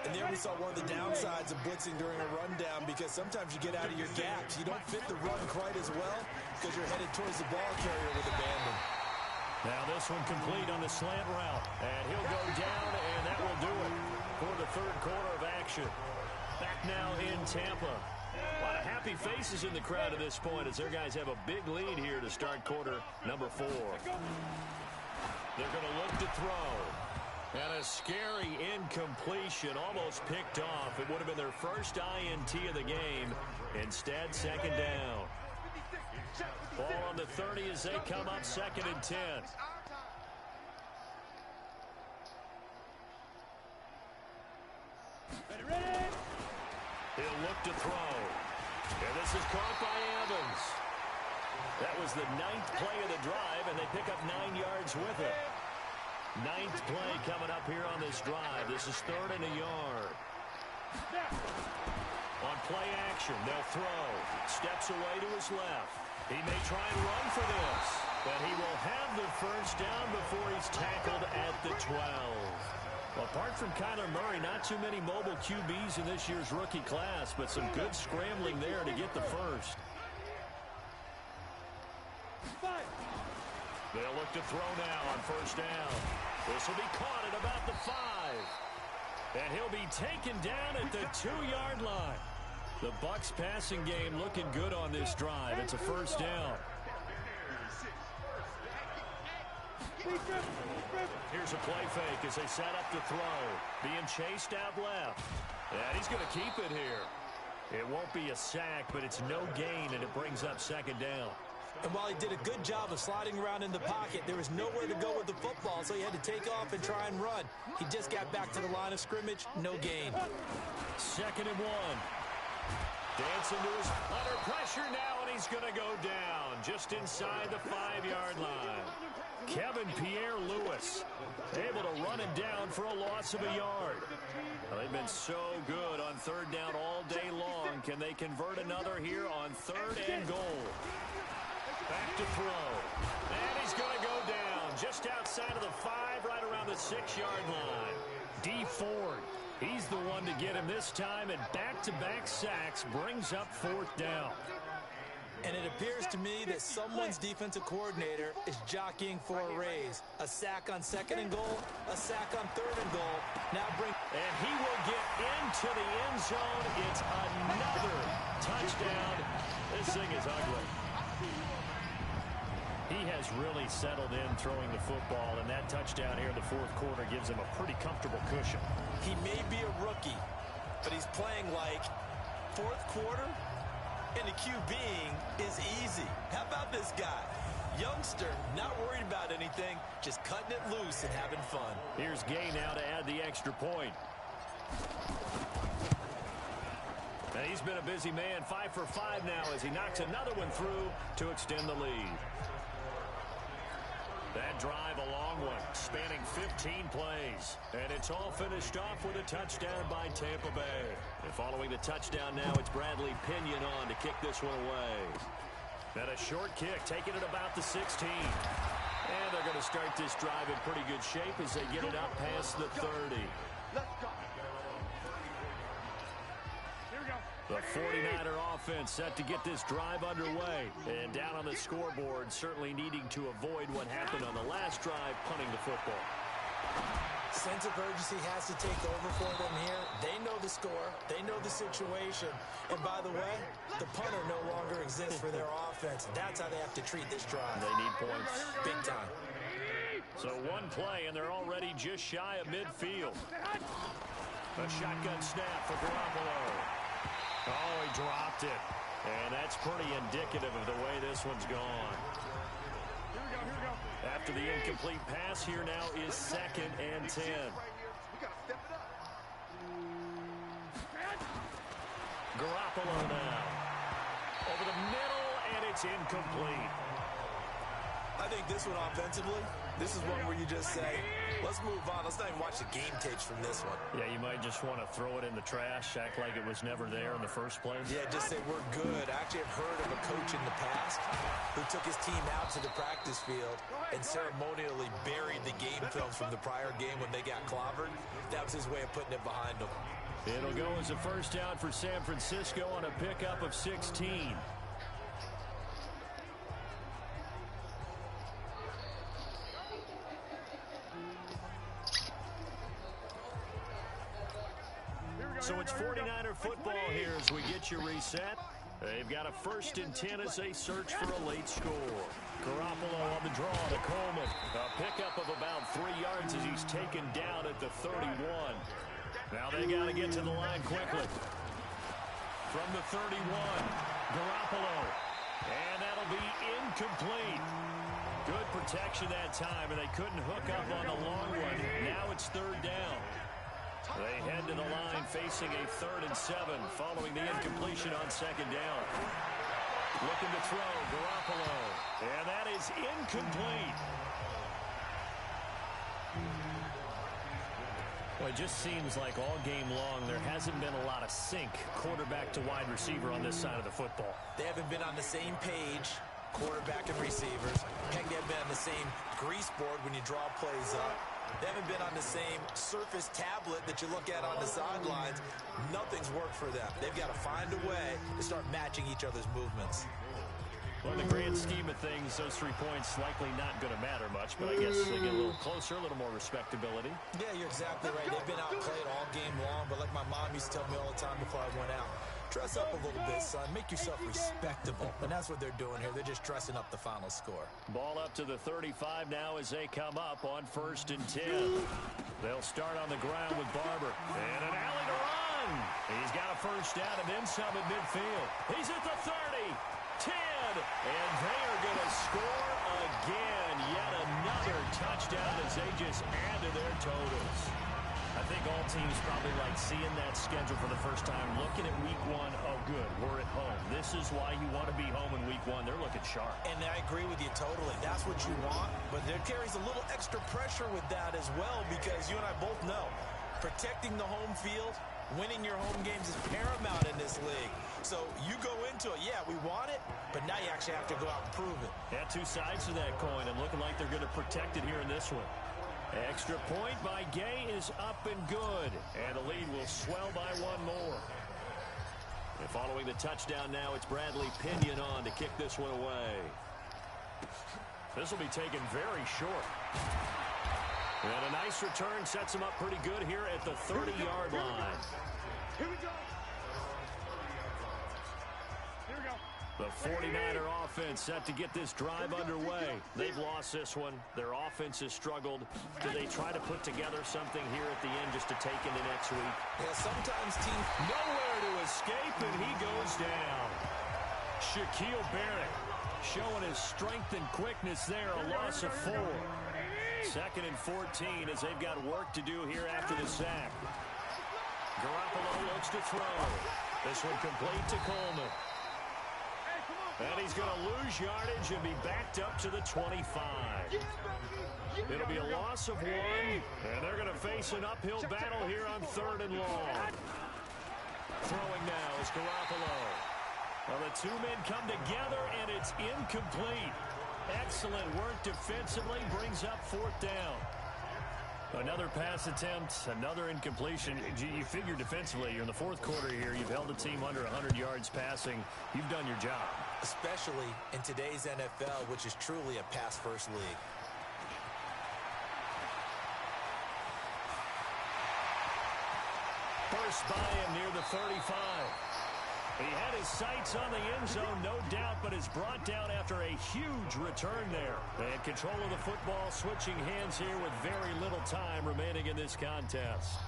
And there we saw one of the downsides of blitzing during a rundown, because sometimes you get out of your gaps. You don't fit the run quite as well because you're headed towards the ball carrier with abandon. Now this one complete on the slant route. And he'll go down, and that will do it for the third quarter of action. Back now in Tampa. A lot of happy faces in the crowd at this point as their guys have a big lead here to start quarter number 4. They're going to look to throw. And a scary incompletion, almost picked off. It would have been their first INT of the game. Instead, second down. Ball on the 30 as they come up 2nd and 10. He'll look to throw. And this is caught by Evans. That was the 9th play of the drive, and they pick up 9 yards with it. 9th play coming up here on this drive. This is 3rd and a yard. On play action, they'll throw. Steps away to his left. He may try and run for this, but he will have the first down before he's tackled at the 12. Well, apart from Kyler Murray, not too many mobile QBs in this year's rookie class, but some good scrambling there to get the first. They'll look to throw now on first down. This will be caught at about the 5. And he'll be taken down at the 2-yard line. The Bucs passing game looking good on this drive. It's a first down. Here's a play fake as they set up to throw. Being chased out left. And he's going to keep it here. It won't be a sack, but it's no gain, and it brings up second down. And while he did a good job of sliding around in the pocket, there was nowhere to go with the football, so he had to take off and try and run. He just got back to the line of scrimmage, no gain. 2nd and 1. Dancing to his under pressure now, and he's going to go down just inside the 5-yard line. Kevin Pierre-Louis able to run it down for a loss of a yard. Well, they've been so good on 3rd down all day long. Can they convert another here on 3rd and goal? Back to throw. And he's going to go down just outside of the 5, right around the 6-yard line. D. Ford, he's the one to get him this time, and back-to-back sacks brings up 4th down. And it appears to me that someone's defensive coordinator is jockeying for a raise. A sack on 2nd and goal, a sack on 3rd and goal. Now bring... And he will get into the end zone. It's another touchdown. This thing is ugly. He has really settled in throwing the football, and that touchdown here in the 4th quarter gives him a pretty comfortable cushion. He may be a rookie, but he's playing like 4th quarter, and the QBing is easy. How about this guy? Youngster, not worried about anything, just cutting it loose and having fun. Here's Gay now to add the extra point. And he's been a busy man, 5 for 5 now as he knocks another one through to extend the lead. That drive, a long one, spanning 15 plays. And it's all finished off with a touchdown by Tampa Bay. And following the touchdown now, it's Bradley Pinion on to kick this one away. And a short kick, taking it about the 16. And they're going to start this drive in pretty good shape as they get it up past the 30. The 49er offense set to get this drive underway. And down on the scoreboard, certainly needing to avoid what happened on the last drive, punting the football. Sense of urgency has to take over for them here. They know the score. They know the situation. And by the way, the punter no longer exists for their offense. That's how they have to treat this drive. They need points. Big time. So one play, and they're already just shy of midfield. A shotgun snap for Garoppolo. Oh, he dropped it. And that's pretty indicative of the way this one's gone. After the incomplete pass, here now is 2nd and 10. Garoppolo now. Over the middle, and it's incomplete. I think this one offensively, this is one where you just say, let's move on. Let's not even watch the game tapes from this one. Yeah, you might just want to throw it in the trash, act like it was never there in the first place. Yeah, just say we're good. I actually have heard of a coach in the past who took his team out to the practice field and ceremonially buried the game films from the prior game when they got clobbered. That was his way of putting it behind them. It'll go as a first down for San Francisco on a pickup of 16. So it's 49er football here as we get you reset. They've got a 1st and 10 as they search for a late score. Garoppolo on the draw to Coleman. A pickup of about 3 yards as he's taken down at the 31. Now they got to get to the line quickly. From the 31, Garoppolo. And that'll be incomplete. Good protection that time, and they couldn't hook up on the long one. Now it's 3rd down. They head to the line facing a 3rd and 7 following the incompletion on 2nd down. Looking to throw, Garoppolo. And that is incomplete. Well, it just seems like all game long there hasn't been a lot of sync quarterback to wide receiver on this side of the football. They haven't been on the same page, quarterback and receivers. Heck, they haven't been on the same grease board when you draw plays up. They haven't been on the same Surface tablet that you look at on the sidelines. Nothing's worked for them. They've got to find a way to start matching each other's movements. Well, in the grand scheme of things, those 3 points likely not going to matter much, but I guess they get a little closer, a little more respectability. Yeah, you're exactly right. They've been outplayed all game long, but like my mom used to tell me all the time before I went out, dress up a little bit, son. Make yourself respectable. And that's what they're doing here. They're just dressing up the final score. Ball up to the 35 now as they come up on 1st and 10. They'll start on the ground with Barber. And an alley to run. He's got a 1st down and then some at midfield. He's at the 30. 10. And they are going to score again. Yet another touchdown as they just add to their totals. I think all teams probably like seeing that schedule for the first time, looking at week 1. Oh, good, we're at home. This is why you want to be home in week 1. They're looking sharp. And I agree with you totally. That's what you want, but there carries a little extra pressure with that as well because you and I both know protecting the home field, winning your home games is paramount in this league. So you go into it, yeah, we want it, but now you actually have to go out and prove it. Yeah, 2 sides to that coin, and looking like they're going to protect it here in this one. Extra point by Gay is up and good, and the lead will swell by 1 more. And following the touchdown now, it's Bradley Pinion on to kick this one away. This will be taken very short. And a nice return sets him up pretty good here at the 30-yard line. Here we go. Here we go. The 49er offense set to get this drive underway. They've lost this one. Their offense has struggled. Do they try to put together something here at the end just to take into next week? Yeah, sometimes teams nowhere to escape, and he goes down. Shaquille Barrett showing his strength and quickness there, a loss of 4. 2nd and 14 as they've got work to do here after the sack. Garoppolo looks to throw. This one complete to Coleman. And he's going to lose yardage and be backed up to the 25. It'll be a loss of 1, and they're going to face an uphill battle here on 3rd and long. Throwing now is Garoppolo. Well, the 2 men come together, and it's incomplete. Excellent work defensively, brings up 4th down. Another pass attempt, another incompletion. You figure defensively, you're in the 4th quarter here. You've held a team under 100 yards passing. You've done your job. Especially in today's NFL, which is truly a pass-first league. First by him near the 35. He had his sights on the end zone, no doubt, but is brought down after a huge return there. And control of the football switching hands here with very little time remaining in this contest.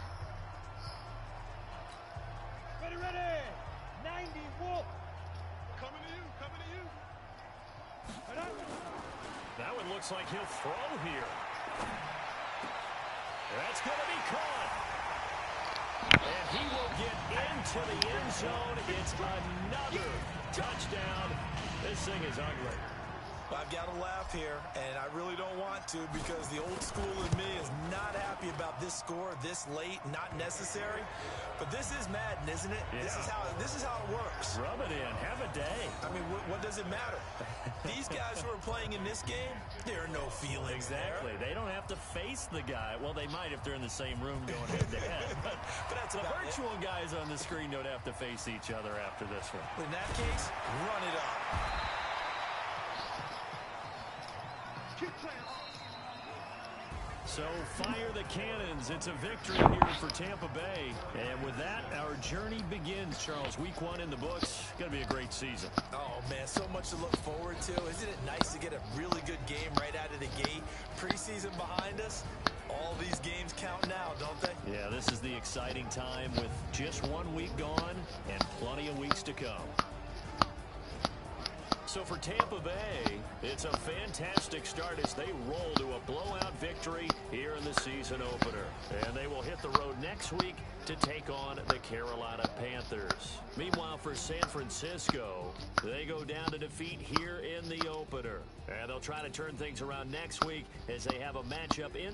Ready, ready. 90 Wolf. Coming to you, coming to you. That one looks like he'll throw here. That's going to be caught. And he will get into the end zone. It's another touchdown. This thing is ugly. I've got to laugh here, and I really don't want to because the old school in me is not happy about this score this late, not necessary. But this is Madden, isn't it? Yeah. This is how it works. Rub it in. Have a day. I mean, what does it matter? These guys who are playing in this game, there are no feelings Exactly. there. They don't have to face the guy. Well, they might if they're in the same room going head-to-head. But that's the about virtual guys on the screen don't have to face each other after this one. In that case, run it up. So fire the cannons. It's a victory here for Tampa Bay. And with that, our journey begins, Charles. Week 1 in the books. Going to be a great season. Oh, man, so much to look forward to. Isn't it nice to get a really good game right out of the gate? Preseason behind us. All these games count now, don't they? Yeah, this is the exciting time with just 1 week gone and plenty of weeks to come. So for Tampa Bay, it's a fantastic start as they roll to a blowout victory here in the season opener. And they will hit the road next week to take on the Carolina Panthers. Meanwhile, for San Francisco, they go down to defeat here in the opener. And they'll try to turn things around next week as they have a matchup in...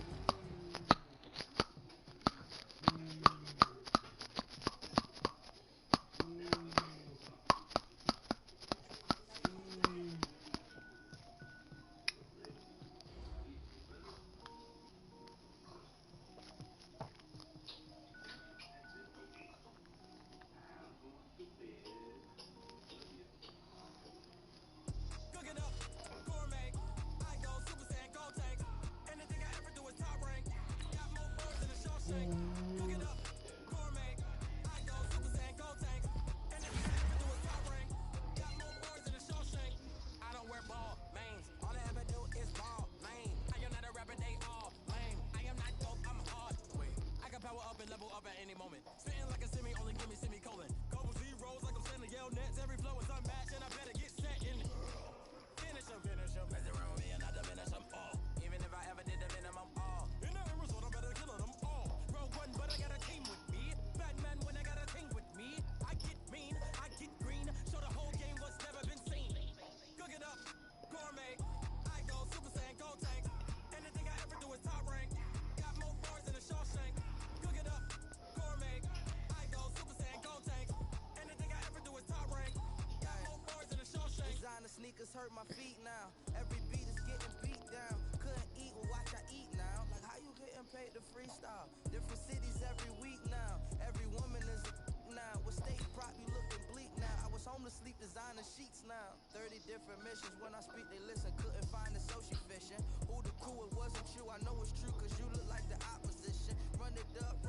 Hurt my feet now. Every beat is getting beat down. Couldn't eat, well watch I eat now. Like how you getting paid to freestyle? Different cities every week now. Every woman is a now. With state prop, you looking bleak now. I was home to sleep, designing sheets now. 30 different missions. When I speak, they listen. Couldn't find the social fishing. Who the crew? It wasn't you. I know it's true, cause you look like the opposition. Run it up,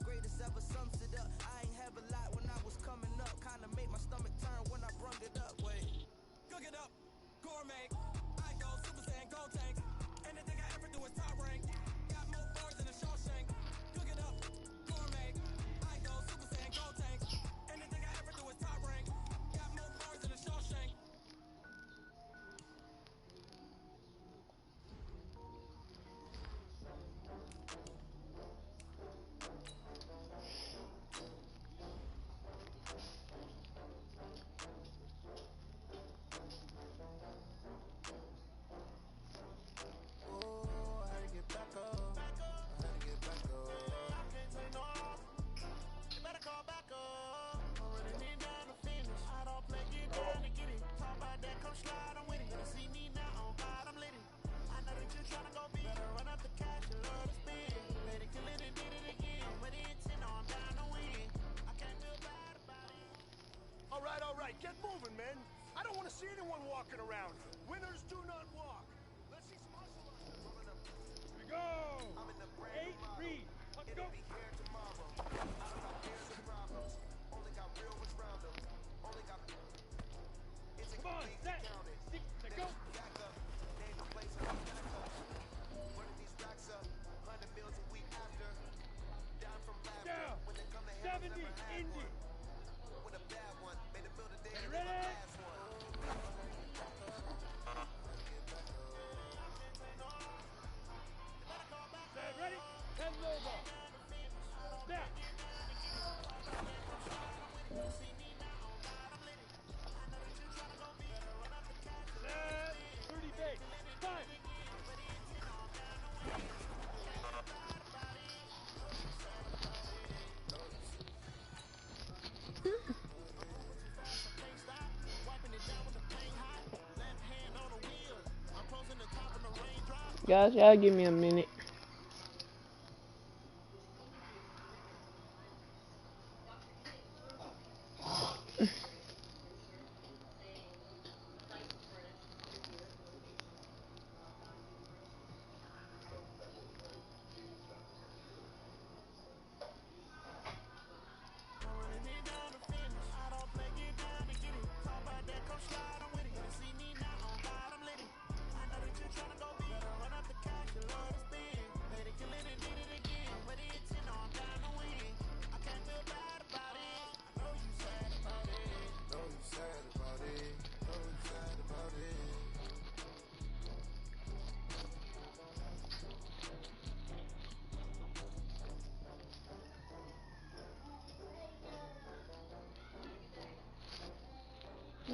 greatest ever sums it up. I ain't have a lot when I was coming up. Kinda made my stomach turn when I brung it up. Wait. Cook it up, gourmet. I go Super Saiyan, go tank. Anything I ever do is top rank. Got more bars than a Shawshank. Cook it up, gourmet. I go Super Saiyan, go tank. Anything I ever do is top rank. Got more bars than a Shawshank. All right, get moving, men. I don't want to see anyone walking around. Winners do not walk. Let's see some hustle. Here we go. 8 read. Let's go. Come on, set. 6 to go. Down. 70 Indy. Ready? Set, ready? 10 logo. guys. Y'all give me a minute.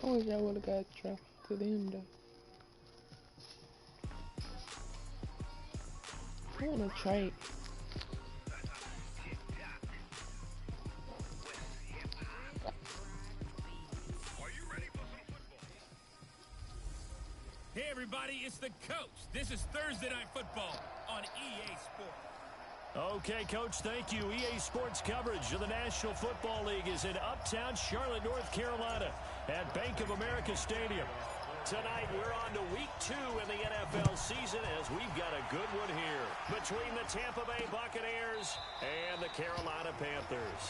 I wish I would have got traffic to them though. I want to trade. Hey everybody, it's the coach. This is Thursday Night Football on EA Sports. Okay, Coach, thank you. EA Sports coverage of the National Football League is in Uptown Charlotte, North Carolina at Bank of America Stadium. Tonight, we're on to week 2 in the NFL season as we've got a good one here between the Tampa Bay Buccaneers and the Carolina Panthers.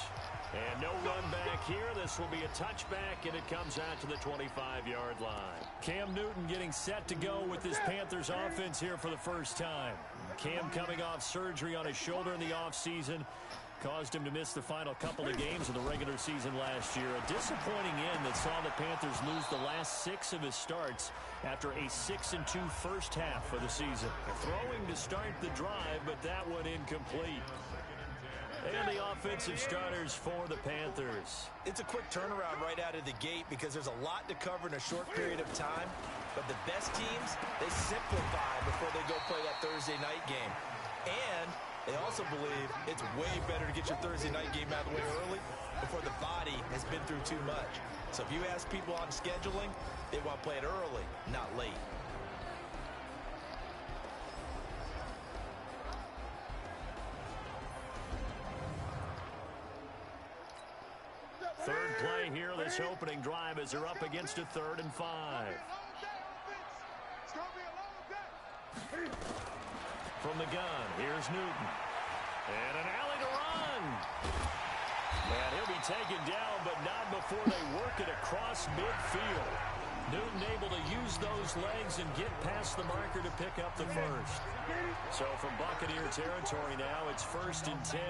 And no run back here. This will be a touchback, and it comes out to the 25-yard line. Cam Newton getting set to go with this Panthers offense here for the first time. Cam coming off surgery on his shoulder in the offseason. Caused him to miss the final couple of games of the regular season last year. A disappointing end that saw the Panthers lose the last 6 of his starts after a 6-2 first half for the season. Throwing to start the drive, but that one incomplete. And the offensive starters for the Panthers. It's a quick turnaround right out of the gate because there's a lot to cover in a short period of time. But the best teams, they simplify before they go play that Thursday night game. And they also believe it's way better to get your Thursday night game out of the way early before the body has been through too much. So if you ask people on scheduling, they want to play it early, not late. Third play here, this opening drive as they're up against a 3rd and 5. From the gun, here's Newton. And an alley to run. And he'll be taken down, but not before they work it across midfield. Newton able to use those legs and get past the marker to pick up the first. So from Buccaneer territory now, it's 1st and 10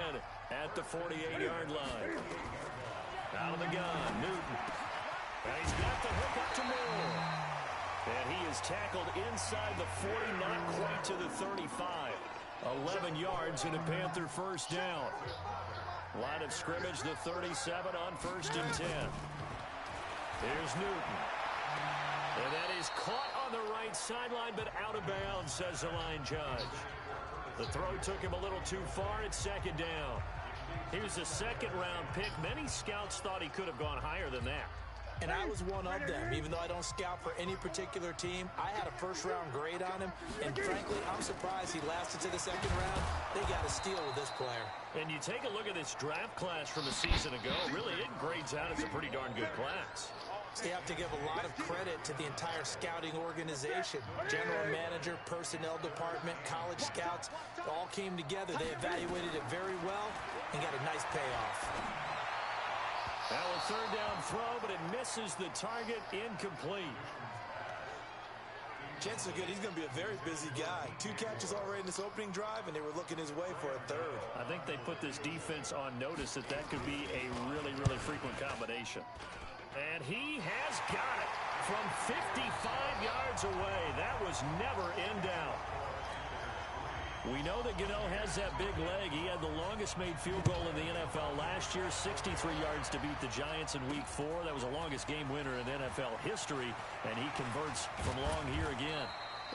at the 48-yard line. Out of the gun, Newton. And he's got the hook up to Moore. And he is tackled inside the 40, not quite to the 35. 11 yards and a Panther first down. Line of scrimmage, the 37 on 1st and 10. Here's Newton. And that is caught on the right sideline, but out of bounds, says the line judge. The throw took him a little too far. It's 2nd down. He was a 2nd-round pick. Many scouts thought he could have gone higher than that. And I was one of them. Even though I don't scout for any particular team, I had a 1st-round grade on him. And frankly, I'm surprised he lasted to the 2nd round. They got a steal with this player. And you take a look at this draft class from a season ago. Really, it grades out as a pretty darn good class. They have to give a lot of credit to the entire scouting organization. General manager, personnel department, college scouts, all came together. They evaluated it very well and got a nice payoff. Now a 3rd down throw, but it misses the target, incomplete. Chances are good he's going to be a very busy guy. 2 catches already in this opening drive, and they were looking his way for a 3rd. I think they put this defense on notice that that could be a really, really frequent combination. And he has got it from 55 yards away. That was never in doubt. We know that Gano has that big leg. He had the longest made field goal in the NFL last year, 63 yards to beat the Giants in Week 4. That was the longest game winner in NFL history, and he converts from long here again.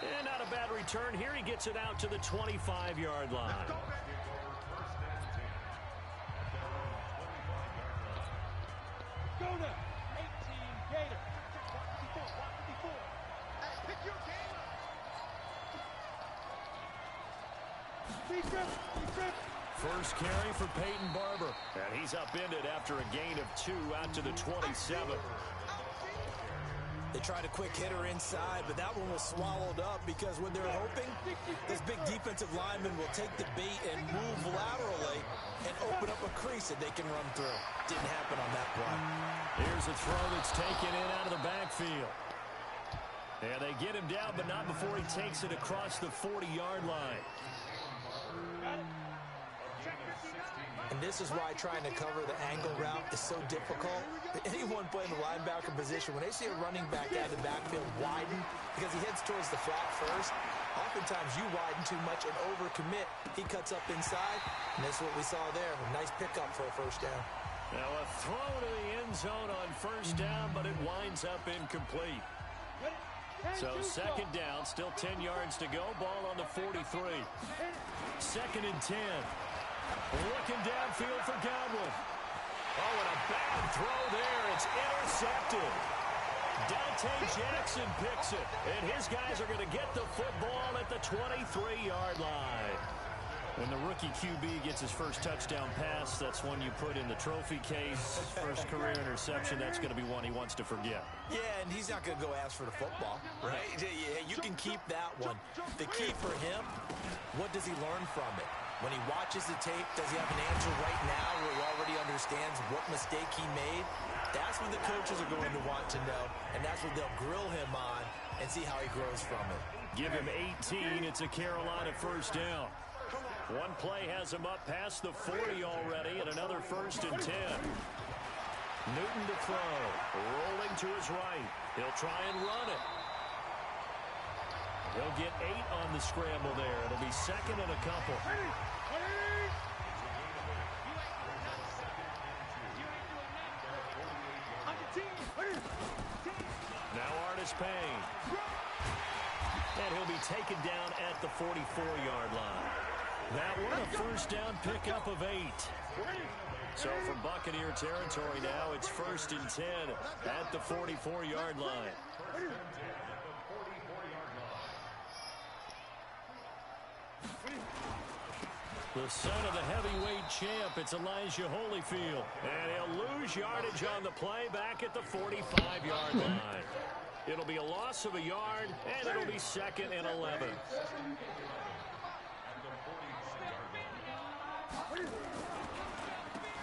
And not a bad return. Here he gets it out to the 25-yard line. Go now. 18 Gator. 154. Pick your game. First carry for Peyton Barber. And he's upended after a gain of 2 out to the 27. They tried a quick hitter inside, but that one was swallowed up because when they're hoping, this big defensive lineman will take the bait and move laterally and open up a crease that they can run through. Didn't happen on that play. Here's a throw that's taken in out of the backfield. And they get him down, but not before he takes it across the 40-yard line. And this is why trying to cover the angle route is so difficult. Anyone playing the linebacker position, when they see a running back out of the backfield widen because he heads towards the flat first, oftentimes you widen too much and overcommit. He cuts up inside, and that's what we saw there. A nice pickup for a first down. Now a throw to the end zone on first down, but it winds up incomplete. So second down, still 10 yards to go. Ball on the 43. Second and 10. Looking downfield for Godwin. Oh, and a bad throw there. It's intercepted. Dante Jackson picks it. And his guys are going to get the football at the 23-yard line. When the rookie QB gets his first touchdown pass, that's one you put in the trophy case. First career interception, that's going to be one he wants to forget. Yeah, and he's not going to go ask for the football, right? Yeah, you can keep that one. The key for him, what does he learn from it? When he watches the tape, does he have an answer right now where he already understands what mistake he made? That's what the coaches are going to want to know, and that's what they'll grill him on and see how he grows from it. Give him 18. It's a Carolina first down. One play has him up past the 40 already, and another first and 10. Newton to throw. Rolling to his right. He'll try and run it. He'll get 8 on the scramble there. It'll be second and a couple. Now Artis Payne. And he'll be taken down at the 44-yard line. That one a first down pickup of 8. So from Buccaneer territory now, it's first and 10 at the 44-yard line. The son of the heavyweight champ, it's Elijah Holyfield. And he'll lose yardage on the play back at the 45-yard line. It'll be a loss of a yard, and it'll be second and 11.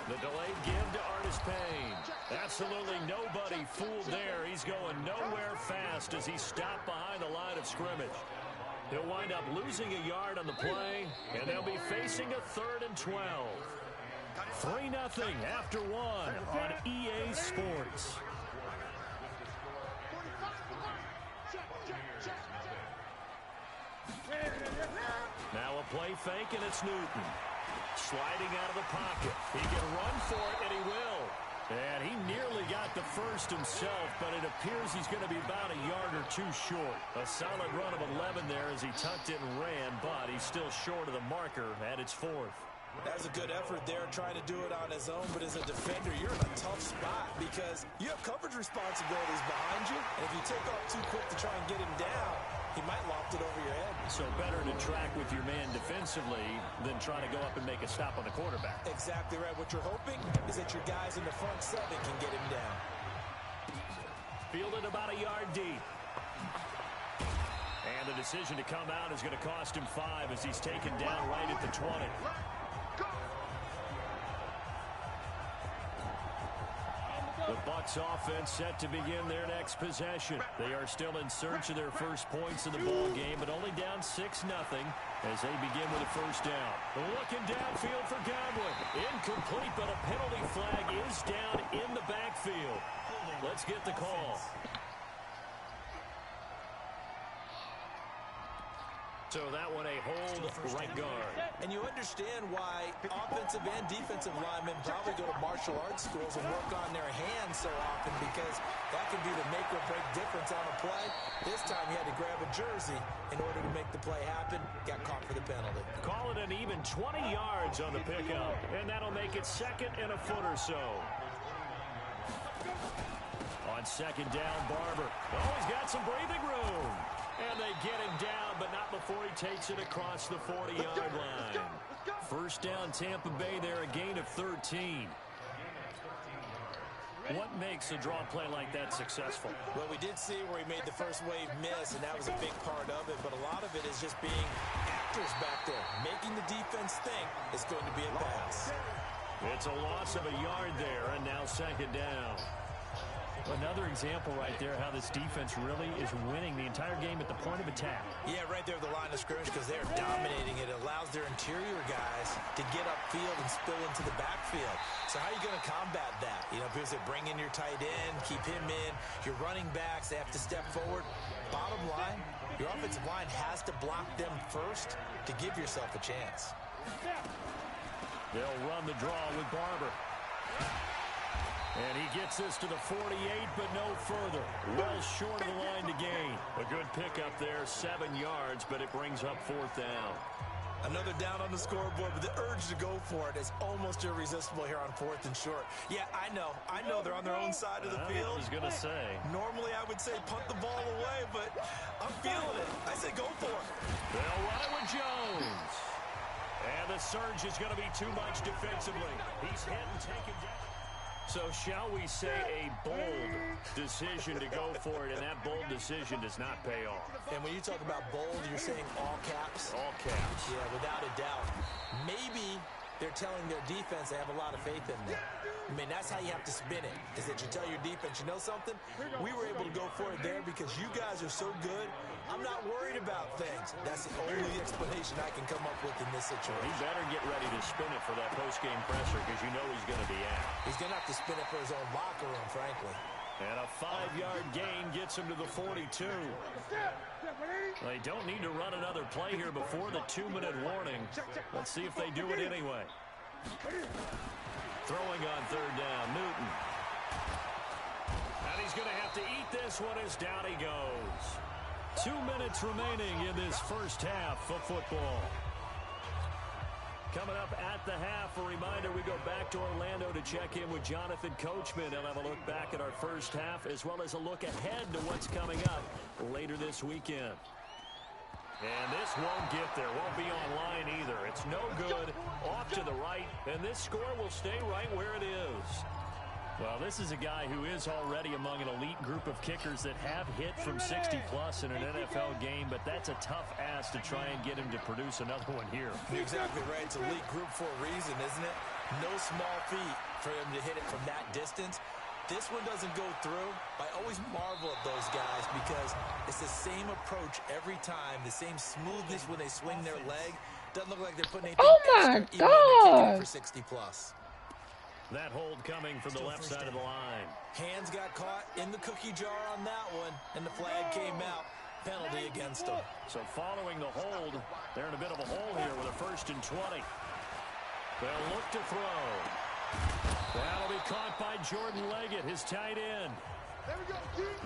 The delayed give to Artis Payne. Absolutely nobody fooled there. He's going nowhere fast as he's stopped behind the line of scrimmage. He'll wind up losing a yard on the play, and they'll be facing a 3rd and 12. 3-0 after 1 on EA Sports. Now a play fake, and it's Newton. Sliding out of the pocket. He can run for it, and he will. And he nearly got the first himself, but it appears he's going to be about a yard or 2 short. A solid run of 11 there as he tucked it and ran, but he's still short of the marker at its 4th. That was a good effort there, trying to do it on his own, but as a defender, you're in a tough spot because you have coverage responsibilities behind you, and if you take off too quick to try and get him down, he might loft it over your head. So better to track with your man defensively than trying to go up and make a stop on the quarterback. Exactly right. What you're hoping is that your guys in the front 7 can get him down. Fielded about a yard deep. And the decision to come out is going to cost him 5 as he's taken down right at the 20. The Bucs offense set to begin their next possession. They are still in search of their first points in the ball game, but only down 6-0 as they begin with a first down. Looking downfield for Godwin. Incomplete, but a penalty flag is down in the backfield. Let's get the call. So that one a hold right guard. And you understand why offensive and defensive linemen probably go to martial arts schools and work on their hands so often, because that can be the make or break difference on a play. This time he had to grab a jersey in order to make the play happen. Got caught for the penalty. Call it an even 20 yards on the pickup, and that'll make it second and a foot or so. On second down, Barber. Oh, he's got some breathing room. And they get him down, but not before he takes it across the 40-yard line. First down, Tampa Bay there, a gain of 13. What makes a draw play like that successful? Well, we did see where he made the first wave miss, and that was a big part of it. But a lot of it is just being actors back there, making the defense think it's going to be a pass. It's a loss of a yard there, and now second down. Another example right there how this defense really is winning the entire game at the point of attack. Yeah, right there at the line of scrimmage because they're dominating it. It allows their interior guys to get upfield and spill into the backfield. So how are you going to combat that? You know, because they bring in your tight end, keep him in. Your running backs, they have to step forward. Bottom line, your offensive line has to block them first to give yourself a chance. They'll run the draw with Barber. And he gets this to the 48, but no further. Well short of the line to gain. A good pickup there, 7 yards, but it brings up fourth down. Another down on the scoreboard, but the urge to go for it is almost irresistible here on 4th and short. Yeah, I know they're on their own side of the field. I was going to say. Normally I would say punt the ball away, but I'm feeling it. I say go for it. They'll run it with Jones. And the surge is going to be too much defensively. He's hit and taken down. So shall we say a bold decision to go for it, and that bold decision does not pay off. And when you talk about bold, you're saying all caps? All caps. Yeah, without a doubt. Maybe they're telling their defense they have a lot of faith in them. I mean, that's how you have to spin it, is that you tell your defense, you know something? We were able to go for it there because you guys are so good. I'm not worried about things. That's the only explanation I can come up with in this situation. He better get ready to spin it for that post-game presser because you know he's going to be out. He's going to have to spin it for his own locker room, frankly. And a 5-yard gain gets him to the 42. They don't need to run another play here before the 2-minute warning. Let's see if they do it anyway. Throwing on third down, Newton. And he's going to have to eat this one as down he goes. 2 minutes remaining in this first half of football. Coming up at the half, a reminder, we go back to Orlando to check in with Jonathan Coachman. He'll have a look back at our first half as well as a look ahead to what's coming up later this weekend. And this won't get there, won't be online either. It's no good, off to the right, and this score will stay right where it is. Well, this is a guy who is already among an elite group of kickers that have hit from 60-plus in an NFL game, but that's a tough ask to try and get him to produce another one here. You're exactly right. It's elite group for a reason, isn't it? No small feat for him to hit it from that distance. This one doesn't go through. I always marvel at those guys because it's the same approach every time, the same smoothness when they swing their leg. Doesn't look like they're putting anything extra, even though they're kicking for 60-plus. That hold coming from the left side of the line. Hands got caught in the cookie jar on that one, and the flag came out. Penalty against them. So following the hold, they're in a bit of a hole here with a 1st and 20. They'll look to throw. That'll be caught by Jordan Leggett, his tight end.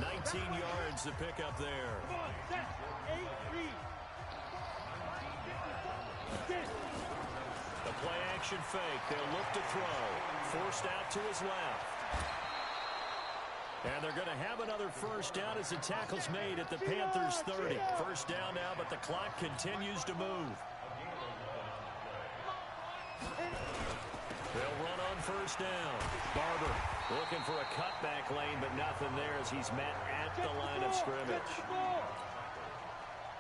19 yards to pick up there. The play action fake. They'll look to throw. Forced out to his left. And they're going to have another first down as the tackle's made at the Panthers' 30. First down now, but the clock continues to move. They'll run on first down. Barber looking for a cutback lane, but nothing there as he's met at the line of scrimmage.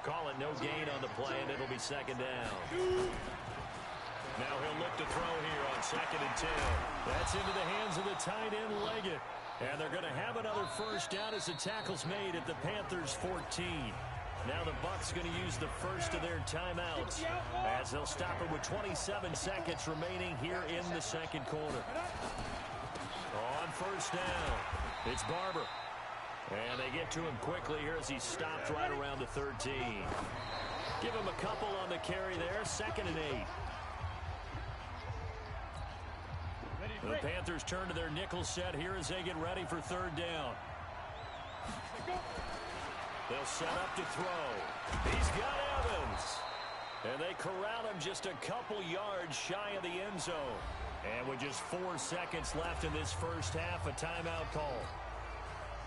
Call it no gain on the play, and it'll be second down. Now he'll look to throw here on 2nd and 10. That's into the hands of the tight end, Leggett. And they're going to have another first down as the tackle's made at the Panthers' 14. Now the Bucs going to use the first of their timeouts as they'll stop it with 27 seconds remaining here in the second quarter. On first down, it's Barber. And they get to him quickly here as he stopped right around the 13. Give him a couple on the carry there, 2nd and 8. The Panthers turn to their nickel set here as they get ready for third down. They'll set up to throw. He's got Evans. And they corral him just a couple yards shy of the end zone. And with just 4 seconds left in this first half, a timeout call.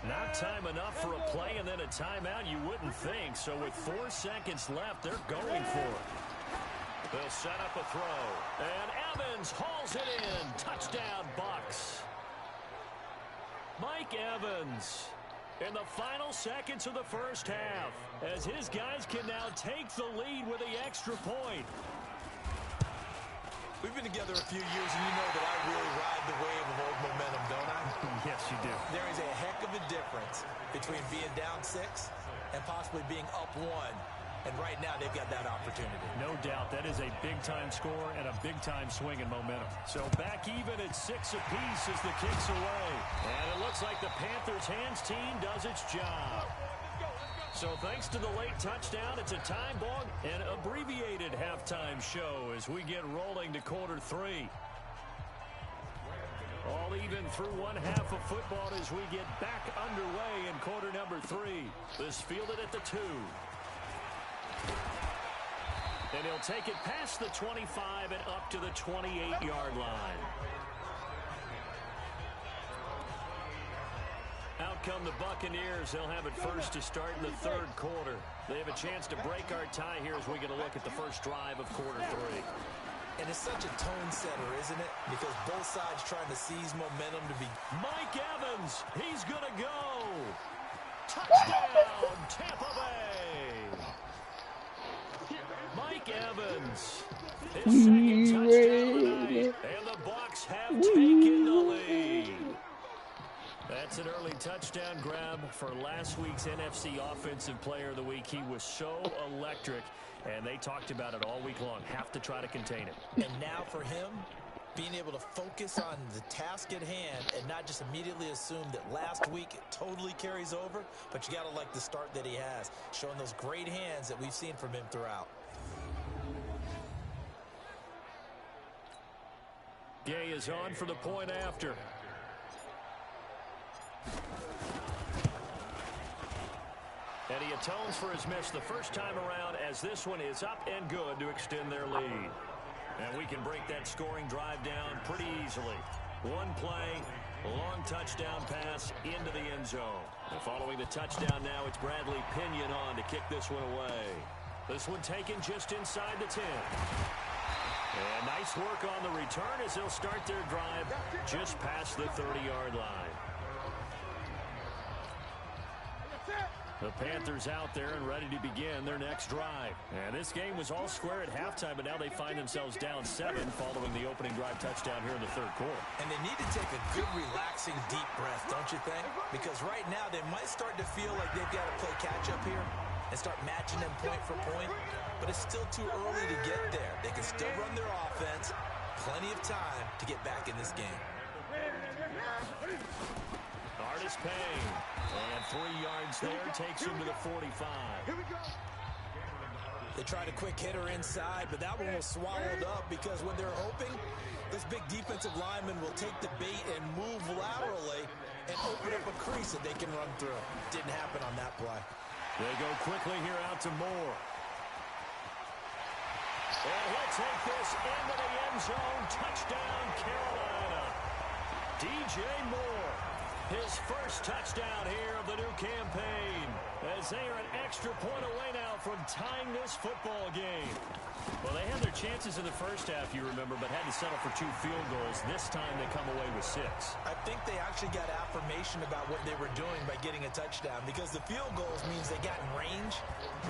Not time enough for a play and then a timeout, you wouldn't think. So with 4 seconds left, they're going for it. They'll set up a throw. And Evans hauls it in. Touchdown, Bucks. Mike Evans in the final seconds of the first half, as his guys can now take the lead with the extra point. We've been together a few years, and you know that I really ride the wave of old momentum, don't I? Yes, you do. There is a heck of a difference between being down 6 and possibly being up 1. And right now, they've got that opportunity. No doubt. That is a big-time score and a big-time swing in momentum. So back even at 6 apiece as the kick's away. And it looks like the Panthers' hands team does its job. So thanks to the late touchdown, it's a time bomb and abbreviated halftime show as we get rolling to quarter 3. All even through one half of football as we get back underway in quarter number 3. This fielded at the 2. And he'll take it past the 25 and up to the 28-yard line. Out come the Buccaneers. They'll have it first to start in the third quarter. They have a chance to break our tie here as we get a look at the first drive of quarter 3. And it's such a tone setter, isn't it? Because both sides trying to seize momentum to be... Mike Evans, he's going to go. Touchdown, Tampa Bay. Mike Evans, his second touchdown of the night, and the Bucs have taken the lead. That's an early touchdown grab for last week's NFC Offensive Player of the Week. He was so electric, and they talked about it all week long. Have to try to contain it. And now for him, being able to focus on the task at hand and not just immediately assume that last week it totally carries over, but you got to like the start that he has, showing those great hands that we've seen from him throughout. Gay is on for the point after. And he atones for his miss the first time around as this one is up and good to extend their lead. And we can break that scoring drive down pretty easily. One play, long touchdown pass into the end zone. And following the touchdown now, it's Bradley Pinion on to kick this one away. This one taken just inside the 10. And nice work on the return as they'll start their drive just past the 30-yard line. The Panthers out there and ready to begin their next drive. And this game was all square at halftime, but now they find themselves down 7 following the opening drive touchdown here in the third quarter. And they need to take a good, relaxing, deep breath, don't you think? Because right now they might start to feel like they've got to play catch-up here and start matching them point for point. But it's still too early to get there. They can still run their offense. Plenty of time to get back in this game. Artis Payne. And 3 yards there takes him to the 45. They tried a quick hitter inside, but that one was swallowed up because when they're hoping, this big defensive lineman will take the bait and move laterally and open up a crease that they can run through. Didn't happen on that play. They go quickly here out to Moore. And he'll take this into the end zone. Touchdown, Carolina. DJ Moore. His first touchdown here of the new campaign as they are an extra point away now from tying this football game. Well, they had their chances in the first half, you remember, but had to settle for 2 field goals. This time they come away with 6. I think they actually got affirmation about what they were doing by getting a touchdown because the field goals means they got in range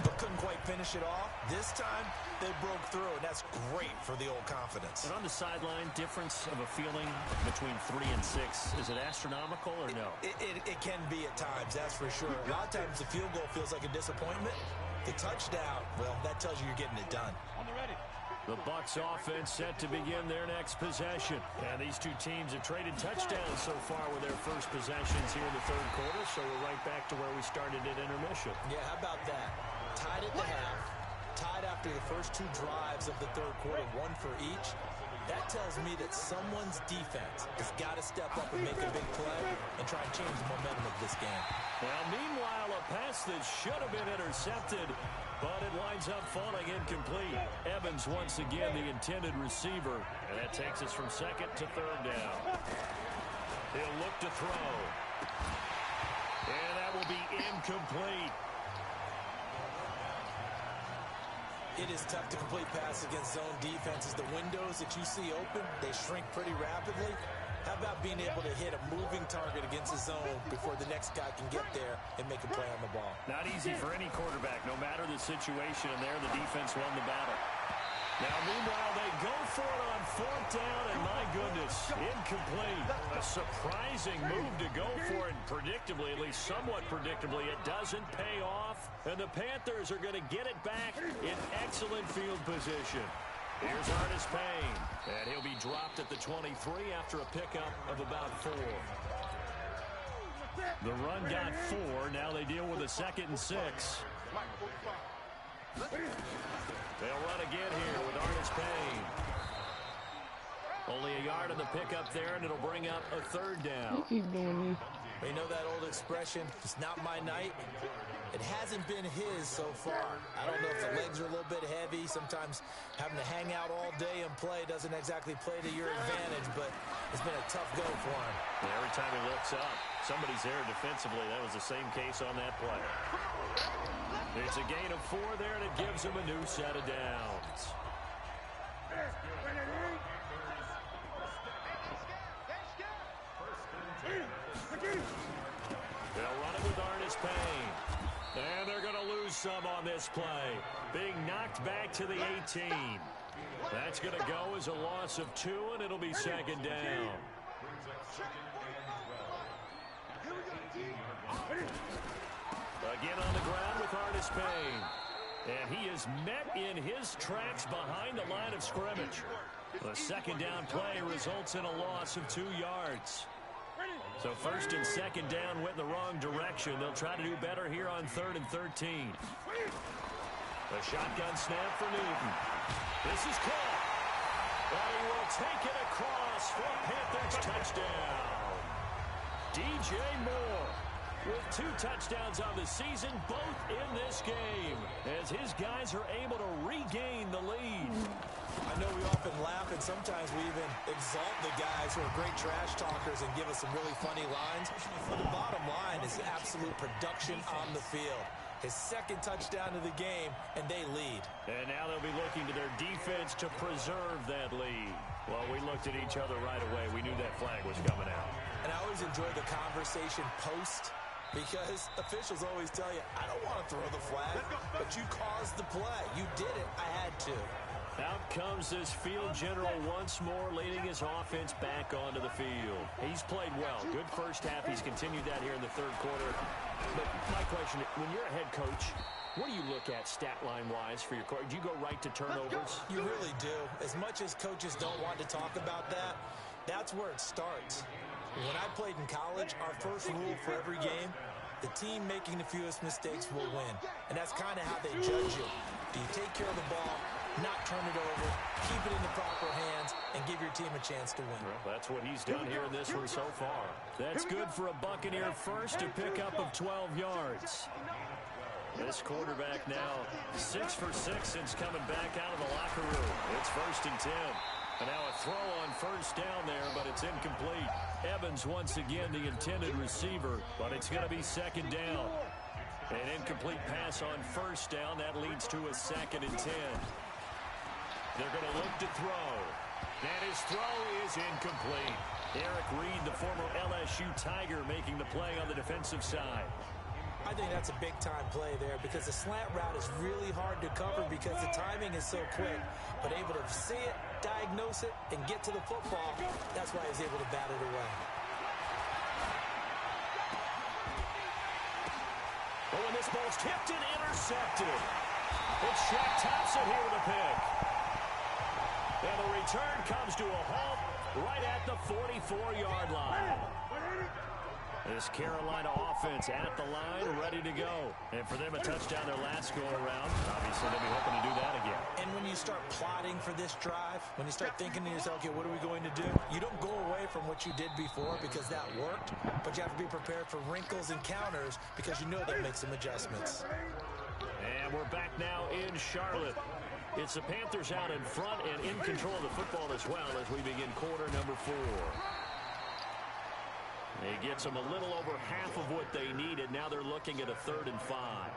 but couldn't quite finish it off. This time they broke through, and that's great for the old confidence. And on the sideline, difference of a feeling between 3 and 6, is it astronomical or no? It can be at times, that's for sure. A lot of times the field goal feels like a disappointment. The touchdown, well, that tells you you're getting it done. The Bucs offense set to begin their next possession. And these two teams have traded touchdowns so far with their first possessions here in the third quarter, so we're right back to where we started at intermission. Yeah, how about that? Tied at the half, tied after the first 2 drives of the third quarter, 1 for each. That tells me that someone's defense has got to step up and make a big play and try and change the momentum of this game. Now, meanwhile, a pass that should have been intercepted, but it winds up falling incomplete. Evans, once again, the intended receiver, and that takes us from second to third down. He'll look to throw. And that will be incomplete. It is tough to complete passes against zone defenses. The windows that you see open, they shrink pretty rapidly. How about being able to hit a moving target against the zone before the next guy can get there and make a play on the ball? Not easy for any quarterback, no matter the situation, and there the defense won the battle. Now, meanwhile, they go for it on 4th down, and my goodness, incomplete. A surprising move to go for it, predictably, at least somewhat predictably. It doesn't pay off, and the Panthers are going to get it back in excellent field position. Here's Artis Payne, and he'll be dropped at the 23 after a pickup of about 4. The run got 4. Now they deal with a 2nd and 6. They'll run again here with Artis Payne. Only a yard on the pickup there, and it'll bring up a 3rd down. Keep doing this. You know that old expression, it's not my night? It hasn't been his so far. I don't know if the legs are a little bit heavy. Sometimes having to hang out all day and play doesn't exactly play to your advantage, but it's been a tough go for him. Yeah, every time he looks up, somebody's there defensively. That was the same case on that play. It's a gain of 4 there, and it gives him a new set of downs. They'll run it with Artis Payne. And they're going to lose some on this play. Being knocked back to the 18. That's going to go as a loss of 2, and it'll be 2nd down. Again on the ground with Artis Payne. And he is met in his tracks behind the line of scrimmage. The 2nd down play results in a loss of 2 yards. So 1st and 2nd down went in the wrong direction. They'll try to do better here on 3rd and 13. A shotgun snap for Newton. This is caught. And he will take it across for a Panthers touchdown. DJ Moore with 2 touchdowns on the season, both in this game, as his guys are able to regain the lead. I know we often laugh, and sometimes we even exalt the guys who are great trash talkers and give us some really funny lines. But the bottom line is absolute production on the field. His 2nd touchdown of the game, and they lead. And now they'll be looking to their defense to preserve that lead. Well, we looked at each other right away. We knew that flag was coming out. And I always enjoy the conversation post, because officials always tell you, I don't want to throw the flag, but you caused the play. You did it. I had to. Out comes this field general once more, leading his offense back onto the field. He's played well. Good first half. He's continued that here in the 3rd quarter. But my question, when you're a head coach, what do you look at stat line-wise for your coach? Do you go right to turnovers? You really do. As much as coaches don't want to talk about that, that's where it starts. When I played in college, our first rule for every game, the team making the fewest mistakes will win. And that's kind of how they judge you. Do you take care of the ball, not turn it over, keep it in the proper hands, and give your team a chance to win? Well, that's what he's done here in this one so far. That's good for a Buccaneer first, a pickup of 12 yards. This quarterback now 6 for 6 since coming back out of the locker room. It's 1st and 10. And now a throw on 1st down there, but it's incomplete. Evans once again the intended receiver, but it's going to be 2nd down. An incomplete pass on 1st down. That leads to a 2nd and 10. They're going to look to throw. And his throw is incomplete. Eric Reed, the former LSU Tiger, making the play on the defensive side. I think that's a big-time play there, because the slant route is really hard to cover because the timing is so quick. But able to see it, diagnose it, and get to the football, that's why he's able to bat it away. Oh, and this ball's tipped and intercepted. It's Shaq Thompson here with a pick. And the return comes to a halt right at the 44-yard line. This Carolina offense at the line, ready to go. And for them, a touchdown their last go-around. Obviously, they'll be hoping to do that again. And when you start plotting for this drive, when you start thinking to yourself, okay, what are we going to do? You don't go away from what you did before because that worked, but you have to be prepared for wrinkles and counters because you know they'll make some adjustments. And we're back now in Charlotte. It's the Panthers out in front and in control of the football as well as we begin quarter number 4. He gets them a little over half of what they needed. Now they're looking at a 3rd and 5.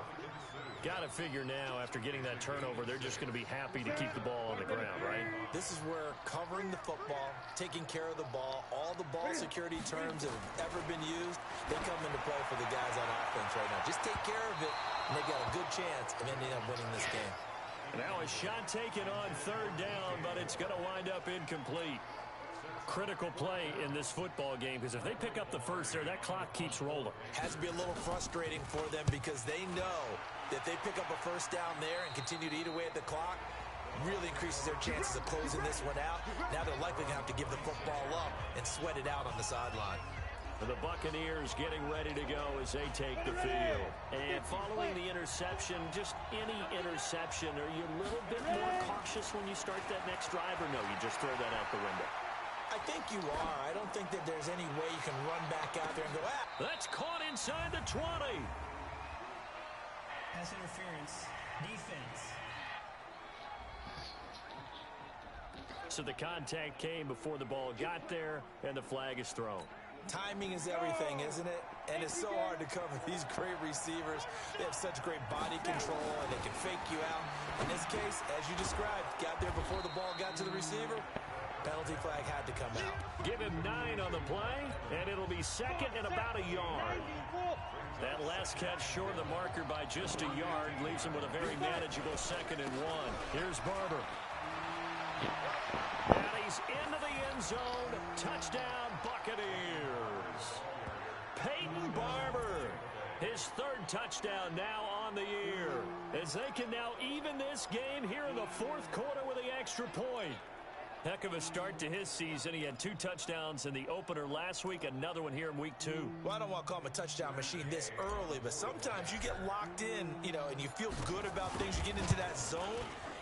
Got to figure now, after getting that turnover, they're just going to be happy to keep the ball on the ground, right? This is where covering the football, taking care of the ball, all the ball security terms that have ever been used, they come into play for the guys on offense right now. Just take care of it, and they've got a good chance of ending up winning this game. Now a shot taken on 3rd down, but it's going to wind up incomplete. Critical play in this football game, because if they pick up the first there, that clock keeps rolling. Has to be a little frustrating for them because they know that they pick up a first down there and continue to eat away at the clock, really increases their chances of closing this one out. Now they're likely going to have to give the football up and sweat it out on the sideline. The Buccaneers getting ready to go as they take the field. And following the interception, just any interception, are you a little bit more cautious when you start that next drive, or no, you just throw that out the window? I think you are. I don't think that there's any way you can run back out there and go, ah. That's caught inside the 20. Pass interference. Defense. So the contact came before the ball got there, and the flag is thrown. Timing is everything, isn't it? And it's so hard to cover these great receivers. They have such great body control, and they can fake you out. In this case, as you described, got there before the ball got to the receiver. Penalty flag had to come out. Give him 9 on the play, and it'll be 2nd and about a yard. That last catch short of the marker by just a yard leaves him with a very manageable 2nd and 1. Here's Barber. And he's into the end zone. Touchdown, Buccaneers. Peyton Barber, his 3rd touchdown now on the year, as they can now even this game here in the 4th quarter with the extra point. Heck of a start to his season. He had 2 touchdowns in the opener last week, another one here in week 2. Well, I don't want to call him a touchdown machine this early, but sometimes you get locked in, and you feel good about things. You get into that zone,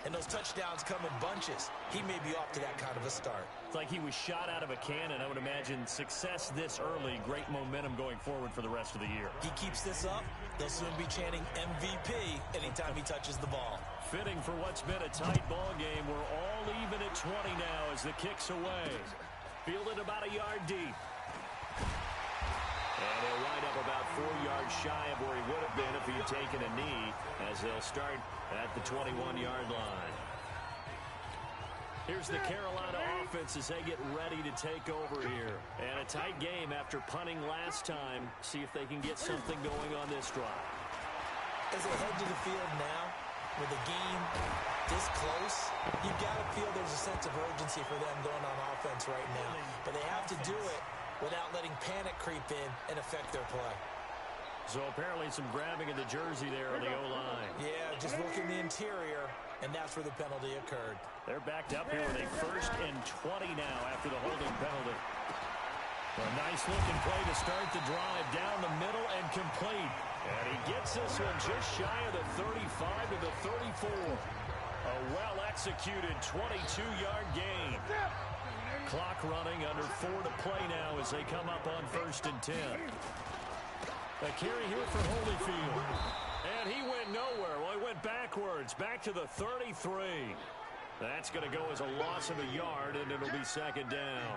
and those touchdowns come in bunches. He may be off to that kind of a start. It's like he was shot out of a cannon. I would imagine success this early, great momentum going forward for the rest of the year. He keeps this up, they'll soon be chanting MVP anytime he touches the ball. Fitting for what's been a tight ball game. We're all even at 20 now as the kick's away. Fielded about a yard deep. And he'll wind up about 4 yards shy of where he would have been if he had taken a knee, as they'll start at the 21-yard line. Here's the Carolina offense as they get ready to take over here. And a tight game after punting last time. See if they can get something going on this drive. As they head to the field now, with the game this close, you've got to feel there's a sense of urgency for them going on offense right now. But they have to do it without letting panic creep in and affect their play. So apparently some grabbing of the jersey there on the O-line. Yeah, just working the interior, and that's where the penalty occurred. They're backed up here with a 1st and 20 now after the holding penalty. A nice-looking play to start the drive down the middle and complete. And he gets this one just shy of the 35 to the 34. A well-executed 22-yard gain. Clock running, under 4 to play now as they come up on 1st and 10. A carry here for Holyfield. And he went nowhere. Well, he went backwards, back to the 33. That's going to go as a loss of a yard, and it'll be 2nd down.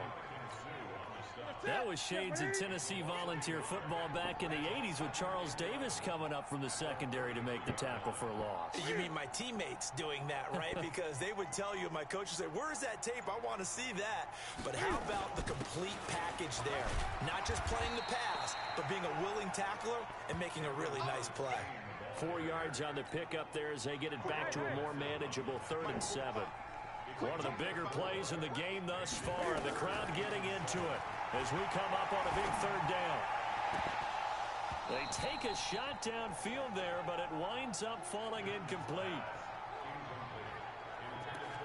That was shades of Tennessee volunteer football back in the 80s with Charles Davis coming up from the secondary to make the tackle for a loss. You mean my teammates doing that, right? Because they would tell you, my coach would say, where's that tape? I want to see that. But how about the complete package there? Not just playing the pass, but being a willing tackler and making a really nice play. 4 yards on the pickup there as they get it back to a more manageable 3rd and 7. One of the bigger plays in the game thus far. The crowd getting into it as we come up on a big 3rd down. They take a shot downfield there, but it winds up falling incomplete.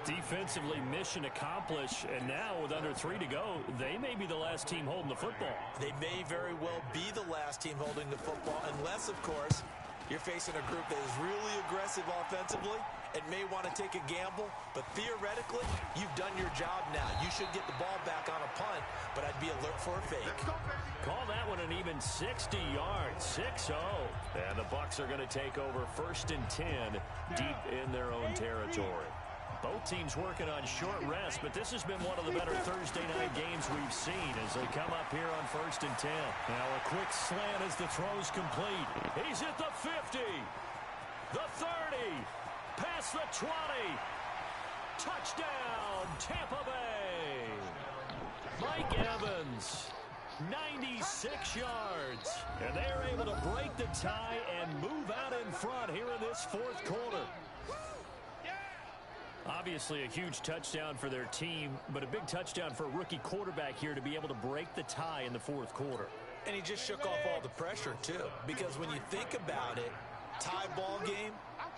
Defensively, mission accomplished, and now with under 3 to go, they may be the last team holding the football. They may very well be the last team holding the football, unless, of course, you're facing a group that is really aggressive offensively and may want to take a gamble, but theoretically, you've done your job now. You should get the ball back on a punt, but I'd be alert for a fake. Call that one an even 60 yards, 6-0. And the Bucs are going to take over 1st and 10 deep in their own territory. Both teams working on short rest, but this has been one of the better Thursday night games we've seen as they come up here on 1st and 10. Now a quick slant as the throw's complete. He's at the 50, the 30, past the 20. Touchdown, Tampa Bay. Mike Evans, 96 yards. And they're able to break the tie and move out in front here in this fourth quarter. Obviously a huge touchdown for their team, but a big touchdown for a rookie quarterback here to be able to break the tie in the fourth quarter. And he just shook off all the pressure, too. Because when you think about it, tie ball game,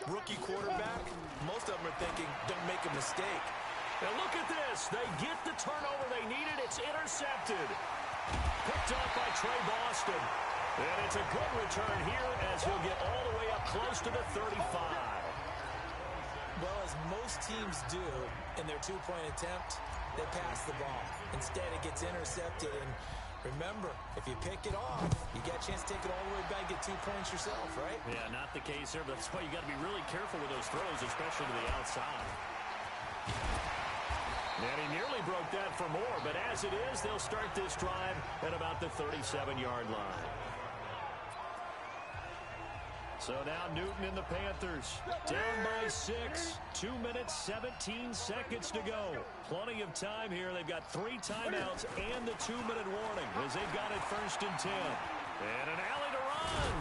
rookie quarterback, most of them are thinking, don't make a mistake. And look at this. They get the turnover they needed. It's intercepted. Picked off by Trey Boston. And it's a good return here as he'll get all the way up close to the 35. Well, as most teams do in their two-point attempt, they pass the ball. Instead, it gets intercepted. And remember, if you pick it off, you get a chance to take it all the way back, get 2 points yourself, right? Yeah, not the case there, but that's why you got to be really careful with those throws, especially to the outside. And he nearly broke that for more, but as it is, they'll start this drive at about the 37-yard line. So now Newton and the Panthers down by 6. 2 minutes, 17 seconds to go. Plenty of time here. They've got 3 timeouts and the 2-minute warning as they've got it 1st and 10. And an alley to run.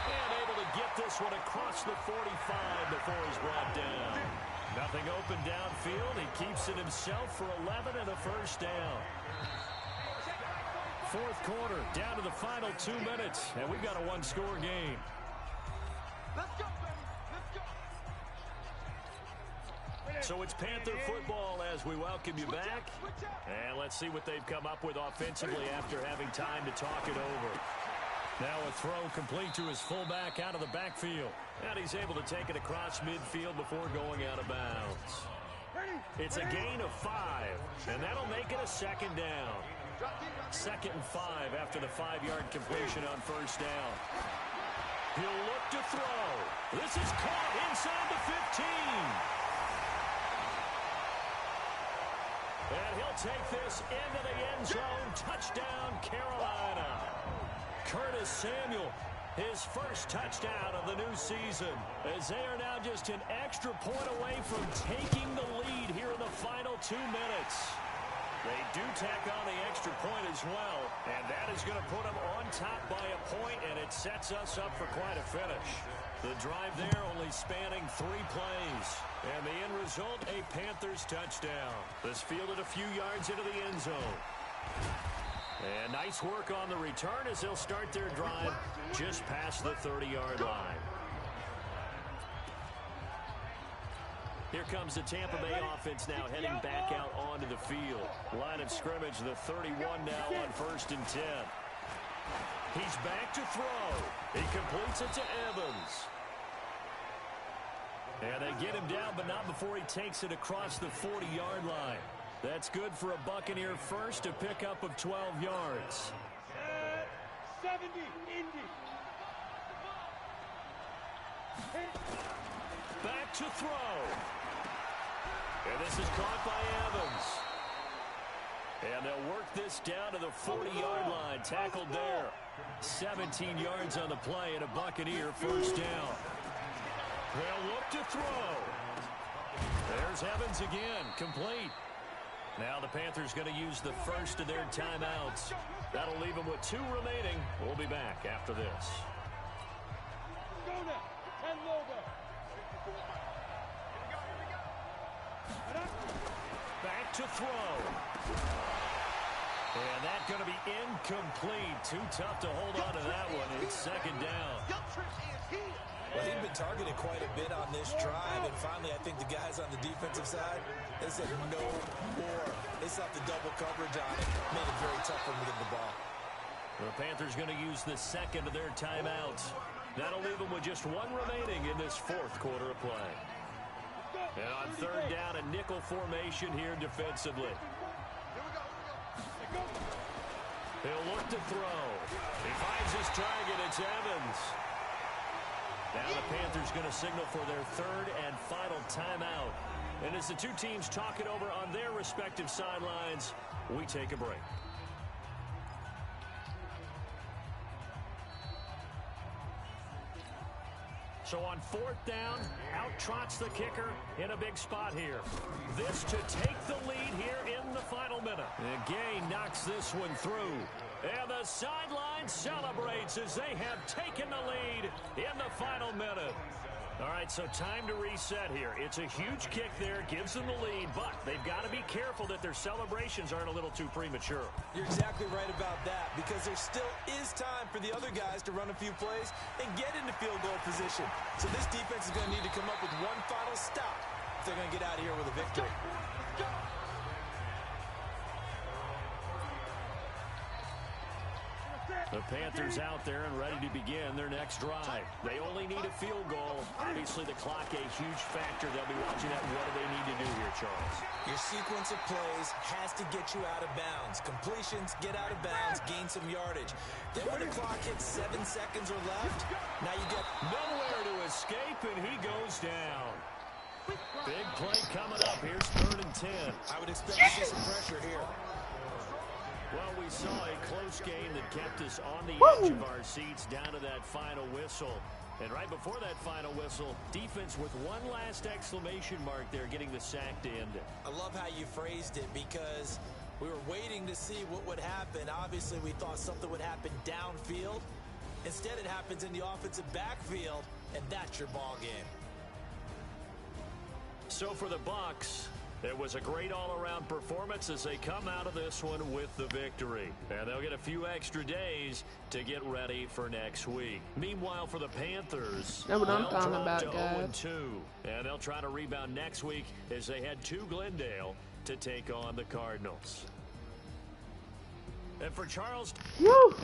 And able to get this one across the 45 before he's brought down. Nothing open downfield. He keeps it himself for 11 and a first down. Fourth quarter, down to the final 2 minutes, and we've got a one-score game. Let's go, baby. Let's go. So it's Panther football as we welcome you back. And let's see what they've come up with offensively after having time to talk it over. Now a throw complete to his fullback out of the backfield. And he's able to take it across midfield before going out of bounds. It's a gain of 5, and that'll make it a 2nd down. 2nd and 5 after the 5-yard completion on first down. He'll look to throw. This is caught inside the 15. And he'll take this into the end zone. Touchdown, Carolina. Curtis Samuel, his first touchdown of the new season, as they are now just an extra point away from taking the lead here in the final 2 minutes. They do tack on the extra point as well, and that is going to put them on top by a point, and it sets us up for quite a finish. The drive there only spanning 3 plays, and the end result, a Panthers touchdown. This fielded a few yards into the end zone. And nice work on the return as they'll start their drive just past the 30-yard line. Here comes the Tampa Bay offense now heading back out onto the field. Line of scrimmage, the 31 now on 1st and 10. He's back to throw. He completes it to Evans. And they get him down, but not before he takes it across the 40-yard line. That's good for a Buccaneer first, a pickup of 12 yards. 70, Indy. Back to throw. And this is caught by Evans. And they'll work this down to the 40-yard line. Tackled there. 17 yards on the play and a Buccaneer first down. They'll look to throw. There's Evans again, complete. Now the Panthers going to use the first of their timeouts. That'll leave them with 2 remaining. We'll be back after this. Go now. 10 logo. Back to throw. And that's going to be incomplete. Too tough to hold on to that one. It's 2nd down. Well, he'd been targeted quite a bit on this drive, and finally I think the guys on the defensive side, they said no more. They slapped the double coverage on it, made it very tough for him to get the ball. The Panthers going to use the second of their timeouts. That'll leave them with just 1 remaining in this fourth quarter of play. And on 3rd down, a nickel formation here defensively. He'll look to throw. He finds his target. It's Evans. Now the Panthers going to signal for their third and final timeout. And as the two teams talk it over on their respective sidelines, we take a break. So on fourth down, out trots the kicker in a big spot here. This to take the lead here in the final minute. And Gay knocks this one through. And the sideline celebrates as they have taken the lead in the final minute. All right, so time to reset here. It's a huge kick there, gives them the lead, but they've got to be careful that their celebrations aren't a little too premature. You're exactly right about that, because there still is time for the other guys to run a few plays and get into field goal position. So this defense is going to need to come up with one final stop if they're going to get out of here with a victory. The Panthers out there and ready to begin their next drive. They only need a field goal. Obviously, the clock a huge factor. They'll be watching that. What do they need to do here, Charles? Your sequence of plays has to get you out of bounds. Completions, get out of bounds, gain some yardage. Then when the clock hits 7 seconds or left, now you get nowhere to escape, and he goes down. Big play coming up. Here's 3rd and 10. I would expect to see some pressure here. Well, we saw a close game that kept us on the edge of our seats down to that final whistle. And right before that final whistle, defense with one last exclamation mark there, getting the sack to end it. I love how you phrased it, because we were waiting to see what would happen. Obviously, we thought something would happen downfield. Instead, it happens in the offensive backfield, and that's your ball game. So for the Bucs, it was a great all-around performance as they come out of this one with the victory. And they'll get a few extra days to get ready for next week. Meanwhile, for the Panthers, that's what I'm they'll talking drop about, to guys. 0-2. And they'll try to rebound next week as they head to Glendale to take on the Cardinals. And for Charles... Woo!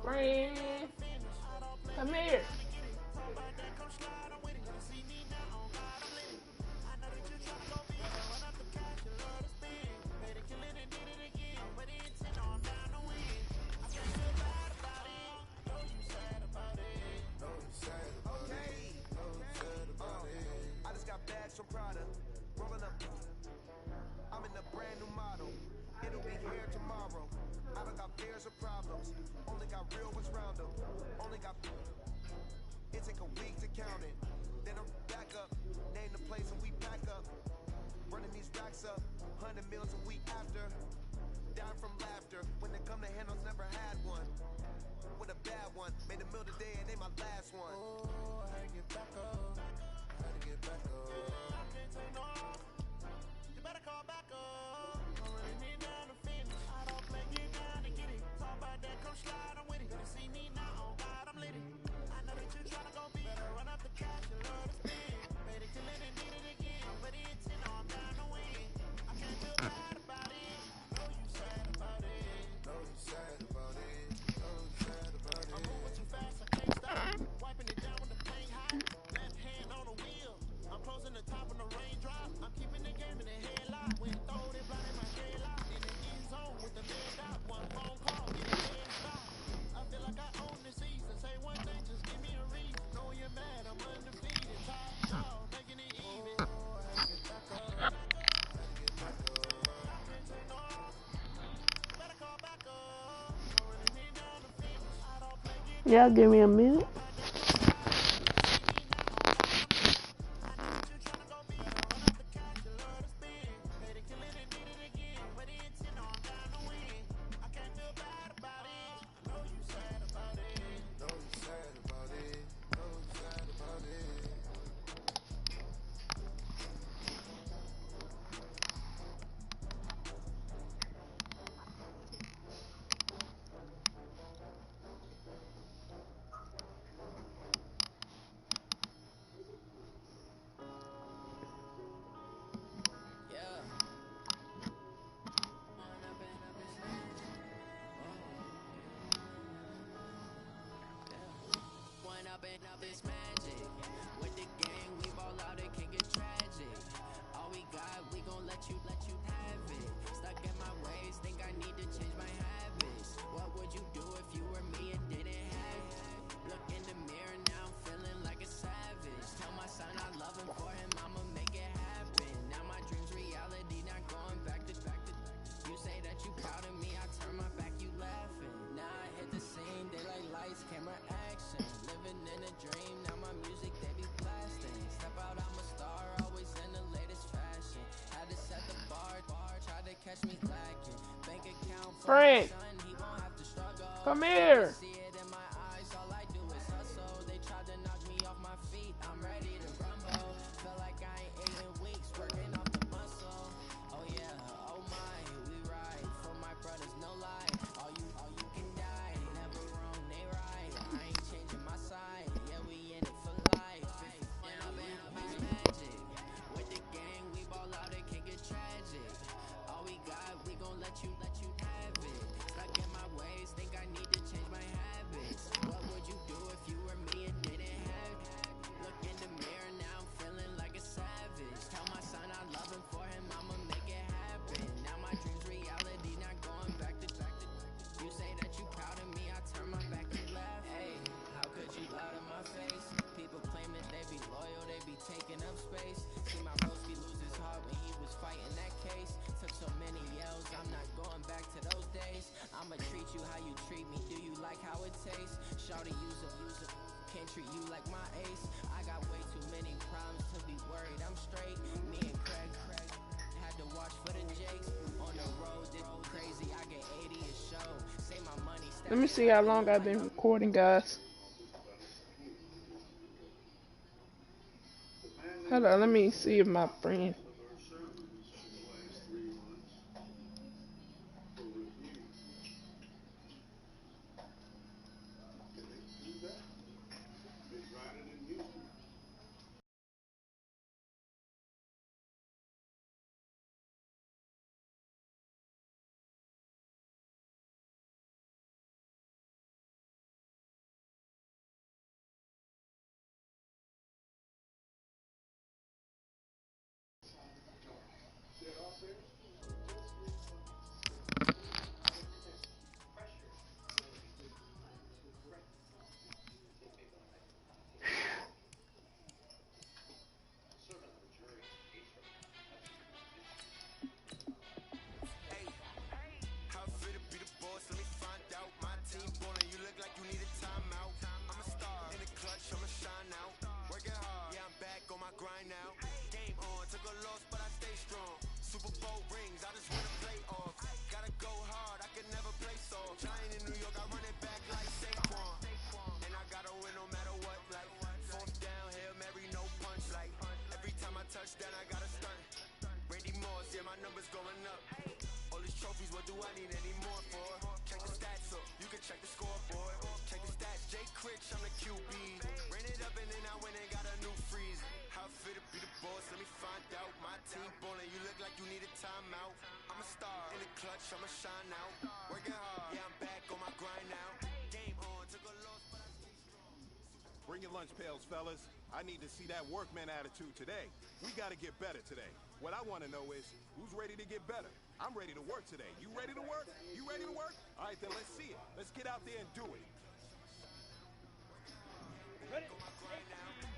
Friend, come here. I just got bags from Prada, rolling up. I'm in a brand new model. It'll be here tomorrow. I don't got fears or problems. Only got real ones round them. Only got. It take a week to count it. Then I'm back up. Name the place and we pack up. Running these racks up. 100 meals a week after. Dying from laughter. When they come to handles, never had one. With a bad one. Made a meal today and they my last one. Oh, I had to get back up. I had to get back up. I can't take no. You better call back up. I'm running it down to finish. I don't play, get down to get it. Talk about that, come slide, I'm with it. Gonna see me now, oh God, I'm lit it. I know that you tryna go be. Better run up the cash, you love to spend. Made it, kill it, and did it again. I'm ready, it's in, I'm down to win. I can't feel bad about it. Know you sad about it. Know you sad about it. Know you sad about it. I'm moving too fast, I can't stop. Wiping it down with the paint hot. Left hand on the wheel. I'm closing the top when the raindrop. I'm keeping the game in the headlock. When throw it, blind in my headlock. In the end zone with the mid dot. One phone call, get a head stop. I feel like I own the season. Say one thing, just give me a reason. Know you're mad, I'm undefeated. Top dog, making it even. Oh, I had to get back up. I had to get back up. I can't take no. You better call back up. I'm running it down to finish. I don't play, get Yeah, give me a minute. This magic. With the gang, we ball out, it can get tragic. All we got, we gon' let you have it. Stuck in my ways, think I need to change my habits. What would you do if you were me and didn't have it? Look in the mirror, now I'm feeling like a savage. Tell my son I love him, for him I'ma make it happen. Now my dreams reality, not going back to. You say that you proud of me, I turn my back, you laughing. Now I hit the scene, daylight lights, camera action. Living in a dream, now my music they be blasting. Step out, I'm a star, always in the latest fashion. Had to set the bar, tried to catch me lacking. Bank account for my son, he won't have to struggle. Come here. See it in my eyes, all I do is hustle. They tried to knock me off my feet, I'm ready to rumble. Feel like I ain't ate in weeks, working off the muscle. Oh yeah, oh my, we ride for my brothers, no lie. All you can die, never wrong, they right. I ain't changing my side, yeah, we in it for life. Now it's magic. With the gang, we ball out, it can get tragic. All we got, we gon' let you have it. Stuck in my ways, think I need to change my habits. What would you do if you were me and didn't have it? Look in the mirror, now I'm feeling like a savage. Tell my son I love him, for him I'ma make it happen. Now my dreams reality, not going back to. You say that you proud of me, I turn my back, you laugh. Hey, how could you lie to my face? People claiming they be loyal, they be taking up space. See my broski lose his heart when he was fighting that case. Took so many yells, I'm not going back to those days. I'ma treat you how you treat me, do you like how it tastes? Shawty, use a, can't treat you like my ace. I got way too many problems to be worried, I'm straight. Me and Craig had to watch for the Jakes. On the road, did crazy, I get 80 a show. Say my money. Let me see how long I've been recording, guys. Hold on, let me see if my friend. Touchdown, I got a stunt. Randy Moss, yeah, my number's going up. All these trophies, what do I need any more for? Check the stats up, you can check the scoreboard. Check the stats, Jay Critch, I'm the QB. Ran it up and then I went and got a new freeze. How fit to be the boss, let me find out. My team ballin', you look like you need a timeout. I'm a star, in the clutch, I'ma shine out. Working hard, yeah, I'm back on my grind now. Game on, took a loss, but I stay strong. Bring your lunch pails, fellas. I need to see that workman attitude today. We got to get better today. What I want to know is, who's ready to get better? I'm ready to work today. You ready to work? You ready to work? All right, then let's see it. Let's get out there and do it. Ready?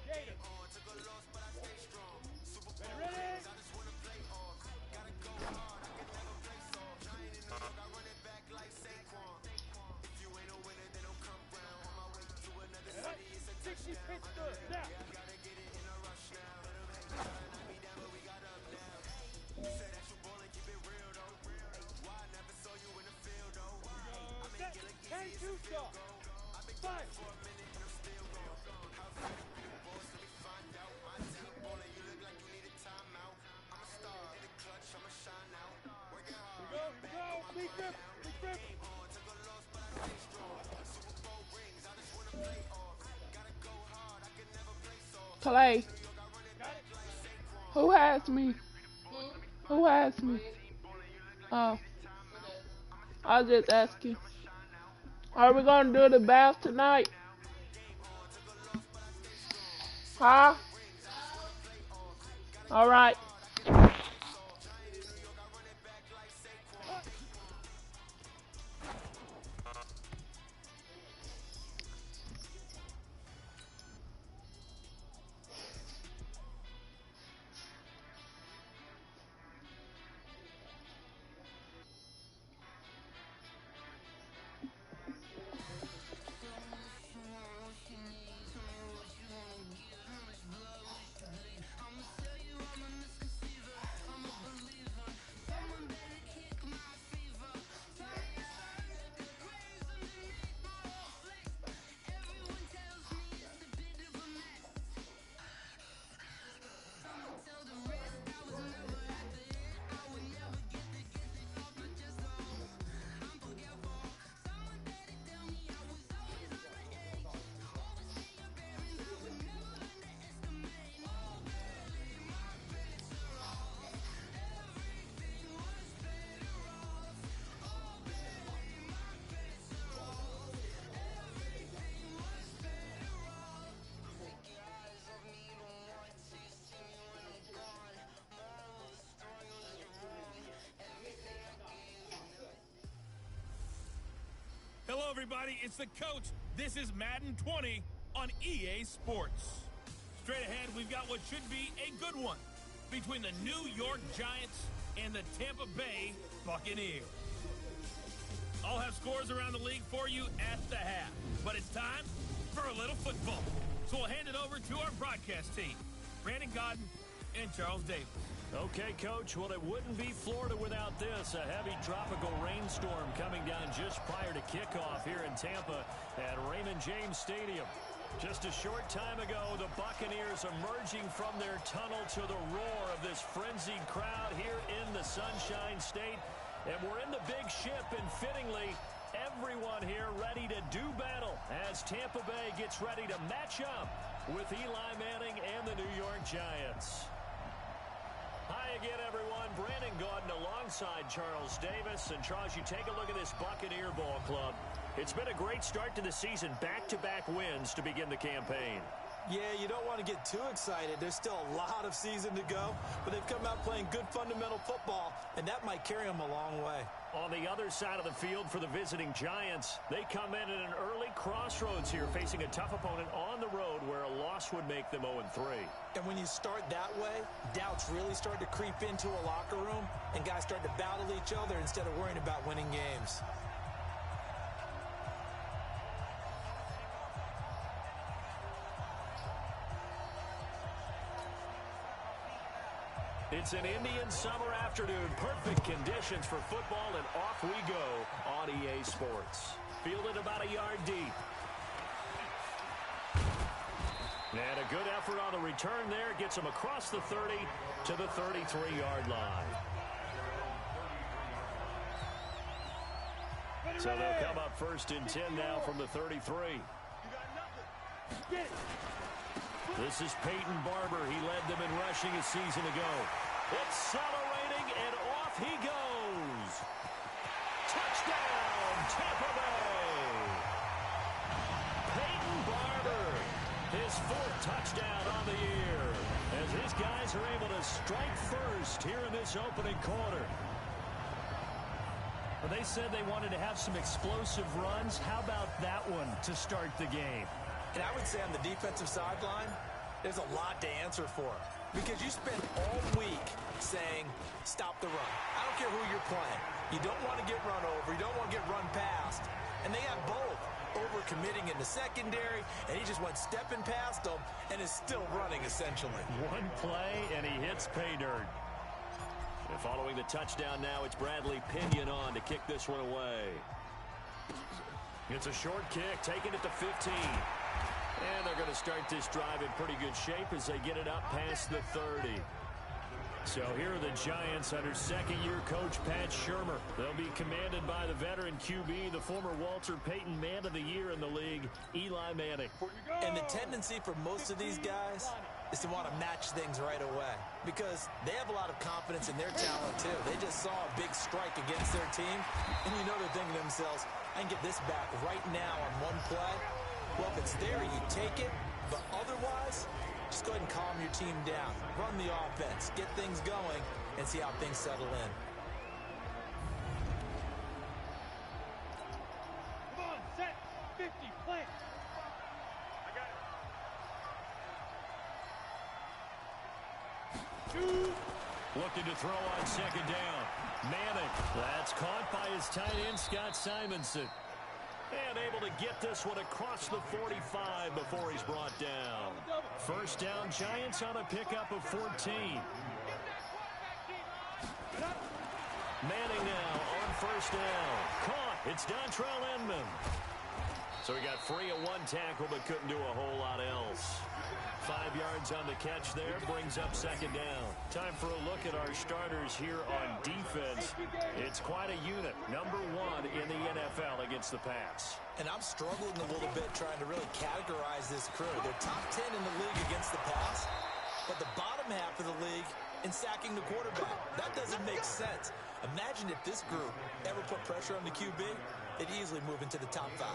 Ready? Clay. Who has me? Who has me? Oh. I'll just ask you. Are we gonna do the bath tonight? Huh? All right. Hello, everybody. It's the coach. This is Madden 20 on EA Sports. Straight ahead, we've got what should be a good one between the New York Giants and the Tampa Bay Buccaneers. I'll have scores around the league for you at the half, but it's time for a little football. So we'll hand it over to our broadcast team, Brandon Godden and Charles Davis. Okay, Coach. Well, it wouldn't be Florida without this. A heavy tropical rainstorm coming down just prior to kickoff here in Tampa at Raymond James Stadium. Just a short time ago, the Buccaneers emerging from their tunnel to the roar of this frenzied crowd here in the Sunshine State. And we're in the big ship, and fittingly, everyone here ready to do battle as Tampa Bay gets ready to match up with Eli Manning and the New York Giants. Hi again, everyone. Brandon Gaudin alongside Charles Davis. And, Charles, you take a look at this Buccaneer ball club. It's been a great start to the season. Back-to-back wins to begin the campaign. Yeah, you don't want to get too excited. There's still a lot of season to go, but they've come out playing good fundamental football, and that might carry them a long way. On the other side of the field for the visiting Giants, they come in at an early crossroads here, facing a tough opponent on the road where a loss would make them 0-3. And when you start that way, doubts really start to creep into a locker room, and guys start to battle each other instead of worrying about winning games. It's an Indian summer afternoon. Perfect conditions for football, and off we go on EA Sports. Fielded about a yard deep. And a good effort on the return there. Gets him across the 30 to the 33-yard line. So they'll come up first and 10 now from the 33. This is Peyton Barber. He led them in rushing a season ago. Accelerating, and off he goes. Touchdown, Tampa Bay. Peyton Barber, his fourth touchdown on the year, as his guys are able to strike first here in this opening quarter. Well, they said they wanted to have some explosive runs. How about that one to start the game? And I would say on the defensive sideline, there's a lot to answer for. Because you spent all week saying, stop the run. I don't care who you're playing. You don't want to get run over. You don't want to get run past. And they got both. Over-committing in the secondary, and he just went stepping past them and is still running, essentially. One play, and he hits pay dirt. And following the touchdown now, it's Bradley Pinion on to kick this one away. It's a short kick, taking it to 15. And they're going to start this drive in pretty good shape as they get it up past the 30. So here are the Giants under second-year coach Pat Shurmur. They'll be commanded by the veteran QB, the former Walter Payton Man of the Year in the league, Eli Manning. And the tendency for most of these guys is to want to match things right away because they have a lot of confidence in their talent, too. They just saw a big strike against their team, and you know they're thinking to themselves, I can get this back right now on one play. Well, if it's there, you take it, but otherwise, Just go ahead and calm your team down. Run the offense. Get things going and see how things settle in. Come on, set, 50, plant. I got it. Looking to throw on second down. Manning. That's caught by his tight end, Scott Simonson. And able to get this one across the 45 before he's brought down. First down, Giants on a pickup of 14. Manning now on first down. Caught. It's Dontrell Inman. So he got free of one tackle but couldn't do a whole lot else. 5 yards on the catch there, brings up second down. Time for a look at our starters here on defense. It's quite a unit. Number 1 in the NFL against the pass. And I'm struggling a little bit trying to really categorize this crew. They're top 10 in the league against the pass, but the bottom half of the league in sacking the quarterback. That doesn't make sense. Imagine if this group ever put pressure on the QB, they'd easily move into the top 5.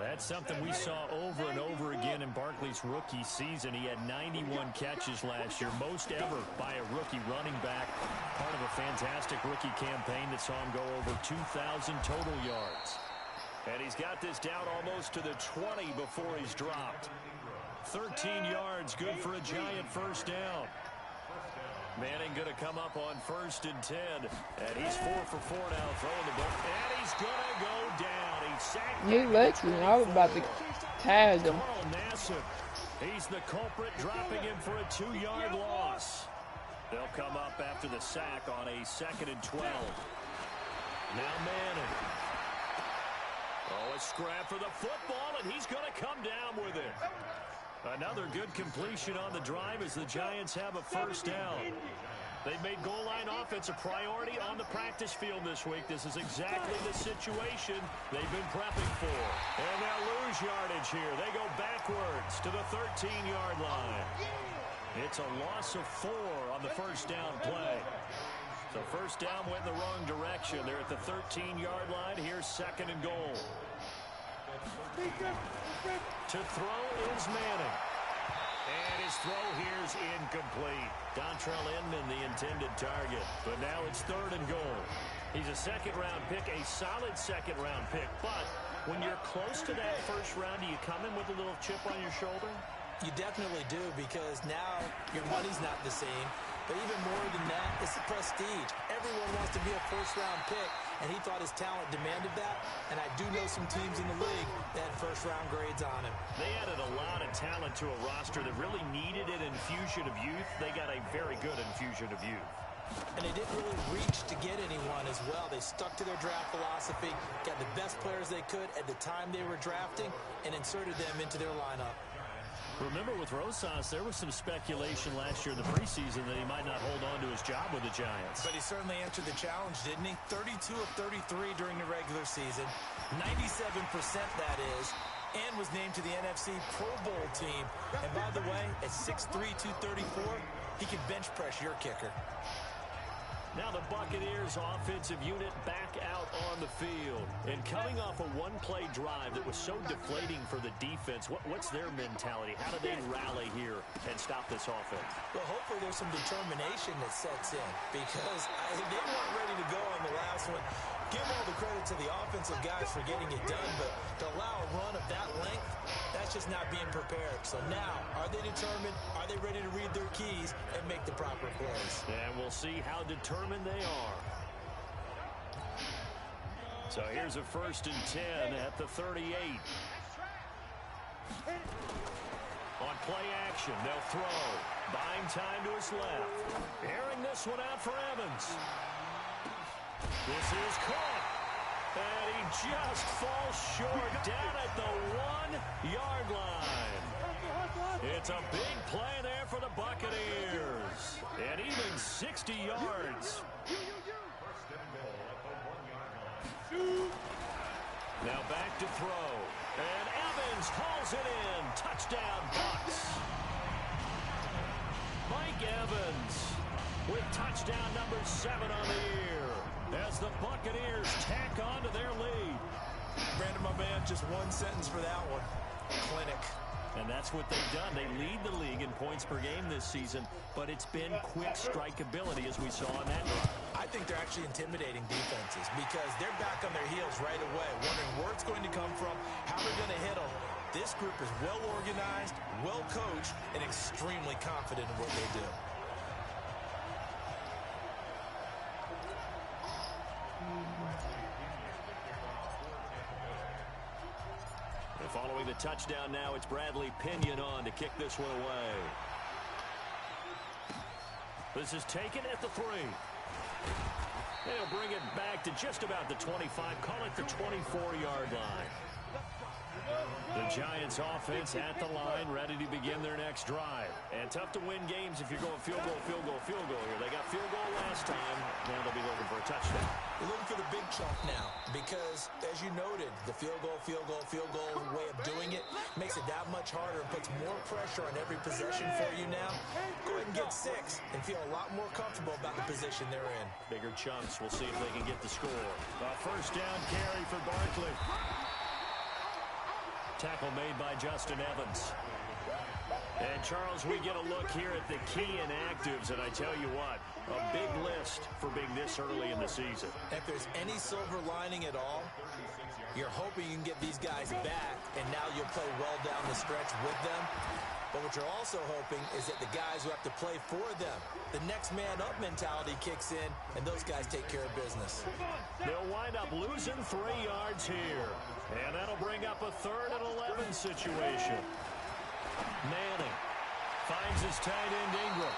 That's something we saw over and over again in Barkley's rookie season. He had 91 catches last year, most ever by a rookie running back. Part of a fantastic rookie campaign that saw him go over 2,000 total yards. And he's got this down almost to the 20 before he's dropped. 13 yards, good for a Giant first down. Manning going to come up on 1st and 10. And he's 4 for 4 now throwing the ball. And he's going to go down. He's sacked. You lucky. I was about to tag him. Carl Nassib. He's the culprit, dropping him for a 2-yard loss. They'll come up after the sack on a 2nd and 12. Now Manning. Oh, a scrap for the football, and he's going to come down with it. Another good completion on the drive as the Giants have a first down. They've made goal line offense a priority on the practice field this week. This is exactly the situation they've been prepping for. And they'll lose yardage here. They go backwards to the 13-yard line. It's a loss of 4 on the first down play. So first down went in the wrong direction. They're at the 13-yard line. Here's 2nd and goal. To throw is Manning. And his throw here is incomplete. Dontrell Inman, the intended target. But now it's 3rd and goal. He's a 2nd-round pick, a solid 2nd-round pick. But when you're close to that first round, do you come in with a little chip on your shoulder? You definitely do, because now your money's not the same. But even more than that, it's the prestige. Everyone wants to be a first-round pick, and he thought his talent demanded that. And I do know some teams in the league that had first-round grades on him. They added a lot of talent to a roster that really needed an infusion of youth. They got a very good infusion of youth. And they didn't really reach to get anyone as well. They stuck to their draft philosophy, got the best players they could at the time they were drafting, and inserted them into their lineup. Remember, with Rosas, there was some speculation last year in the preseason that he might not hold on to his job with the Giants. But he certainly answered the challenge, didn't he? 32 of 33 during the regular season, 97% that is, and was named to the NFC Pro Bowl team. And by the way, at 6'3", 234, he can bench press your kicker. Now the Buccaneers offensive unit back out on the field. And coming off a one-play drive that was so deflating for the defense, what's their mentality? How do they rally here and stop this offense? Well, hopefully there's some determination that sets in, because they weren't ready to go on the last one. Give all the credit to the offensive guys for getting it done, but to allow a run of that length, that's just not being prepared. So now, are they determined? Are they ready to read their keys and make the proper plays? And we'll see how determined they are. So here's a 1st and 10 at the 38. On play action, they'll throw. Buying time to his left. Airing this one out for Evans. This is caught. And he just falls short down at the 1-yard line. It's a big play there for the Buccaneers. And even 60 yards. Now back to throw. And Evans hauls it in. Touchdown, Bucs. Mike Evans with touchdown number 7 on the year, as the Buccaneers tack on to their lead. Brandon, my man, just one sentence for that one. Clinic. And that's what they've done. They lead the league in points per game this season, but it's been quick strike ability as we saw on that drive. I think they're actually intimidating defenses because they're back on their heels right away, wondering where it's going to come from, how they're going to hit them. This group is well organized, well coached, and extremely confident in what they do. And following the touchdown now, it's Bradley Pinion on to kick this one away. This is taken at the 3. They'll bring it back to just about the 25, call it the 24-yard line. The Giants offense at the line, ready to begin their next drive. And tough to win games if you're going field goal, field goal, field goal here. They got field goal last time. Now they'll be looking for a touchdown. They're looking for the big chunk now because, as you noted, the field goal way of doing it makes it that much harder and puts more pressure on every possession for you now. Go ahead and get 6 and feel a lot more comfortable about the position they're in. Bigger chunks. We'll see if they can get the score. A first down carry for Barkley. Tackle made by Justin Evans. And, Charles, we get a look here at the key inactives, and I tell you what, a big list for being this early in the season. If there's any silver lining at all, you're hoping you can get these guys back, and now you'll play well down the stretch with them. But what you're also hoping is that the guys who have to play for them, the next man up mentality kicks in, and those guys take care of business. They'll wind up losing 3 yards here. And that'll bring up a 3rd and 11 situation. Manning finds his tight end Ingram.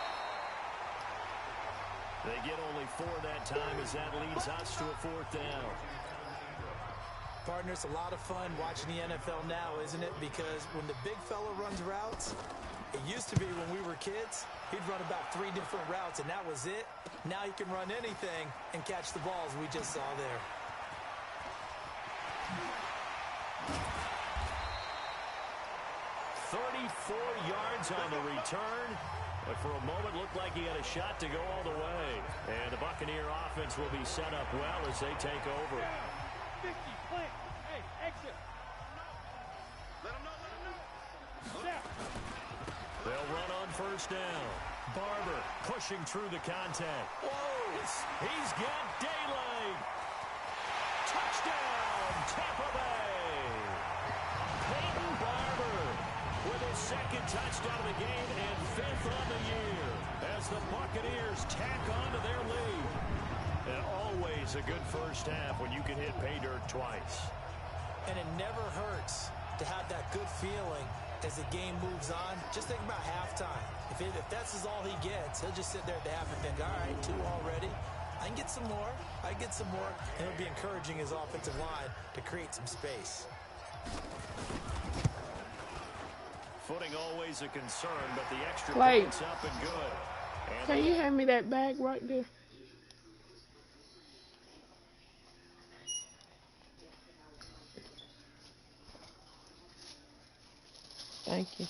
They get only 4 that time as that leads us to a 4th down. Partner, it's a lot of fun watching the NFL now, isn't it? Because when the big fella runs routes, it used to be when we were kids, he'd run about 3 different routes, and that was it. Now he can run anything and catch the balls we just saw there. 34 yards on the return, but for a moment looked like he had a shot to go all the way. And the Buccaneer offense will be set up well as they take over. 50, plant. Hey, exit. Let him know. They'll run on first down. Barber pushing through the contact. Whoa! He's got daylight. Touchdown, Tampa Bay. Peyton Barber with his 2nd touchdown of the game and 5th on the year as the Buccaneers tack on to their lead. And always a good first half when you can hit pay dirt twice. And it never hurts to have that good feeling as the game moves on. Just think about halftime. If that's all he gets, he'll just sit there at the half and think, all right, 2 already. I can get some more. And it'll be encouraging his offensive line to create some space. Footing always a concern, but the extra Clay, points up and good. And can you hand me that bag right there? Thank you.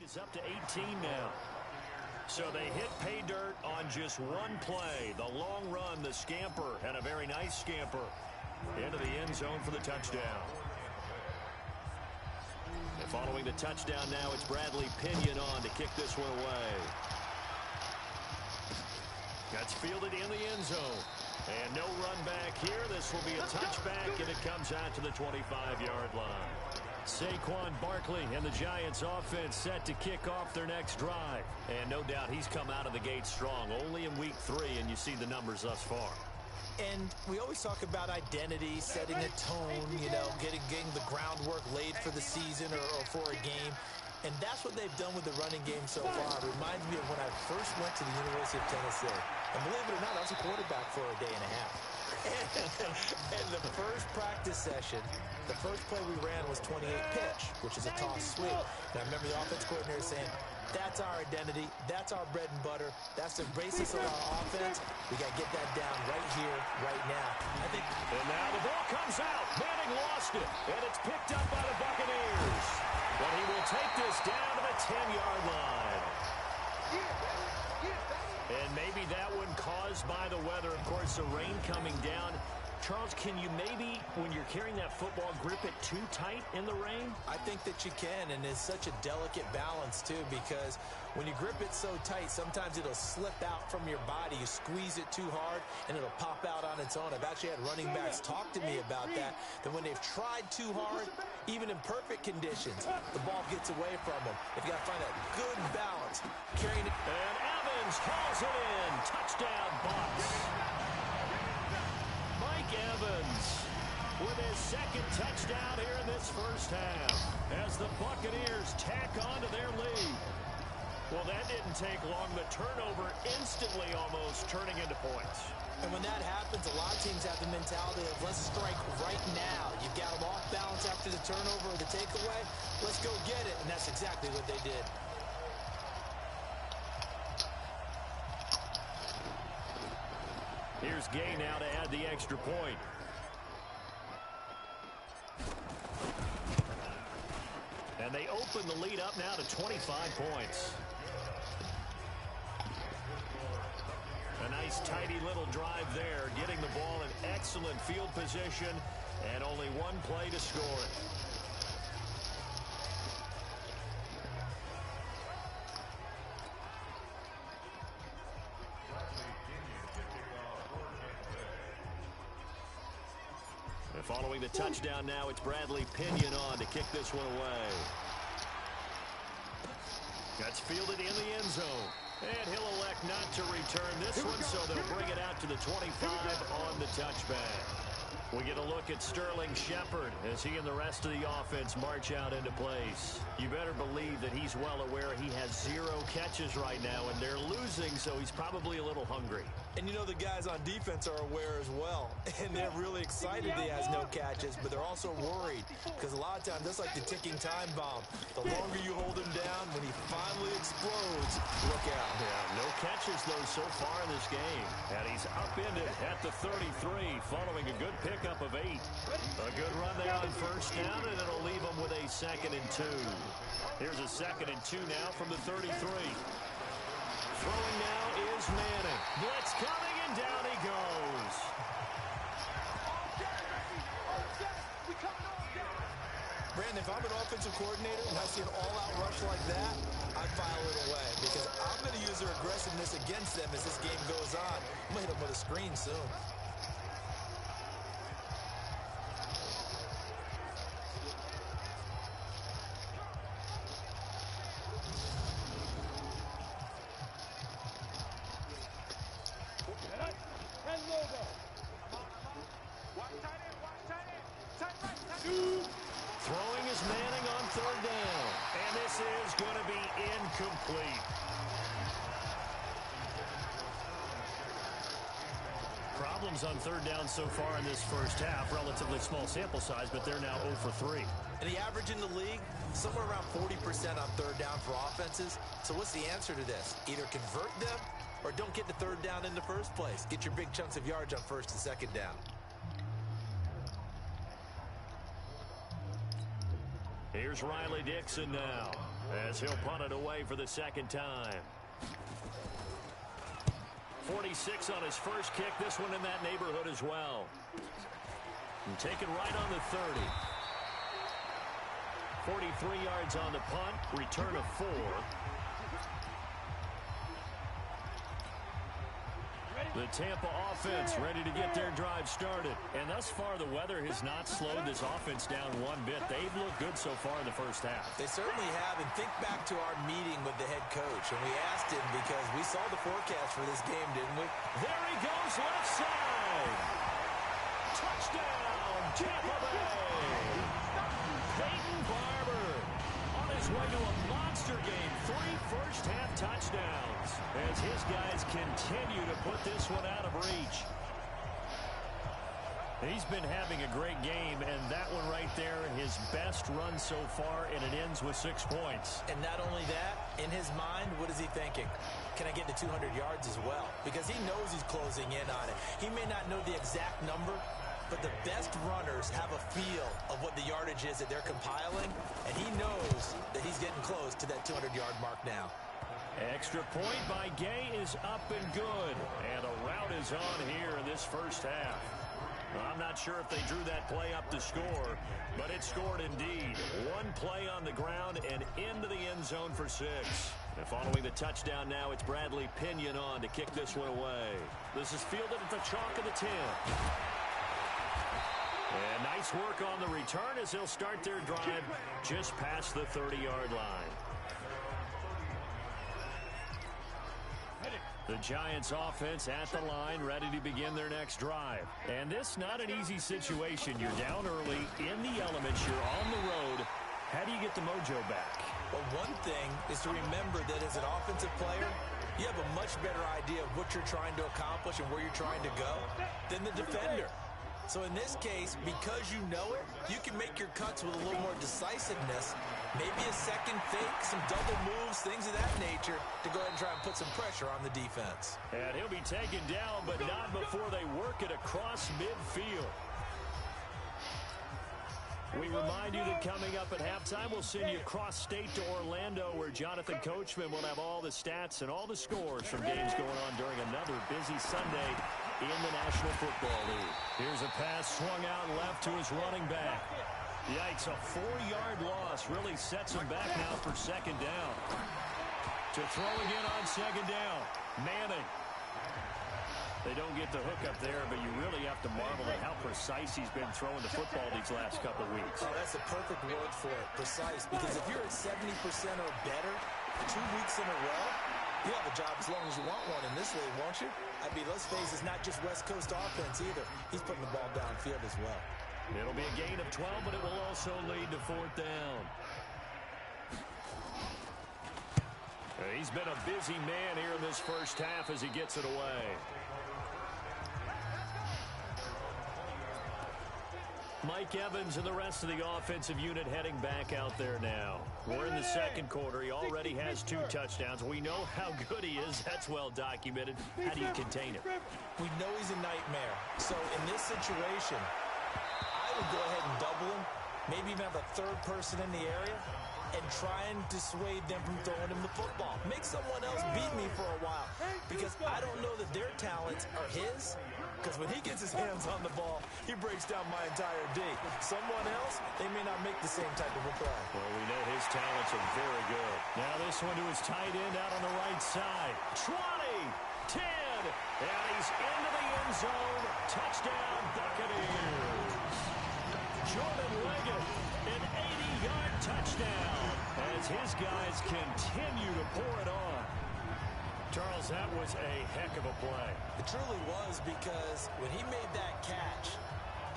It's up to 18 now. So they hit pay dirt on just 1 play. The long run, the scamper, and a very nice scamper into the end zone for the touchdown. And following the touchdown now, it's Bradley Pinion on to kick this one away. That's fielded in the end zone. And no run back here. This will be a touchback, and it comes out to the 25-yard line. Saquon Barkley and the Giants offense set to kick off their next drive. And no doubt he's come out of the gate strong, only in week 3, and you see the numbers thus far. And we always talk about identity, setting a tone, you know, getting the groundwork laid for the season or for a game. And that's what they've done with the running game so far. It reminds me of when I first went to the University of Tennessee. And believe it or not, I was a quarterback for a day and a half. And the first practice session, the first play we ran was 28 pitch, which is a toss sweep. And I remember the offense coordinator saying, that's our identity, that's our bread and butter, that's the basis of our offense. We got to get that down right here, right now. I think. And now the ball comes out. Manning lost it, and it's picked up by the Buccaneers. But he will take this down to the 10-yard line. And maybe that one caused by the weather. Of course, the rain coming down. Charles, can you maybe, when you're carrying that football, grip it too tight in the rain? I think that you can, and it's such a delicate balance, too, because when you grip it so tight, sometimes it'll slip out from your body. You squeeze it too hard, and it'll pop out on its own. I've actually had running backs talk to me about that when they've tried too hard, even in perfect conditions, the ball gets away from them. They've got to find that good balance. Carrying it. And Evans calls it in. Touchdown, Bucs. Evans with his second touchdown here in this first half as the Buccaneers tack on to their lead. Well, that didn't take long. The turnover instantly almost turning into points. And when that happens, a lot of teams have the mentality of let's strike right now. You've got them off balance after the turnover or the takeaway. Let's go get it. And that's exactly what they did. Here's Gay now to add the extra point. And they open the lead up now to 25 points. A nice tidy little drive there, getting the ball in excellent field position, and only one play to score it. Following the touchdown now, it's Bradley Pinion on to kick this one away. That's fielded in the end zone. And he'll elect not to return this one, so they'll bring it out to the 25 on the touchback. We get a look at Sterling Shepard as he and the rest of the offense march out into place. You better believe that he's well aware he has 0 catches right now, and they're losing, so he's probably a little hungry. And you know the guys on defense are aware as well. And they're really excited he has no catches, but they're also worried because a lot of times that's like the ticking time bomb. The longer you hold him down, when he finally explodes, look out. Yeah, no catches, though, so far in this game. And he's upended at the 33 following a good pickup of 8. A good run now on first down, and it'll leave him with a 2nd and 2. Here's a 2nd and 2 now from the 33. Throwing now is Manning. Blitz coming, and down he goes. Brandon, if I'm an offensive coordinator and I see an all-out rush like that, I file it away because I'm going to use their aggressiveness against them as this game goes on. I'm going to hit them with a screen soon. Throwing is Manning on 3rd down. And this is going to be incomplete. Problems on 3rd down so far in this first half. Relatively small sample size, but they're now 0 for 3. And the average in the league, somewhere around 40% on 3rd down for offenses. So what's the answer to this? Either convert them or don't get to 3rd down in the first place. Get your big chunks of yards on 1st and 2nd down. Here's Riley Dixon now as he'll punt it away for the 2nd time. 46 on his first kick. This one in that neighborhood as well. And taken right on the 30. 43 yards on the punt. Return of 4. The Tampa offense ready to get their drive started. And thus far, the weather has not slowed this offense down one bit. They've looked good so far in the first half. They certainly have. And think back to our meeting with the head coach. And we asked him because we saw the forecast for this game, didn't we? There he goes, left side. Touchdown, Tampa Bay. Peyton Barber on his way to a monster game. 3 first-half touchdowns as his guys continue to put this one out of reach. He's been having a great game, and that one right there, his best run so far, and it ends with 6 points. And not only that, in his mind, what is he thinking? Can I get to 200 yards as well? Because he knows he's closing in on it. He may not know the exact number, but the best runners have a feel of what the yardage is that they're compiling, and he knows that he's getting close to that 200-yard mark now. Extra point by Gay is up and good, and a route is on here in this first half. I'm not sure if they drew that play up to score, but it scored indeed. 1 play on the ground and into the end zone for 6. And following the touchdown now, it's Bradley Pinion on to kick this one away. This is fielded at the chalk of the 10. And nice work on the return as they'll start their drive just past the 30-yard line. The Giants offense at the line, ready to begin their next drive. And this not an easy situation. You're down early, in the elements, you're on the road. How do you get the mojo back? Well, one thing is to remember that as an offensive player, you have a much better idea of what you're trying to accomplish and where you're trying to go than the defender. So in this case, because you know it, you can make your cuts with a little more decisiveness. Maybe a second fake, some double moves, things of that nature to go ahead and try and put some pressure on the defense. And he'll be taken down, but not before they work it across midfield. We remind you that coming up at halftime, we'll send you cross-state to Orlando, where Jonathan Coachman will have all the stats and all the scores from games going on during another busy Sunday in the National Football League. Here's a pass swung out left to his running back. Yikes, a 4-yard loss really sets him back now for second down. To throw again on second down, Manning. They don't get the hook up there, but you really have to marvel at how precise he's been throwing the football these last couple of weeks. Oh, that's a perfect word for it, precise, because if you're at 70% or better 2 weeks in a row, you have a job as long as you want one in this league, won't you? I mean, let's face it, it's not just West Coast offense either. He's putting the ball downfield as well. It'll be a gain of 12, but it will also lead to 4th down. He's been a busy man here in this first half as he gets it away. Mike Evans and the rest of the offensive unit heading back out there now. We're in the second quarter. He already has 2 touchdowns. We know how good he is. That's well documented. How do you contain it? We know he's a nightmare. So in this situation, I would go ahead and double him, maybe even have a 3rd person in the area, and try and dissuade them from throwing him the football. Make someone else beat me for a while, because I don't know that their talents are his, because when he gets his hands on the ball, he breaks down my entire D. Someone else, they may not make the same type of a play. Well, we know his talents are very good. Now this one to his tight end out on the right side. 20, 10, and he's into the end zone. Touchdown, Buccaneers. Jordan Leggett, an 80-yard touchdown as his guys continue to pour it on. Charles, that was a heck of a play. It truly was, because when he made that catch,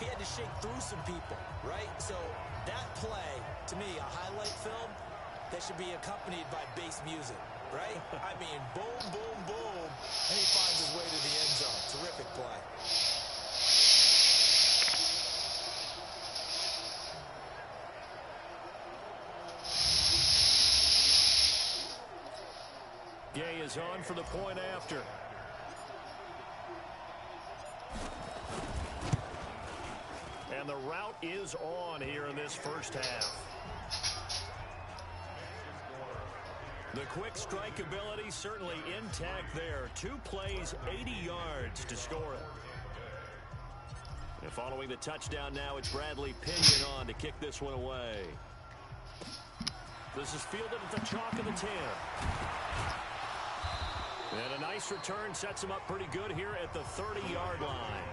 he had to shake through some people, right? So that play, to me, a highlight film that should be accompanied by bass music, right? I mean, boom, boom, boom, and he finds his way to the end zone. Terrific play. Gay is on for the point after. And the route is on here in this first half. The quick strike ability certainly intact there. 2 plays, 80 yards to score it. And following the touchdown now, it's Bradley Pinion on to kick this one away. This is fielded at the chalk of the 10. And a nice return sets him up pretty good here at the 30-yard line.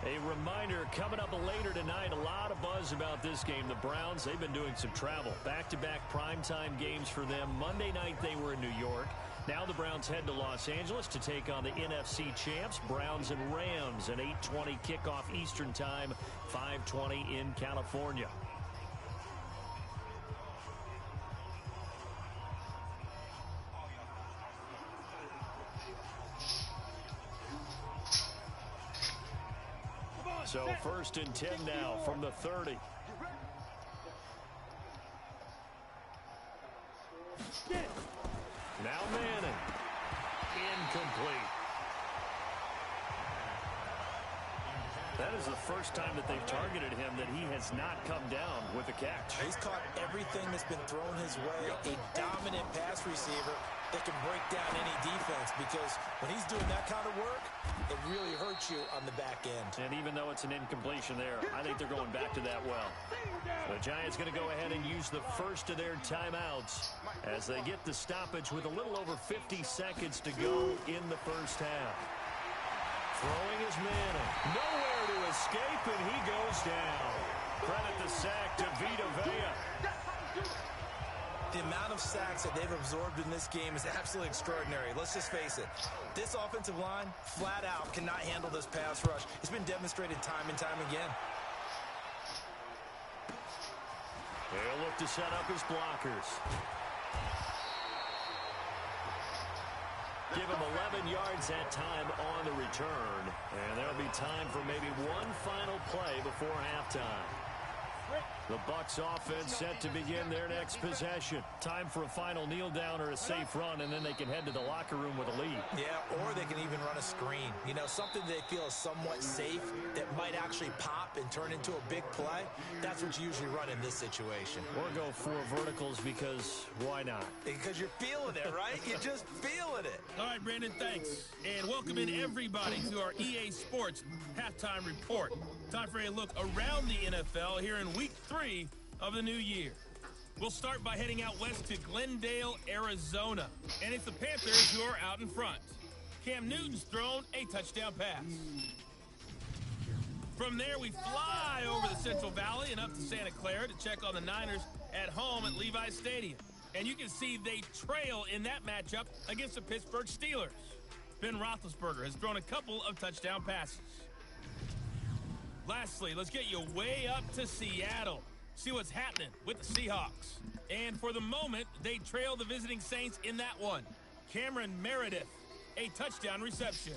A reminder, coming up later tonight, a lot of buzz about this game. The Browns, they've been doing some travel. Back-to-back primetime games for them. Monday night they were in New York. Now the Browns head to Los Angeles to take on the NFC champs, Browns and Rams. An 8:20 kickoff Eastern time, 5:20 in California. So 1st and 10 now from the 30. Now Madden. Incomplete. That is the first time that they've targeted him that he has not come down with a catch. He's caught everything that's been thrown his way. A dominant pass receiver that can break down any defense, because when he's doing that kind of work, it really hurts you on the back end. And even though it's an incompletion there, I think they're going back to that well. The Giants going to go ahead and use the first of their timeouts as they get the stoppage with a little over 50 seconds to go in the first half. Throwing his man, nowhere to escape, and he goes down. Credit the sack to Vita Vea. The amount of sacks that they've absorbed in this game is absolutely extraordinary. Let's just face it. This offensive line, flat out, cannot handle this pass rush. It's been demonstrated time and time again. They'll look to set up his blockers. Give him 11 yards that time on the return. And there'll be time for maybe one final play before halftime. The Bucs offense set to begin their next possession. Time for a final kneel down or a safe run, and then they can head to the locker room with a lead. Yeah, or they can even run a screen. You know, something they feel is somewhat safe that might actually pop and turn into a big play. That's what you usually run in this situation. Or go 4 verticals, because why not? Because you're feeling it, right? You're just feeling it. All right, Brandon, thanks. And welcome in everybody to our EA Sports Halftime Report. Time for a look around the NFL here in Week 3 of the new year. We'll start by heading out west to Glendale, Arizona. And it's the Panthers who are out in front. Cam Newton's thrown a touchdown pass. From there, we fly over the Central Valley and up to Santa Clara to check on the Niners at home at Levi's Stadium. And you can see they trail in that matchup against the Pittsburgh Steelers. Ben Roethlisberger has thrown a couple of touchdown passes. Lastly, let's get you way up to Seattle. See what's happening with the Seahawks. And for the moment, they trail the visiting Saints in that one. Cameron Meredith, a touchdown reception.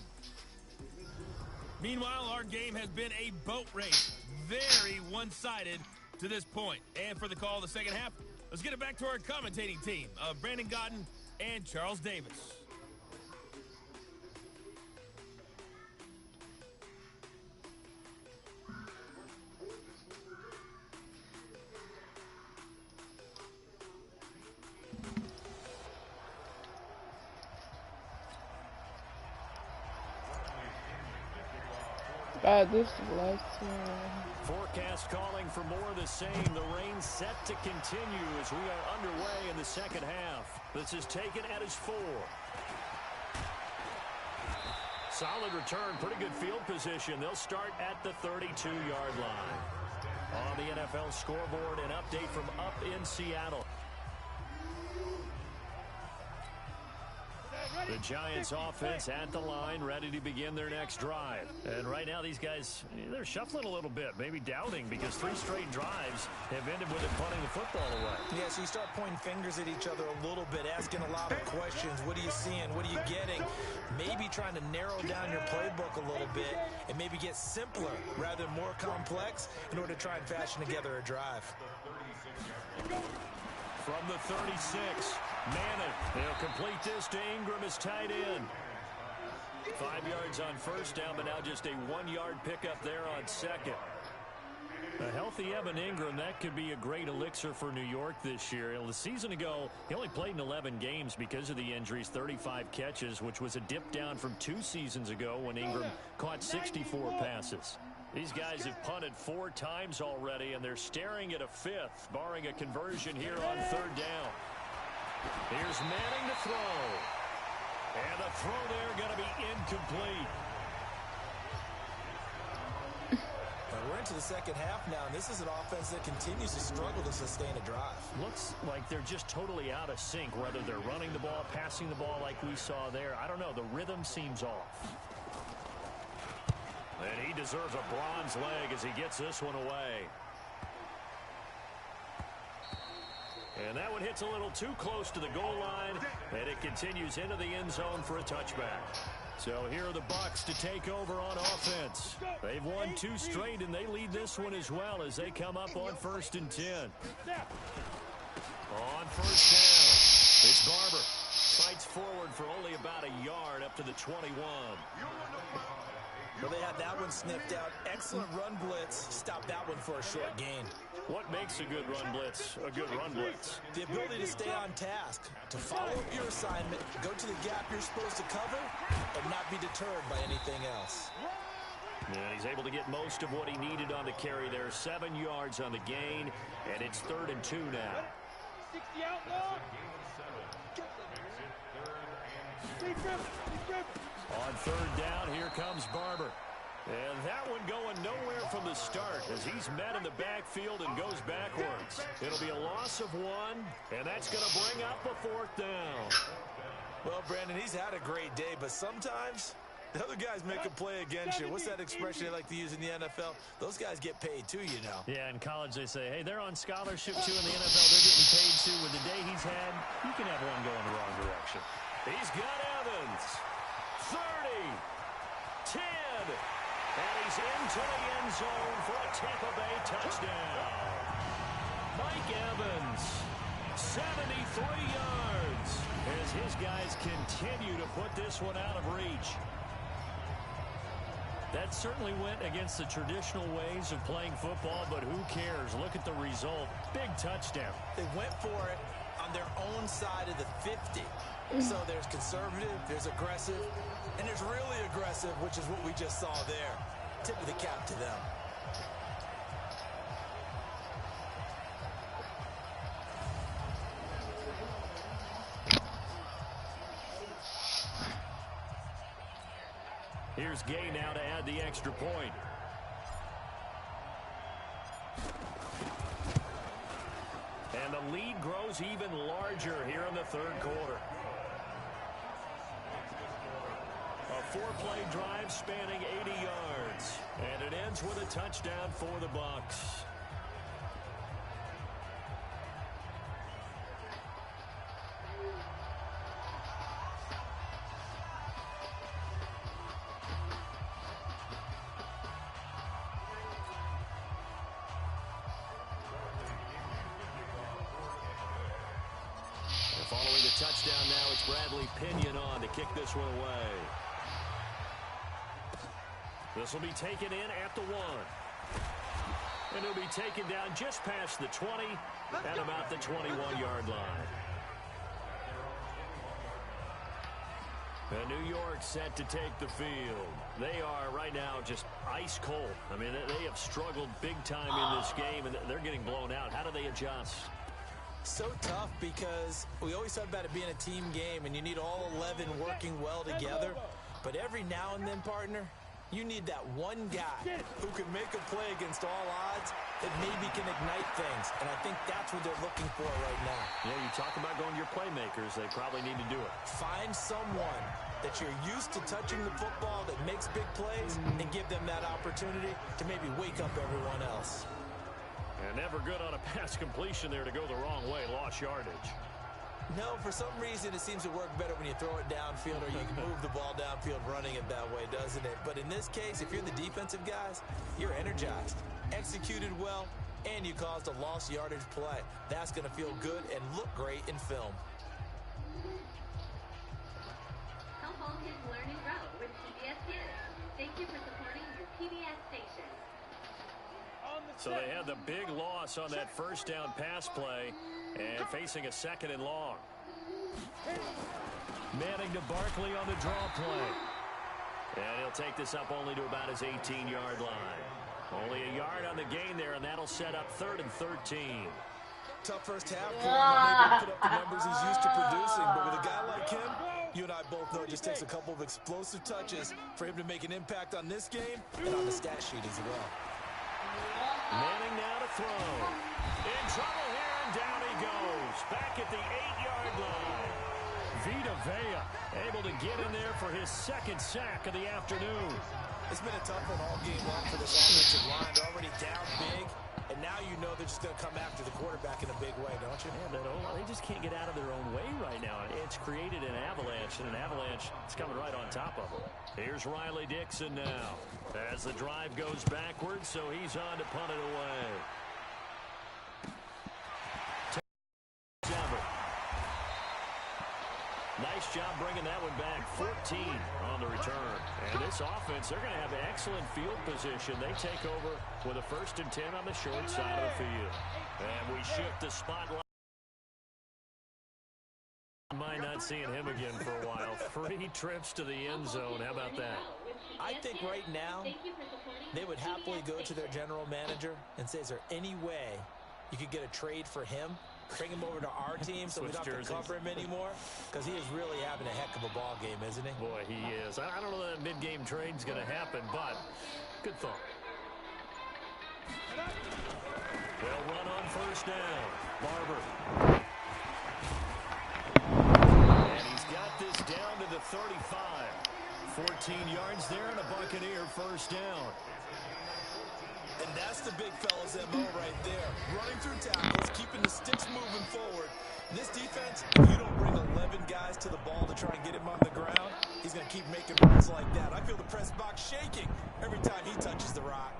Meanwhile, our game has been a boat race. Very one-sided to this point. And for the call of the second half, let's get it back to our commentating team of Brandon Godden and Charles Davis. This is the last one. Forecast calling for more of the same. The rain set to continue as we are underway in the second half. This is taken at his 4. Solid return, pretty good field position. They'll start at the 32-yard line. On the NFL scoreboard, an update from up in Seattle. The Giants offense at the line, ready to begin their next drive. And right now these guys, they're shuffling a little bit, maybe doubting, because 3 straight drives have ended with it punting the football away. Yeah, so you start pointing fingers at each other a little bit, asking a lot of questions. What are you seeing? What are you getting? Maybe trying to narrow down your playbook a little bit and maybe get simpler rather than more complex in order to try and fashion together a drive. From the 36, Madden, they'll complete this to Ingram as tight end. 5 yards on first down, but now just a 1-yard pickup there on second. A healthy Evan Ingram, that could be a great elixir for New York this year. The season ago, he only played in 11 games because of the injuries, 35 catches, which was a dip down from 2 seasons ago when Ingram caught 64 passes. These guys have punted 4 times already, and they're staring at a 5th, barring a conversion here on 3rd down. Here's Madden to throw. And the throw there going to be incomplete. We're into the second half now, and this is an offense that continues to struggle to sustain a drive. Looks like they're just totally out of sync, whether they're running the ball, passing the ball like we saw there. I don't know. The rhythm seems off. And he deserves a bronze leg as he gets this one away. And that one hits a little too close to the goal line, and it continues into the end zone for a touchback. So here are the Bucs to take over on offense. They've won 2 straight, and they lead this one as well as they come up on 1st and 10. On 1st down, it's Barber. Fights forward for only about a yard up to the 21. Well, they had that one sniffed out. Excellent run blitz. Stop that one for a short gain. What makes a good run blitz a good run blitz? The ability to stay on task, to follow up your assignment, go to the gap you're supposed to cover, and not be deterred by anything else. And he's able to get most of what he needed on the carry there. 7 yards on the gain, and it's 3rd and 2 now. 60 out now. On 3rd down, here comes Barber. And that one going nowhere from the start as he's met in the backfield and goes backwards. It'll be a loss of 1, and that's going to bring up a 4th down. Well, Brandon, he's had a great day, but sometimes the other guys make a play against you. What's that expression they like to use in the NFL? Those guys get paid too, you know. Yeah, in college they say, hey, they're on scholarship too. In the NFL, they're getting paid too. With the day he's had, you can have one going the wrong direction. He's got Evans. 30. 10. And he's into the end zone for a Tampa Bay touchdown. Mike Evans, 73 yards, as his guys continue to put this one out of reach. That certainly went against the traditional ways of playing football, but who cares? Look at the result. Big touchdown. They went for it on their own side of the 50. So there's conservative, there's aggressive, and there's really aggressive, which is what we just saw there. Tip of the cap to them. Here's Gay now to add the extra point. And the lead grows even larger here in the 3rd quarter. A 4-play drive spanning 80 yards. And it ends with a touchdown for the Bucs. Following the touchdown now, it's Bradley Pinion on to kick this one away. This will be taken in at the 1. And it'll be taken down just past the 20 at about the 21-yard line. And New York set to take the field. They are right now just ice cold. I mean, they have struggled big time in this game, and they're getting blown out. How do they adjust? So tough because we always talk about it being a team game, and you need all 11 working well together. But every now and then, partner, you need that one guy who can make a play against all odds that maybe can ignite things. And I think that's what they're looking for right now. Yeah, you talk about going to your playmakers. They probably need to do it. Find someone that you're used to touching the football that makes big plays and give them that opportunity to maybe wake up everyone else. And never good on a pass completion there to go the wrong way. Lost yardage. No, for some reason it seems to work better when you throw it downfield or you can move the ball downfield running it that way, doesn't it? But in this case, if you're the defensive guys, you're energized, executed well, and you caused a lost yardage play. That's going to feel good and look great in film. Help all kids learn and grow with PBS Kids. Thank you for supporting your PBS station. So they had the big loss on that first down pass play and facing a 2nd and long. Manning to Barkley on the draw play. And he'll take this up only to about his 18-yard line. Only a yard on the gain there, and that'll set up 3rd and 13. Tough first half for him. Not able to put up the numbers he's used to producing, but with a guy like him, you and I both know it just takes a couple of explosive touches for him to make an impact on this game and on the stat sheet as well. Manning now to throw. In trouble here, and down he goes. Back at the 8-yard line. Vita Vea able to get in there for his second sack of the afternoon. It's been a tough one all game long for this offensive line. They're already down big, and now you know they're just going to come after the quarterback in a big way, don't you? Yeah, they just can't get out of their own way right now. It's created an avalanche, and an avalanche is coming right on top of them. Here's Riley Dixon now as the drive goes backwards, so he's on to punt it away. Nice job bringing that one back. 14 on the return. And this offense, they're going to have excellent field position. They take over with a 1st and 10 on the short side of the field. And we shift the spotlight. Might not seeing him again for a while. 3 trips to the end zone. How about that? I think right now they would happily go to their general manager and say, is there any way you could get a trade for him? Bring him over to our team so we don't have to cover him anymore, because he is really having a heck of a ball game, isn't he? Boy, he is. I don't know that mid-game trade's going to happen, but good thought. They'll run on 1st down. Barber. And he's got this down to the 35. 14 yards there and a Buccaneer 1st down. And that's the big fella's MO right there. Running through tackles, keeping the sticks moving forward. In this defense, you don't bring 11 guys to the ball to try and get him on the ground. He's going to keep making runs like that. I feel the press box shaking every time he touches the rock.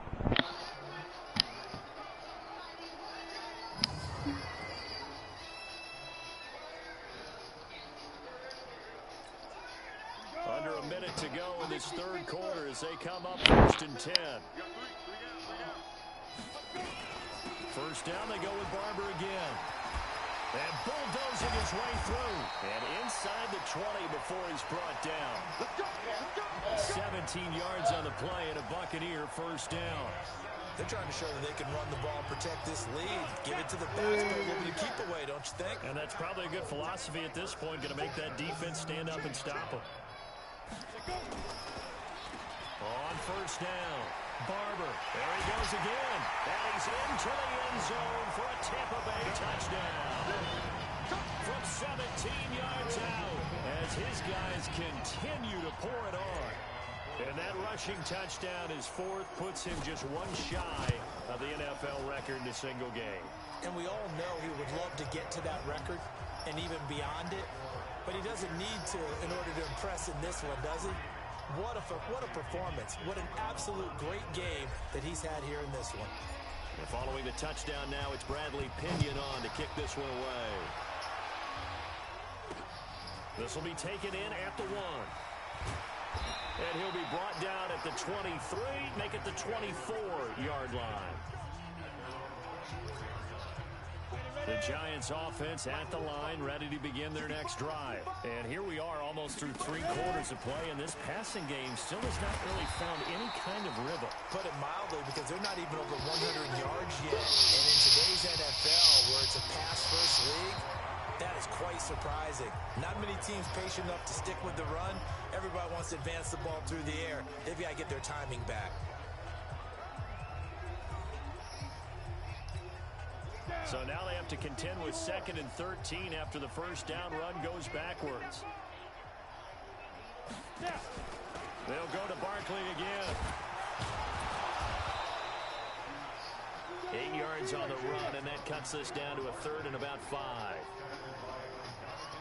Under a minute to go in this 3rd quarter as they come up 1st and 10. 1st down, they go with Barber again. And bulldozing his way through. And inside the 20 before he's brought down. 17 yards on the play and a Buccaneer 1st down. They're trying to show that they can run the ball, protect this lead, give it to the backs, but a little bit of keep away, don't you think? And that's probably a good philosophy at this point, going to make that defense stand up and stop them. On 1st down. Barber, there he goes again, and he's into the end zone for a Tampa Bay touchdown. From 17 yards out, as his guys continue to pour it on. And that rushing touchdown, his 4th, puts him just 1 shy of the NFL record in a single game. And we all know he would love to get to that record and even beyond it, but he doesn't need to in order to impress in this one, does he? What a performance. What an absolute great game that he's had here in this one. And following the touchdown now, it's Bradley Pinion on to kick this one away. This will be taken in at the 1. And he'll be brought down at the 23, make it the 24-yard line. The Giants offense at the line, ready to begin their next drive. And here we are almost through 3 quarters of play, and this passing game still has not really found any kind of rhythm. Put it mildly, because they're not even over 100 yards yet. And in today's NFL, where it's a pass-first league, that is quite surprising. Not many teams patient enough to stick with the run. Everybody wants to advance the ball through the air. They've got to get their timing back. So now they have to contend with 2nd and 13 after the 1st down run goes backwards. They'll go to Barkley again. 8 yards on the run, and that cuts this down to a 3rd and about 5.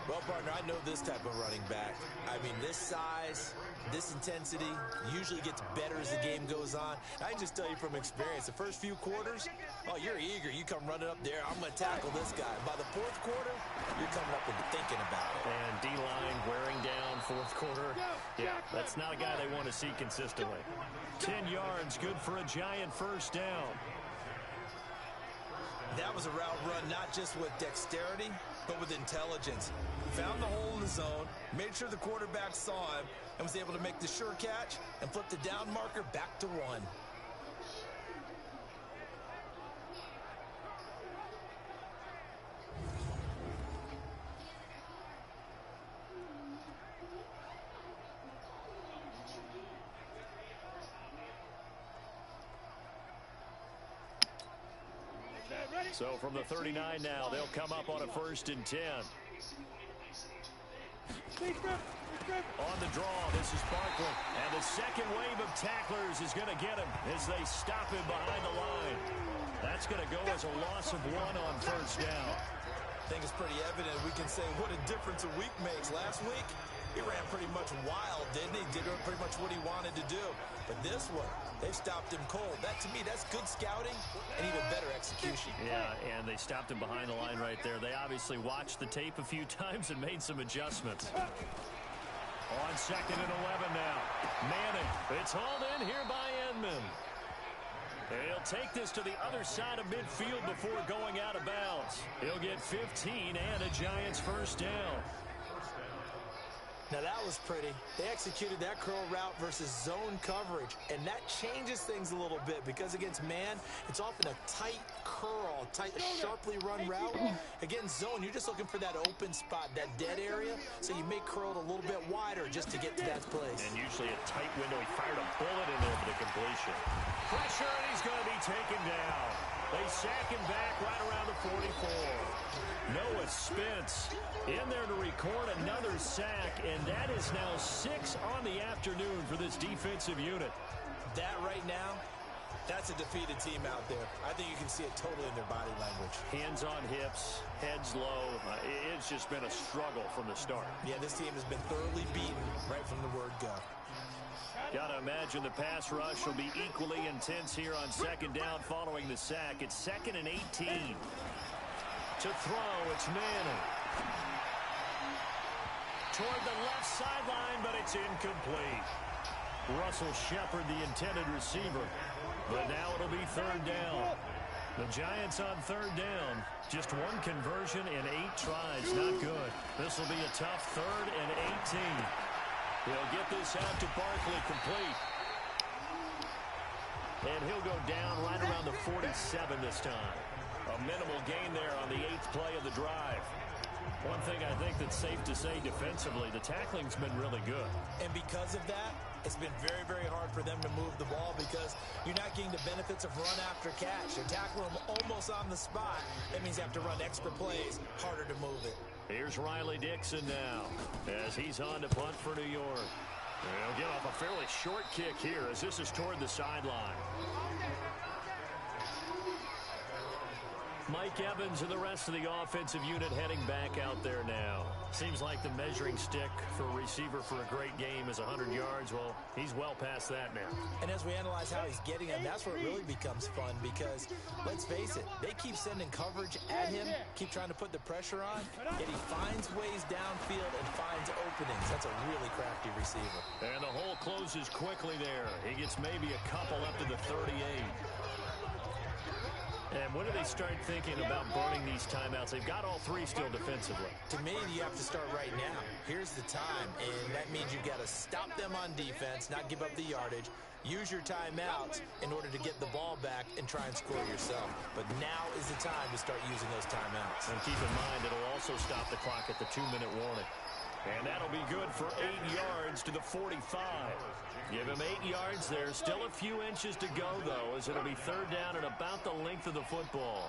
Well, partner, I know this type of running back. I mean, this size, this intensity usually gets better as the game goes on. I can just tell you from experience, the first few quarters, oh, you're eager. You come running up there, I'm going to tackle this guy. By the 4th quarter, you're coming up and thinking about it. And D-line wearing down 4th quarter. Yeah, that's not a guy they want to see consistently. 10 yards, good for a Giant 1st down. That was a route run not just with dexterity, but with intelligence. Found the hole in the zone, made sure the quarterback saw him, and was able to make the sure catch and flip the down marker back to 1. So from the 39 now, they'll come up on a 1st and 10. On the draw, this is Barkley. And the second wave of tacklers is going to get him as they stop him behind the line. That's going to go as a loss of 1 on 1st down. I think it's pretty evident. We can say what a difference a week makes. Last week, he ran pretty much wild, didn't he? Did pretty much what he wanted to do. But this one, they've stopped him cold. That, to me, that's good scouting and even better execution. Yeah, and they stopped him behind the line right there. They obviously watched the tape a few times and made some adjustments. On 2nd and 11 now. Manning. It's hauled in here by Edmond. He'll take this to the other side of midfield before going out of bounds. He'll get 15 and a Giants 1st down. Now that was pretty. They executed that curl route versus zone coverage, and that changes things a little bit because against man, it's often a tight curl, sharply run route. Against zone, you're just looking for that open spot, that dead area, so you make curl it a little bit wider just to get to that place. And usually a tight window. He fired a bullet in there for the completion. Pressure, and he's going to be taken down. They sack him back right around the 44. Noah Spence in there to record another sack, and that is now 6 on the afternoon for this defensive unit. That right now, that's a defeated team out there. I think you can see it totally in their body language. Hands on hips, heads low. It's just been a struggle from the start. Yeah, this team has been thoroughly beaten right from the word go. Got to imagine the pass rush will be equally intense here on 2nd down following the sack. It's 2nd and 18. To throw, it's Manning. Toward the left sideline, but it's incomplete. Russell Shepard, the intended receiver. But now it'll be 3rd down. The Giants on 3rd down. Just 1 conversion in 8 tries. Not good. This will be a tough 3rd and 18. He'll get this out to Barkley complete. And he'll go down right around the 47 this time. A minimal gain there on the 8th play of the drive. One thing I think that's safe to say defensively, the tackling's been really good. And because of that, it's been very, very hard for them to move the ball because you're not getting the benefits of run after catch. You're tackling them almost on the spot. That means you have to run extra plays, harder to move it. Here's Riley Dixon now as he's on to punt for New York. He'll get off a fairly short kick here as this is toward the sideline. Mike Evans and the rest of the offensive unit heading back out there now. Seems like the measuring stick for a receiver for a great game is 100 yards. Well, he's well past that now. And as we analyze how he's getting them, that's where it really becomes fun because, let's face it, they keep sending coverage at him, keep trying to put the pressure on, yet he finds ways downfield and finds openings. That's a really crafty receiver. And the hole closes quickly there. He gets maybe a couple up to the 38. And when do they start thinking about burning these timeouts? They've got all 3 still defensively. To me, you have to start right now. Here's the time, and that means you've got to stop them on defense, not give up the yardage, use your timeouts in order to get the ball back and try and score yourself. But now is the time to start using those timeouts. And keep in mind, it'll also stop the clock at the 2-minute warning. And that'll be good for 8 yards to the 45. Give him 8 yards there. Still a few inches to go, though, as it'll be 3rd down and about the length of the football.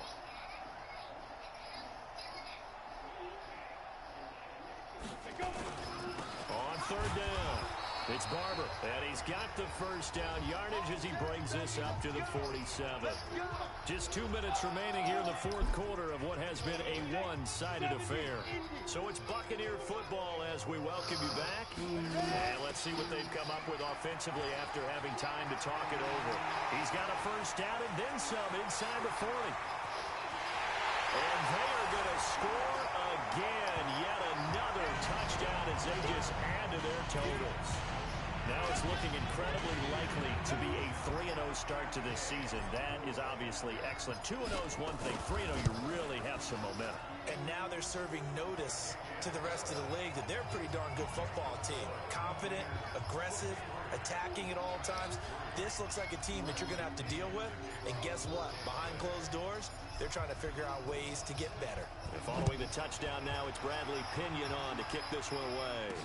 On 3rd down, it's Barber. And he's got the 1st down yardage as he brings this up to the 47. Just 2 minutes remaining here in the 4th quarter of what has been a one-sided affair. So it's Buccaneer football as we welcome you back. And let's see what they've come up with offensively after having time to talk it over. He's got a 1st down and then some inside the 40. And they are going to score again. Yet another touchdown as they just add to their totals. Now it's looking incredibly likely to be a 3-0 start to this season. That is obviously excellent. 2-0 is one thing. 3-0, you really have some momentum. And now they're serving notice to the rest of the league that they're a pretty darn good football team. Confident, aggressive, attacking at all times. This looks like a team that you're going to have to deal with. And guess what? Behind closed doors, they're trying to figure out ways to get better. And following the touchdown now, it's Bradley Pinion on to kick this one away.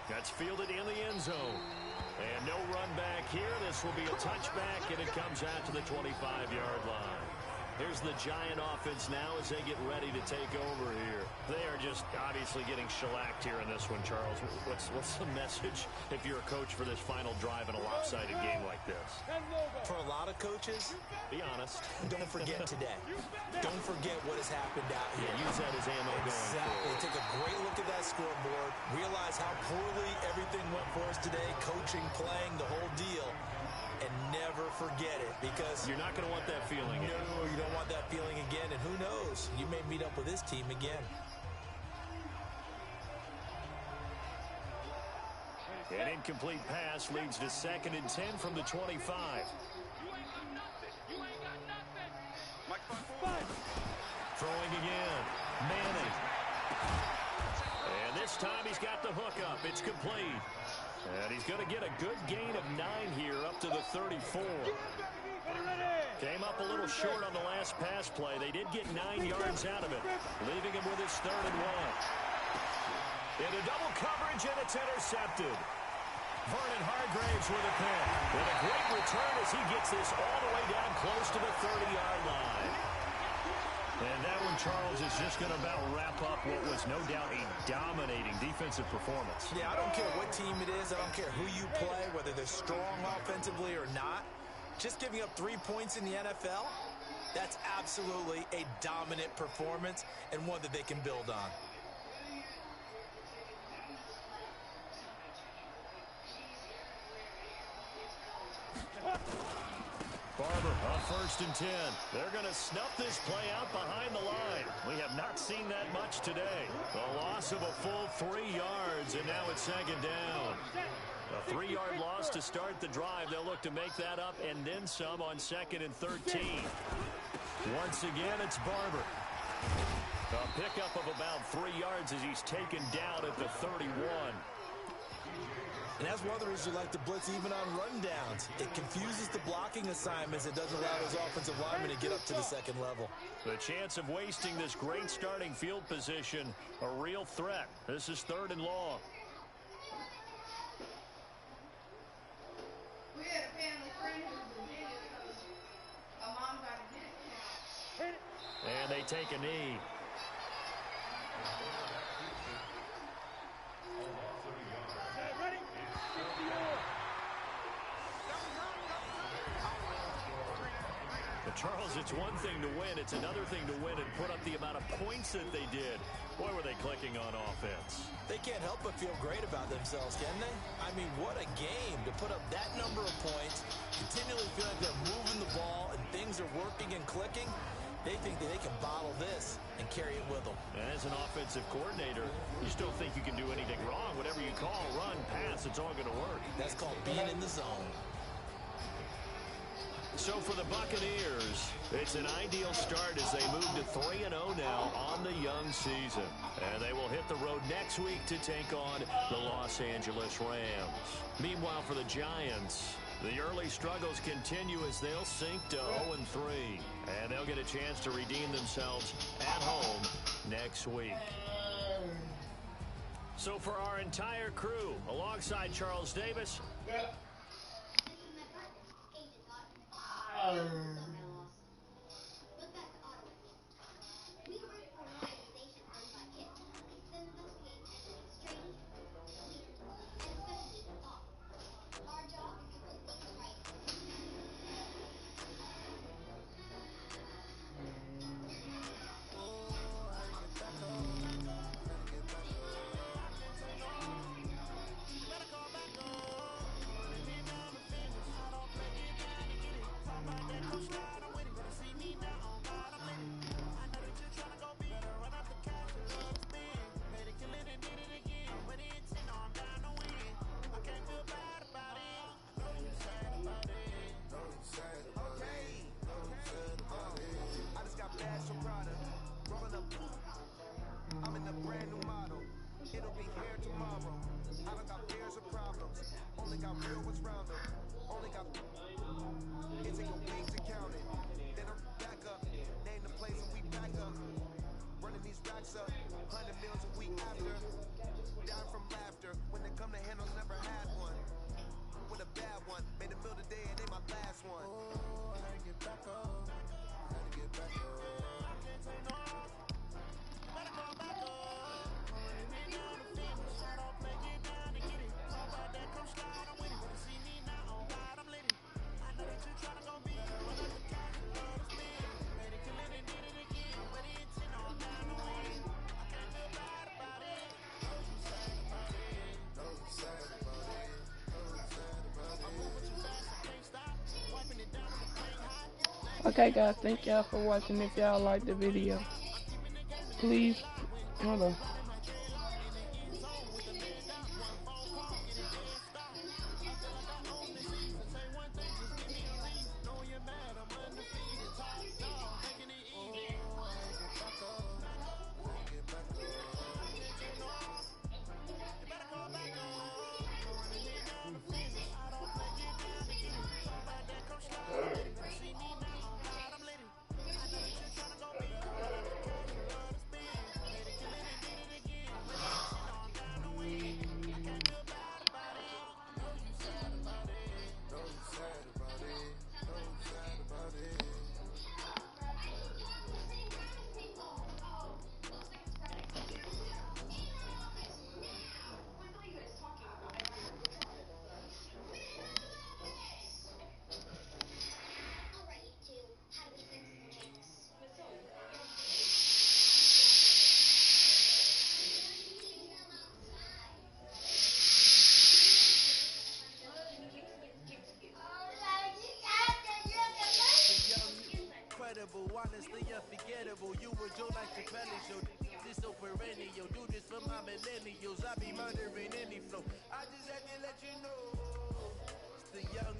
That's fielded in the end zone. And no run back here. This will be a touchback, and it comes out to the 25-yard line. Here's the Giant offense now as they get ready to take over here. They are just obviously getting shellacked here in this one, Charles. What's the message if you're a coach for this final drive in a lopsided game like this? For a lot of coaches, be honest. Don't forget today. Don't forget what has happened out here. Yeah, use that as ammo going forward. Take a great look at that scoreboard. Realize how poorly everything went for us today. Coaching, playing, the whole deal. And never forget it, because you're not going to want that feeling again. No, you don't want that feeling again, and who knows, you may meet up with this team again. An incomplete pass leads to 2nd and 10 from the 25. Throwing again, Manning. And this time he's got the hook up. It's complete. And he's going to get a good gain of 9 here up to the 34. Came up a little short on the last pass play. They did get 9 yards out of it, leaving him with his 3rd and 1. Into double coverage, and it's intercepted. Vernon Hargraves with a pick. With a great return as he gets this all the way down close to the 30-yard line. And that one, Charles, is just going to about wrap up what was no doubt a dominating defensive performance. Yeah, I don't care what team it is. I don't care who you play, whether they're strong offensively or not. Just giving up 3 points in the NFL, that's absolutely a dominant performance and one that they can build on. Barber on 1st and 10. They're going to snuff this play out behind the line. We have not seen that much today. A loss of a full 3 yards, and now it's 2nd down. A 3-yard loss to start the drive. They'll look to make that up and then some on 2nd and 13. Once again, it's Barber. A pickup of about 3 yards as he's taken down at the 31. And that's one of the reasons you like to blitz even on rundowns. It confuses the blocking assignments. It doesn't allow those offensive linemen to get up to the 2nd level. The chance of wasting this great starting field position, a real threat. This is 3rd and long. We had a family friend who was in Virginia because her mom got a discount. And they take a knee. Charles, it's one thing to win. It's another thing to win and put up the amount of points that they did. Boy, were they clicking on offense. They can't help but feel great about themselves, can they? I mean, what a game to put up that number of points, continually feel like they're moving the ball and things are working and clicking. They think that they can bottle this and carry it with them. And as an offensive coordinator, you still think you can do anything wrong. Whatever you call, run, pass, it's all going to work. That's called being in the zone. So for the Buccaneers, it's an ideal start as they move to 3-0 now on the young season. And they will hit the road next week to take on the Los Angeles Rams. Meanwhile, for the Giants, the early struggles continue as they'll sink to 0-3. And they'll get a chance to redeem themselves at home next week. So for our entire crew, alongside Charles Davis, I'm in a brand new model. It'll be here tomorrow. I don't got fears or problems. Only got real what's round them. Only got it take a week to count it. Then I'm back up. Name the place and we back up. Running these racks up. 100 meals a week after. Down from laughter. When they come to handles, never had one. With a bad one. Made a meal today and they my last one. Oh, I had to get back up. I had to get back Okay, guys, thank y'all for watching. If y'all liked the video, please, hold on. Honestly unforgettable. You were Joe like the belly show. This so perennial. Do this for my millennials. I be murdering any flow. I just had to let you know. It's the young,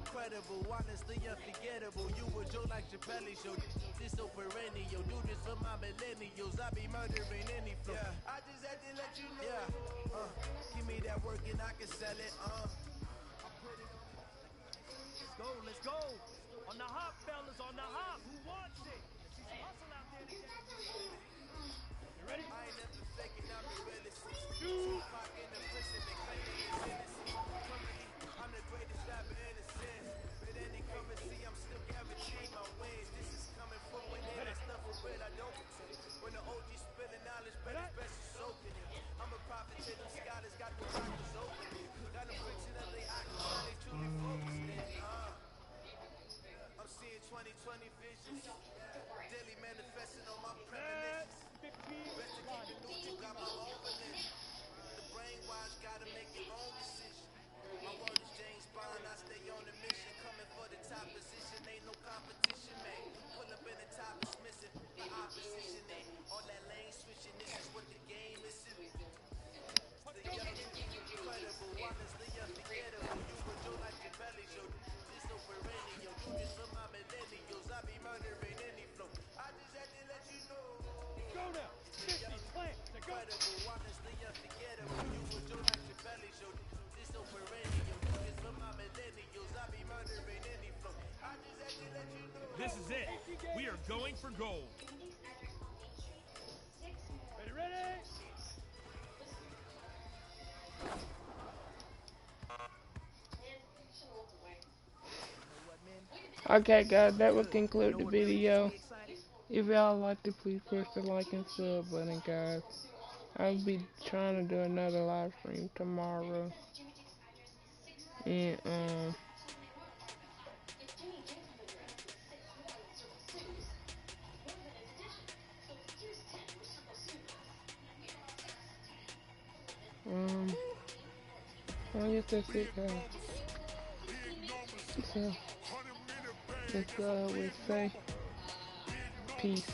incredible, honestly unforgettable. You were Joe like the belly show. This so perennial. Do this for my millennials. I be murdering any flow. Yeah. I just had to let you know. Yeah. Give me that work and I can sell it. Let's go. On the hop, fellas, on the hop. Who wants it? See some hustle out there today. You ready? I ain't never faking, I'm the realest. Tupac in the prison, they claim they is innocent. Currently, I'm the greatest rapper in the sense. But any currency, I'm still guaranteeing my wins. This is coming forward, and that stuff for real, I don't pretend. When the OG spilling knowledge, but it's best to soak in it. I'm a prophet to them scholars, got the rockers open. Got them friction of they occupied, they truly focused in. I'm seeing 2020 visions. Daily manifesting on my premonitions. Best to keep the neutral, got my own religion. The brainwash gotta make your own decision. My word is James Bond, I stay on a mission. Coming for the top position, ain't no competition, man. Pull up in the top, is missing. My opposition ain't all that lane switching. This is what the game is. The young, incredible, honestly unforgettable. You were Joe like your belly show. This so perennial. Do this for my millennials. I be murdering any flow. I just had to let you know. Go now. 50 plants. Incredible, honestly unforgettable. You were Joe like your belly show. This so perennial. Do this for my millennials. I be murdering any flow. I just had to let you know. This is it. We are going for gold. Ready? Okay, guys, that will conclude the video. If y'all liked it, please press the like and sub button, guys. I'll be trying to do another live stream tomorrow. And, I guess that's it, guys. So, that's all I would say. Peace.